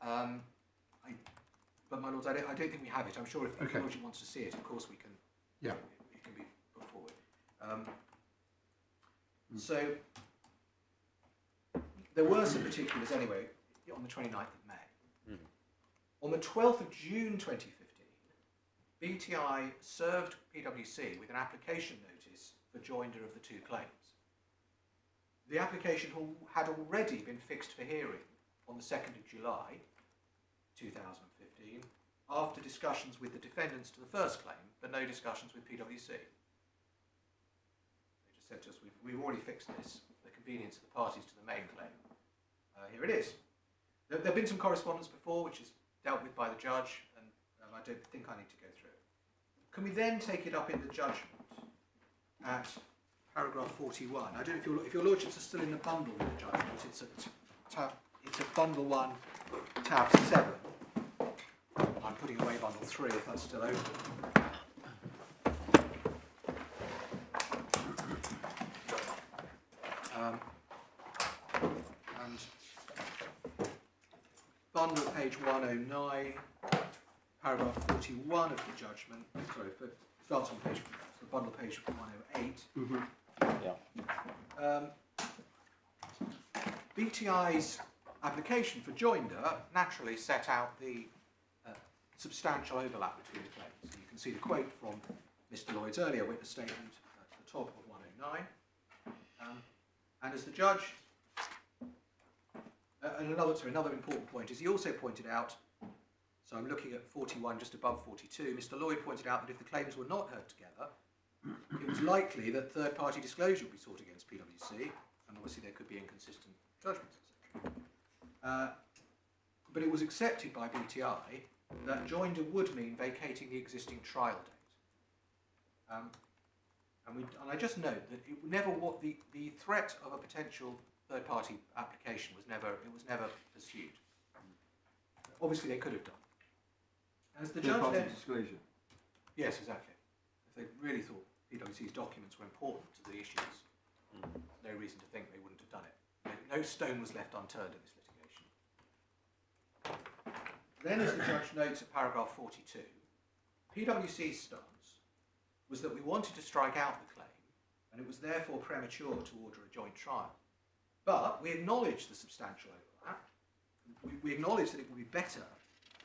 But my lords, I don't think we have it. I'm sure if the lordship wants to see it, of course we can. Yeah. It can be put forward. So there were some particulars anyway on the 29th of May. On the 12th of June 2015, BTI served PwC with an application notice for joinder of the two claims. The application had already been fixed for hearing on the 2nd of July 2015 after discussions with the defendants to the first claim, but no discussions with PwC. They just said to us, we've already fixed this for the convenience of the parties to the main claim. Here it is. There have been some correspondence before, which is dealt with by the judge, and I don't think I need to go through it. Can we then take it up in the judgment at paragraph 41? I don't know if your lordships are still in the bundle with the judgment. It's a bundle 1, tab 7. I'm putting away bundle 3 if that's still open. And page 109, paragraph 41 of the judgment. Sorry, it starts on page, the bundle page 108. Yeah. BTI's application for joinder naturally set out the substantial overlap between the claims. So you can see the quote from Mr. Lloyd's earlier witness statement at the top of 109. And as the judge, another important point is he also pointed out, so I'm looking at 41 just above 42, Mr. Lloyd pointed out that if the claims were not heard together, it was likely that third-party disclosure would be sought against PwC, and obviously there could be inconsistent judgments, etc. But it was accepted by BTI that joinder would mean vacating the existing trial date. And I just note that it never the threat of a potential third-party application was never pursued. Obviously, they could have done. As the judge then, disclosure. yes, exactly. If they really thought PwC's documents were important to the issues, no reason to think they wouldn't have done it. No stone was left unturned in this litigation. Then, as the judge notes at paragraph 42, PwC's stance was that we wanted to strike out the claim, and it was therefore premature to order a joint trial. But we acknowledged the substantial overlap. We acknowledged that it would be better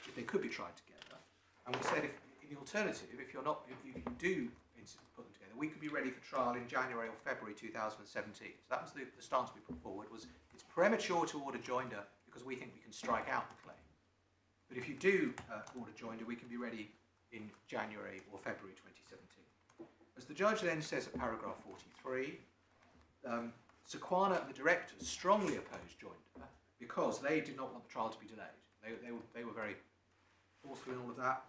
if they could be tried together, and we said, if in the alternative, if you do put them together, we could be ready for trial in January or February 2017. So that was the stance we put forward. Was it's premature to order joinder because we think we can strike out the claim. But if you do order joinder, we can be ready in January or February 2017. As the judge then says at paragraph 43, Sequana and the directors strongly opposed joinder because they did not want the trial to be delayed. They were very forceful in all of that.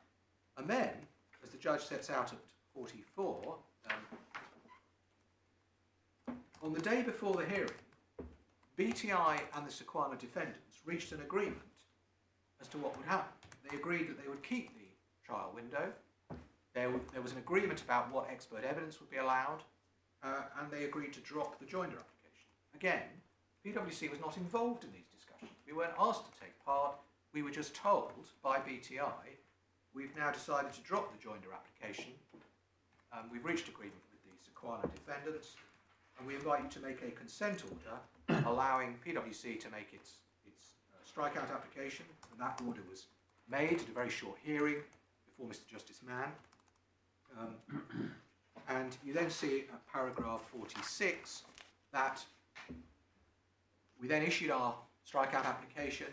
And then, as the judge sets out at 44, on the day before the hearing, BTI and the Sequana defendants reached an agreement as to what would happen. They agreed that they would keep the trial window. There was an agreement about what expert evidence would be allowed, and they agreed to drop the joinder application. Again, PwC was not involved in these discussions. We weren't asked to take part. We were just told by BTI, we've now decided to drop the joinder application. We've reached agreement with the Sequana defendants, and we invite you to make a consent order allowing PwC to make its strikeout application. And that order was made at a very short hearing before Mr. Justice Mann. And you then see at paragraph 46 that we then issued our strikeout application,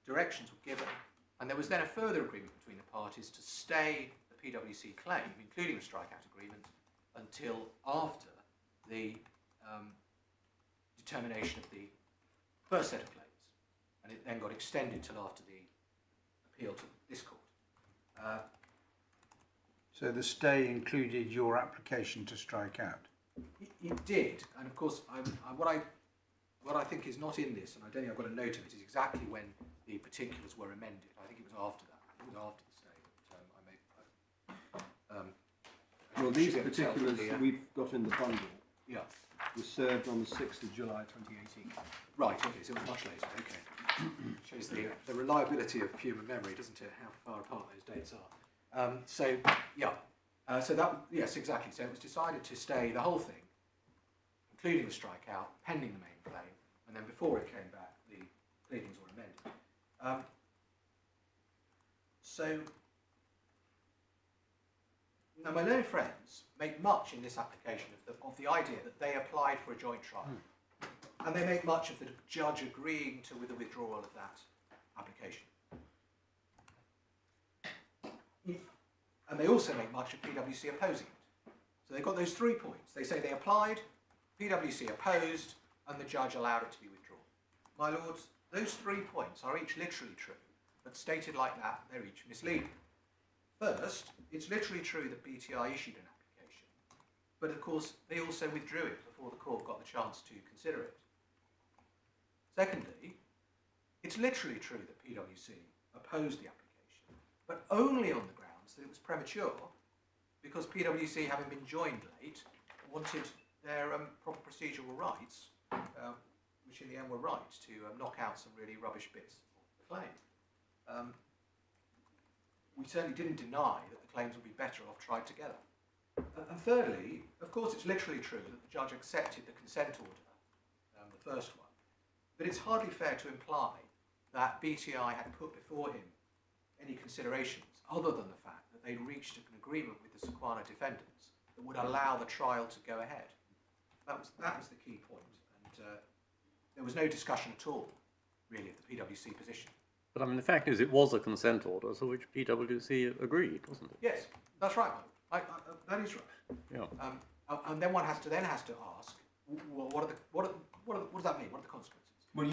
directions were given, and there was then a further agreement between the parties to stay the PwC claim, including the strikeout agreement, until after the determination of the first set of claims. And it then got extended till after the appeal to this court. So the stay included your application to strike out? It did, and of course, what I think is not in this, and I don't think I've got a note of it, is exactly when the particulars were amended. I think it was after that. It was after the stay. But, Well, these particulars that we've got in the bundle yeah. were served on the 6th of July 2018. Right. Okay. So it was much later. Okay. Shows the reliability of human memory, doesn't it? How far apart those dates are. So yeah. So that yes, exactly. So it was decided to stay the whole thing, including the strikeout, pending the main claim, and then before it came back, the pleadings were amended. So now my learned friends make much in this application of the idea that they applied for a joint trial, and they make much of the judge agreeing with the withdrawal of that application. And they also make much of PwC opposing it. So they've got those 3 points. They say they applied, PwC opposed, and the judge allowed it to be withdrawn. My lords, those 3 points are each literally true, but stated like that, they're each misleading. First, it's literally true that BTI issued an application, but of course they also withdrew it before the court got the chance to consider it. Secondly, it's literally true that PwC opposed the application, but only on the grounds that it was premature, because PwC, having been joined late, wanted their proper procedural rights, which in the end were right, to knock out some really rubbish bits of the claim. we certainly didn't deny that the claims would be better off tried together. And thirdly, of course, it's literally true that the judge accepted the consent order, the first one, but it's hardly fair to imply that BTI had put before him any considerations other than the fact that they'd reached an agreement with the Sequana defendants that would allow the trial to go ahead. That was the key point, and there was no discussion at all, really, of the PwC position. But I mean, the fact is, it was a consent order, to which PwC agreed, wasn't it? Yes, that's right, Mike. That is right. Yeah. And then one has to ask, what does that mean? What are the consequences? Well,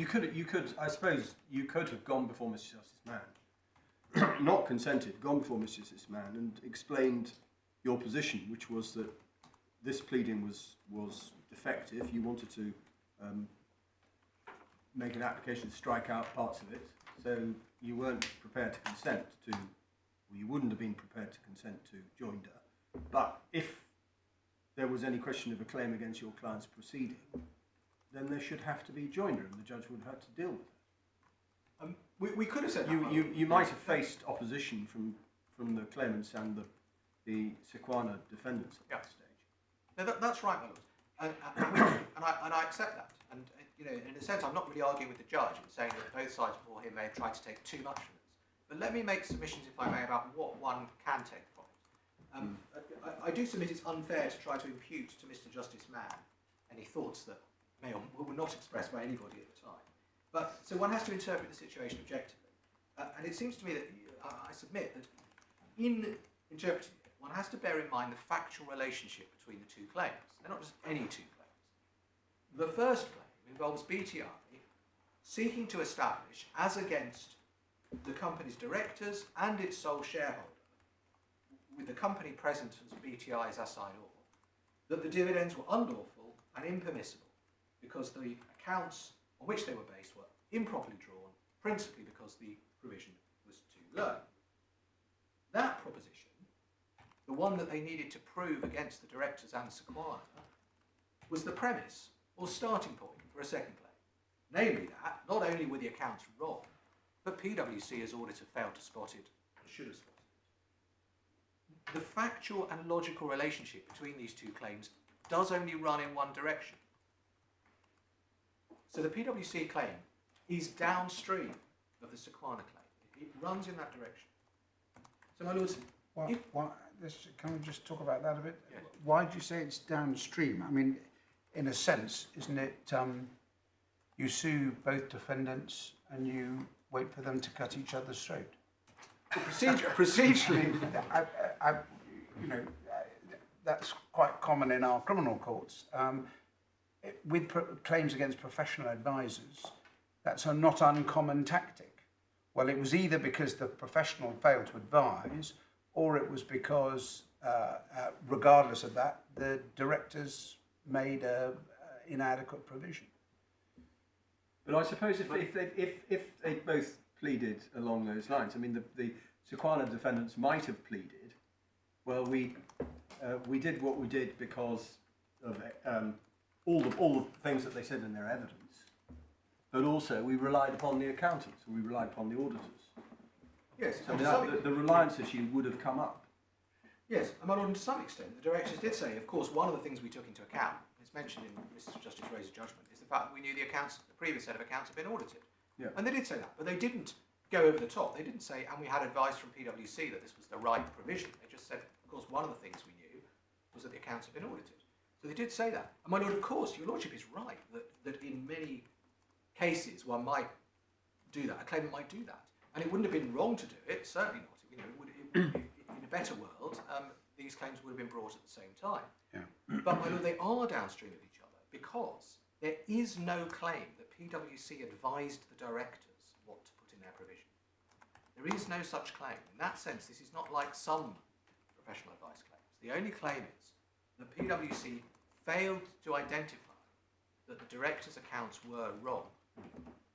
I suppose you could have gone before Mr. Justice Mann, not consented, gone before Mr. Justice Mann and explained your position, which was that this pleading was defective. You wanted to make an application to strike out parts of it, so you weren't prepared to consent to, or you wouldn't have been prepared to consent to joinder. But if there was any question of a claim against your client's proceeding, then there should have to be joinder, and the judge would have to deal with it. We could have said You might have faced opposition from the claimants and the Sequana defendants at that stage. No, that's right, my lord. And I accept that. And you know, in a sense, I'm not really arguing with the judge and saying that both sides before him may have tried to take too much from this. But let me make submissions, if I may, about what one can take from it. I do submit it's unfair to try to impute to Mr. Justice Mann any thoughts that may or were not expressed by anybody at the time. But so one has to interpret the situation objectively. And it seems to me that I submit that in interpreting it, one has to bear in mind the factual relationship between the two claims. They're not just any two claims. The first claim involves BTI seeking to establish, as against the company's directors and its sole shareholder, with the company present as BTI's assignor, that the dividends were unlawful and impermissible because the accounts on which they were based were improperly drawn, principally because the provision was too low. That proposition, the one that they needed to prove against the directors and Sequana, was the premise or starting point for a second claim. Namely that, not only were the accounts wrong, but PwC as auditor failed to spot it and should have spotted it. The factual and logical relationship between these two claims does only run in one direction. So the PwC claim is downstream of the Sequana claim. It runs in that direction. So my lords, can we just talk about that a bit? Yes. Why do you say it's downstream? I mean, in a sense, isn't it, you sue both defendants and you wait for them to cut each other's throat? Procedurally, that's quite common in our criminal courts. With claims against professional advisors, that's a not uncommon tactic. Well, it was either because the professional failed to advise, or it was because, regardless of that, the directors made an inadequate provision. But I suppose if they both pleaded along those lines, I mean, the Sequana defendants might have pleaded, well, we did what we did because of all the things that they said in their evidence, but also we relied upon the accountants and we relied upon the auditors. yes. So And the reliance issue would have come up. yes, and my lord, to some extent, the directors did say, of course, one of the things we took into account, it's mentioned in Mr. Justice Ray's judgment, is the fact that we knew the previous set of accounts had been audited. Yeah. And they did say that, but they didn't go over the top. They didn't say, and we had advice from PwC that this was the right provision. They just said, of course, one of the things we knew was that the accounts had been audited. So they did say that. And my lord, of course, your lordship is right that in many cases one might do that. A claimant might do that, and it wouldn't have been wrong to do it. Certainly not. In a better world, these claims would have been brought at the same time. Yeah. But my lord, they are downstream of each other because there is no claim that PwC advised the directors what to put in their provision. There is no such claim. In that sense, this is not like some professional advice claims. The only claim is that PwC failed to identify that the directors' accounts were wrong.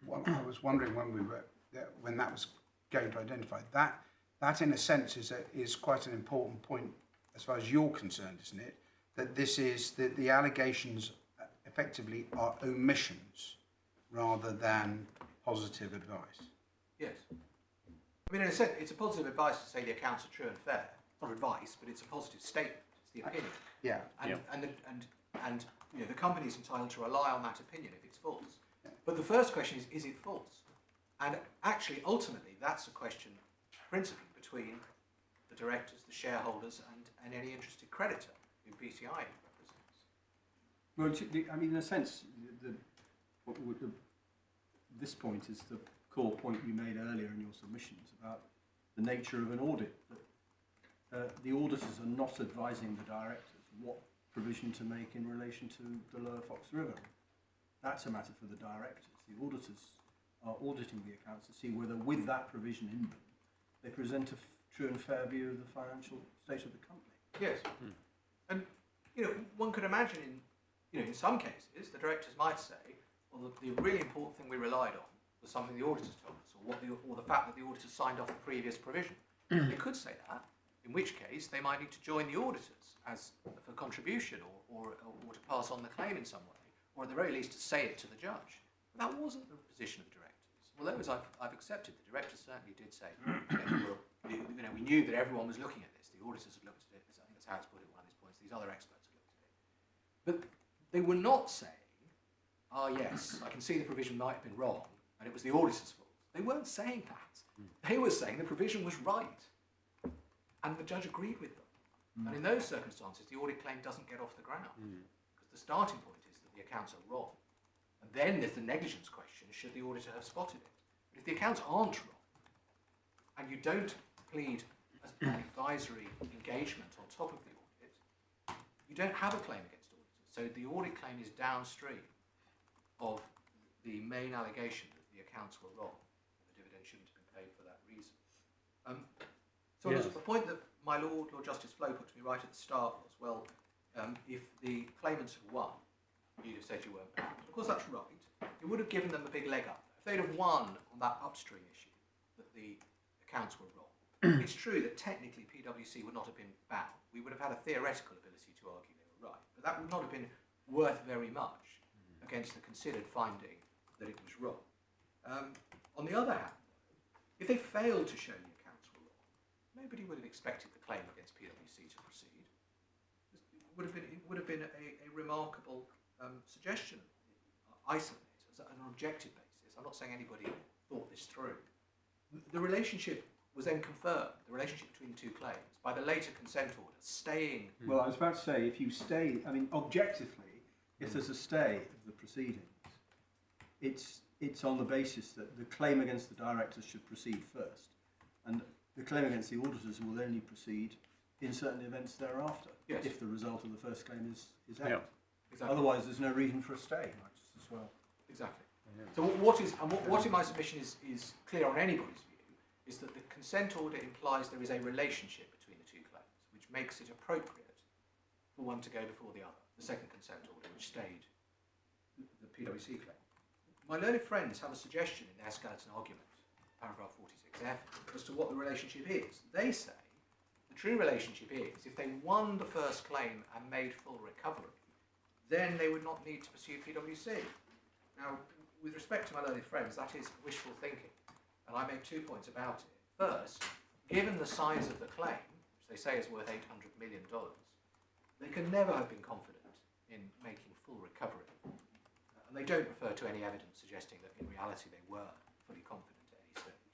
Well, I was wondering when that was going to identify that. That, in a sense, is quite an important point as far as you're concerned, isn't it? That this is that the allegations effectively are omissions rather than positive advice. Yes. I mean, in a sense, it's a positive advice to say the accounts are true and fair. Not advice, but it's a positive statement. It's the opinion. Yeah. And you know, the company's entitled to rely on that opinion if it's false. But the first question is it false? And actually, ultimately, that's a question principally between the directors, the shareholders, and any interested creditor who BTI represents. Well, I mean, in a sense, this point is the core point you made earlier in your submissions about the nature of an audit. That the auditors are not advising the directors what provision to make in relation to the Lower Fox River. That's a matter for the directors. The auditors are auditing the accounts to see whether, with that provision in them, they present a true and fair view of the financial state of the company. Yes. And, you know, one could imagine in some cases, the directors might say, well, the really important thing we relied on was something the auditors told us, or the fact that the auditors signed off the previous provision. They could say that, in which case they might need to join the auditors as for contribution or to pass on the claim in some way, or at the very least to say it to the judge. But that wasn't the position of the directors. Although, as I've accepted, the directors certainly did say, we knew that everyone was looking at this. The auditors had looked at it. I think that's how it's put it, one of these points. These other experts had looked at it. But they were not saying, yes, I can see the provision might have been wrong, and it was the auditor's fault. They weren't saying that. They were saying the provision was right, and the judge agreed with them. And in those circumstances, the audit claim doesn't get off the ground, because the starting point is that the accounts are wrong. And then there's the negligence question, should the auditor have spotted it? But if the accounts aren't wrong, and you don't plead an advisory engagement on top of the audit, you don't have a claim against auditors. So the audit claim is downstream of the main allegation that the accounts were wrong. The dividend shouldn't have been paid for that reason. So Yes. the point that my Lord Justice Flaux put to me right at the start was, well, if the claimants had won, you'd have said you weren't bound. Of course, that's right. It would have given them a big leg up. If they'd have won on that upstream issue, that the accounts were wrong, it's true that technically PwC would not have been bound. We would have had a theoretical ability to argue they were right, but that would not have been worth very much against the considered finding that it was wrong. On the other hand, if they failed to show the accounts were wrong, nobody would have expected the claim against PwC to proceed. It would have been a remarkable suggestion, isolate as an objective basis. I'm not saying anybody thought this through. The relationship was then confirmed, the relationship between the two claims, by the later consent order staying. Well, I was about to say, if you stay, I mean, objectively, if there's a stay of the proceedings, it's on the basis that the claim against the directors should proceed first, and the claim against the auditors will only proceed in certain events thereafter, Yes. if the result of the first claim is Yeah. out. Exactly. Otherwise, there's no reason for a stay, might just as well. Exactly. So what in my submission is clear on anybody's view is that the consent order implies there is a relationship between the two claims, which makes it appropriate for one to go before the other. The second consent order, which stayed the PwC claim. My learned friends have a suggestion in their skeleton argument, paragraph 46F, as to what the relationship is. They say the true relationship is if they won the first claim and made full recovery, then they would not need to pursue PwC. Now, with respect to my learned friends, that is wishful thinking, and I make 2 points about it. First, given the size of the claim, which they say is worth $800 million, they can never have been confident in making full recovery. And they don't refer to any evidence suggesting that in reality they were fully confident at any stage.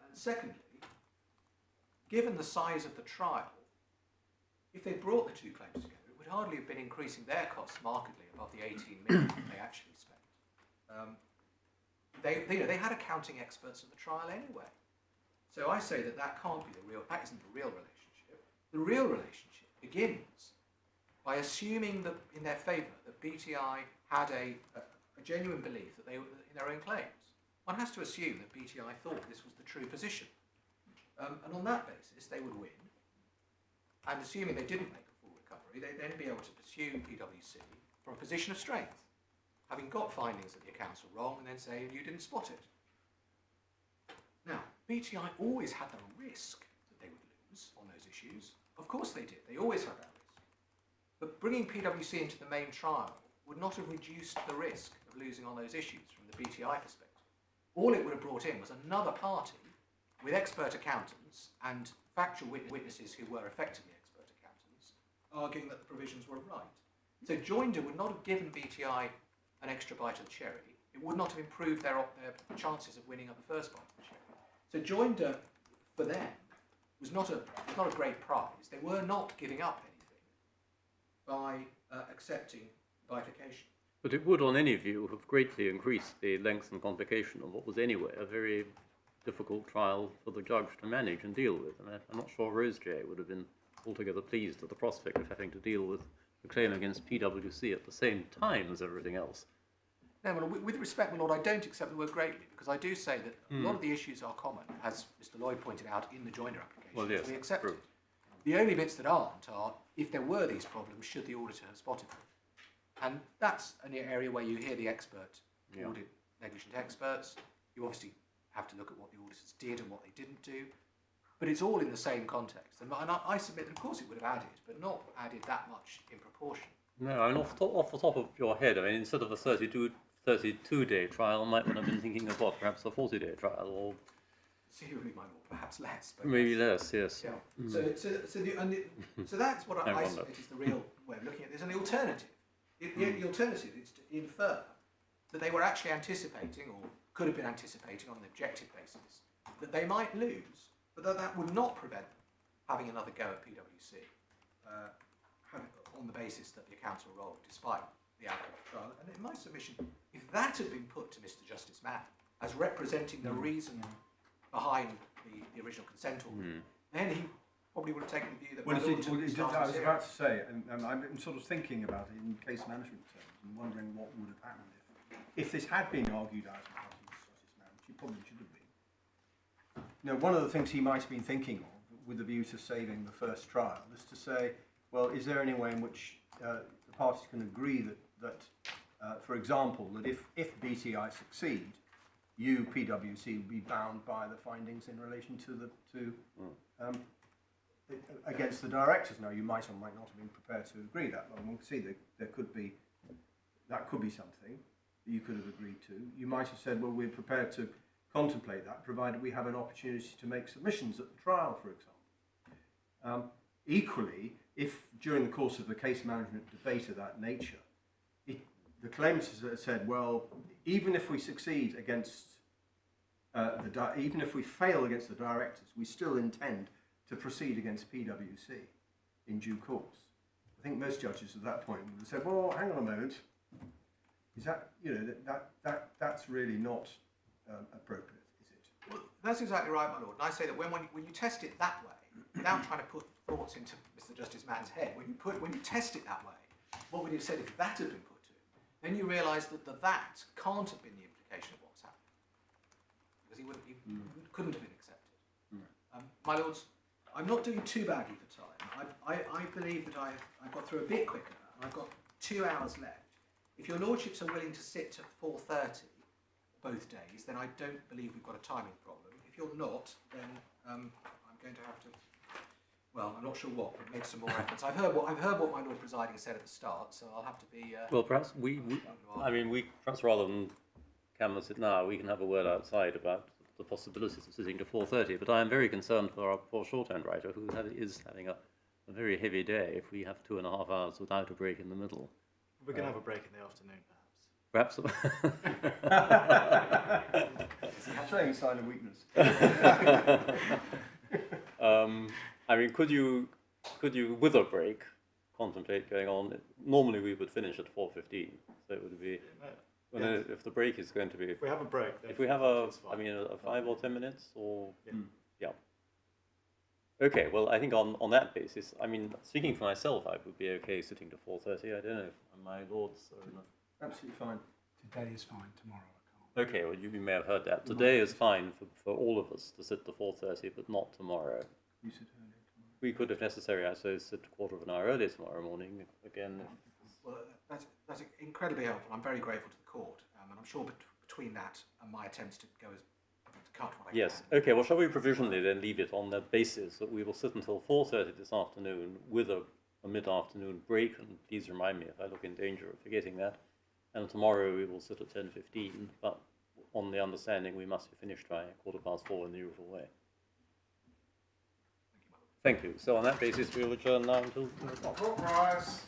And secondly, given the size of the trial, if they brought the two claims together, it would hardly have been increasing their costs markedly above the 18 million that they actually spent. They had accounting experts at the trial anyway. So I say that that isn't the real relationship. The real relationship begins by assuming that in their favour that BTI had a genuine belief that they were in their own claims. One has to assume that BTI thought this was the true position. And on that basis, they would win. And assuming they didn't make a full recovery, they'd then be able to pursue PwC from a position of strength, having got findings that the accounts were wrong, and then say, you didn't spot it. Now, BTI always had the risk that they would lose on those issues. Of course they did. They always had that risk. But bringing PwC into the main trial would not have reduced the risk of losing on those issues from the BTI perspective. All it would have brought in was another party with expert accountants and factual witnesses who were effectively expert accountants arguing that the provisions were right. So joinder would not have given BTI an extra bite of the cherry. It would not have improved their chances of winning at the first bite of the cherry. So joinder, for them, was not a great prize. They were not giving up anything by accepting bifurcation. But it would, on any view, have greatly increased the length and complication of what was anyway a very difficult trial for the judge to manage and deal with. And I'm not sure Rose J would have been altogether pleased at the prospect of having to deal with the claim against PwC at the same time as everything else. No, well, with respect, my Lord, I don't accept the word greatly, because I do say that a lot of the issues are common, as Mr. Lloyd pointed out in the joinder application. Well, yes, we accept true. it. The only bits that aren't are, if there were these problems, should the auditor have spotted them? And that's an area where you hear the expert, audit negligent experts. You obviously have to look at what the auditors did and what they didn't do. But it's all in the same context. And I submit that, of course, it would have added, but not added that much in proportion. No, I mean, off the top of your head, I mean, instead of a 32-day trial, might one have been thinking of what, perhaps a 40-day trial, or Seriously, my Lord, perhaps less. But maybe yes. less, yes. Yeah. So that's what I submit is the real way of looking at this. And the alternative, the alternative is to infer that they were actually anticipating, or could have been anticipating on an objective basis, that they might lose, but that would not prevent them having another go at PwC on the basis that the accounts were rolled, despite the outcome of the trial. And in my submission, if that had been put to Mr. Justice Mann as representing the reason behind the original consent order, then he probably would have taken the view that... I was about to say, and I'm sort of thinking about it in case management terms and wondering what would have happened if this had been argued out in front of Mr. Justice Mann, which he probably should have been. You know, one of the things he might have been thinking of, with a view to saving the first trial, is to say, well, is there any way in which the parties can agree that for example, that if BTI succeed, you, PwC, will be bound by the findings in relation to against the directors. Now, you might or might not have been prepared to agree that, but we'll see that could be something that you could have agreed to. You might have said, well, we're prepared to contemplate that, provided we have an opportunity to make submissions at the trial, for example. Equally, if during the course of a case management debate of that nature, the claimants have said, well, even if we succeed against even if we fail against the directors, we still intend to proceed against PwC in due course. I think most judges at that point would have said, well, hang on a moment, is that, you know, that's really not appropriate, is it? Well, that's exactly right, my Lord. And I say that when you test it that way, without trying to put thoughts into Mr. Justice Mann's head, when you test it that way, what would he have said if that had been put to him? Then you realise that that can't have been the implication of what's happened, because he couldn't have been accepted. My Lords, I'm not doing too badly for time. I believe that I've got through a bit quicker. I've got 2 hours left. If your Lordships are willing to sit at 4:30 both days, then I don't believe we've got a timing problem. If you're not, then I'm going to have to. Well, I'm not sure what, but make some more efforts. I've heard what my Lord Presiding said at the start, so I'll have to be. Well, perhaps we perhaps rather than canvass it now, we can have a word outside about the possibilities of sitting to 4:30. But I am very concerned for our poor shorthand writer, who is having a very heavy day. If we have 2.5 hours without a break in the middle, we're going to have a break in the afternoon, perhaps. It's showing a sign of weakness. I mean, could you, with a break, contemplate going on? Normally, we would finish at 4:15, so it would be. Well, if the break is going to be. If we have a break. If we have a 5 or 10 minutes, or yeah. Okay. Well, I think on that basis, I mean, speaking for myself, I would be okay sitting to 4:30. I don't know if my lords are enough. Absolutely fine. Today is fine. Tomorrow I can't. Okay. Well, you may have heard that. Today is fine for all of us to sit to 4:30, but not tomorrow. You sit earlier tomorrow. We could, if necessary, I suppose, sit a quarter of an hour early tomorrow morning. Again. Well, that's incredibly helpful. I'm very grateful to the court, and I'm sure between that and my attempts to go to cut what I can. Yes. Okay. Well, shall we provisionally then leave it on the basis that we will sit until 4:30 this afternoon with a mid-afternoon break? And please remind me if I look in danger of forgetting that. And tomorrow we will sit at 10:15, but on the understanding we must be finished by 4:15 in the usual way. Thank you. So on that basis, we'll adjourn now until 2 o'clock. Court rise.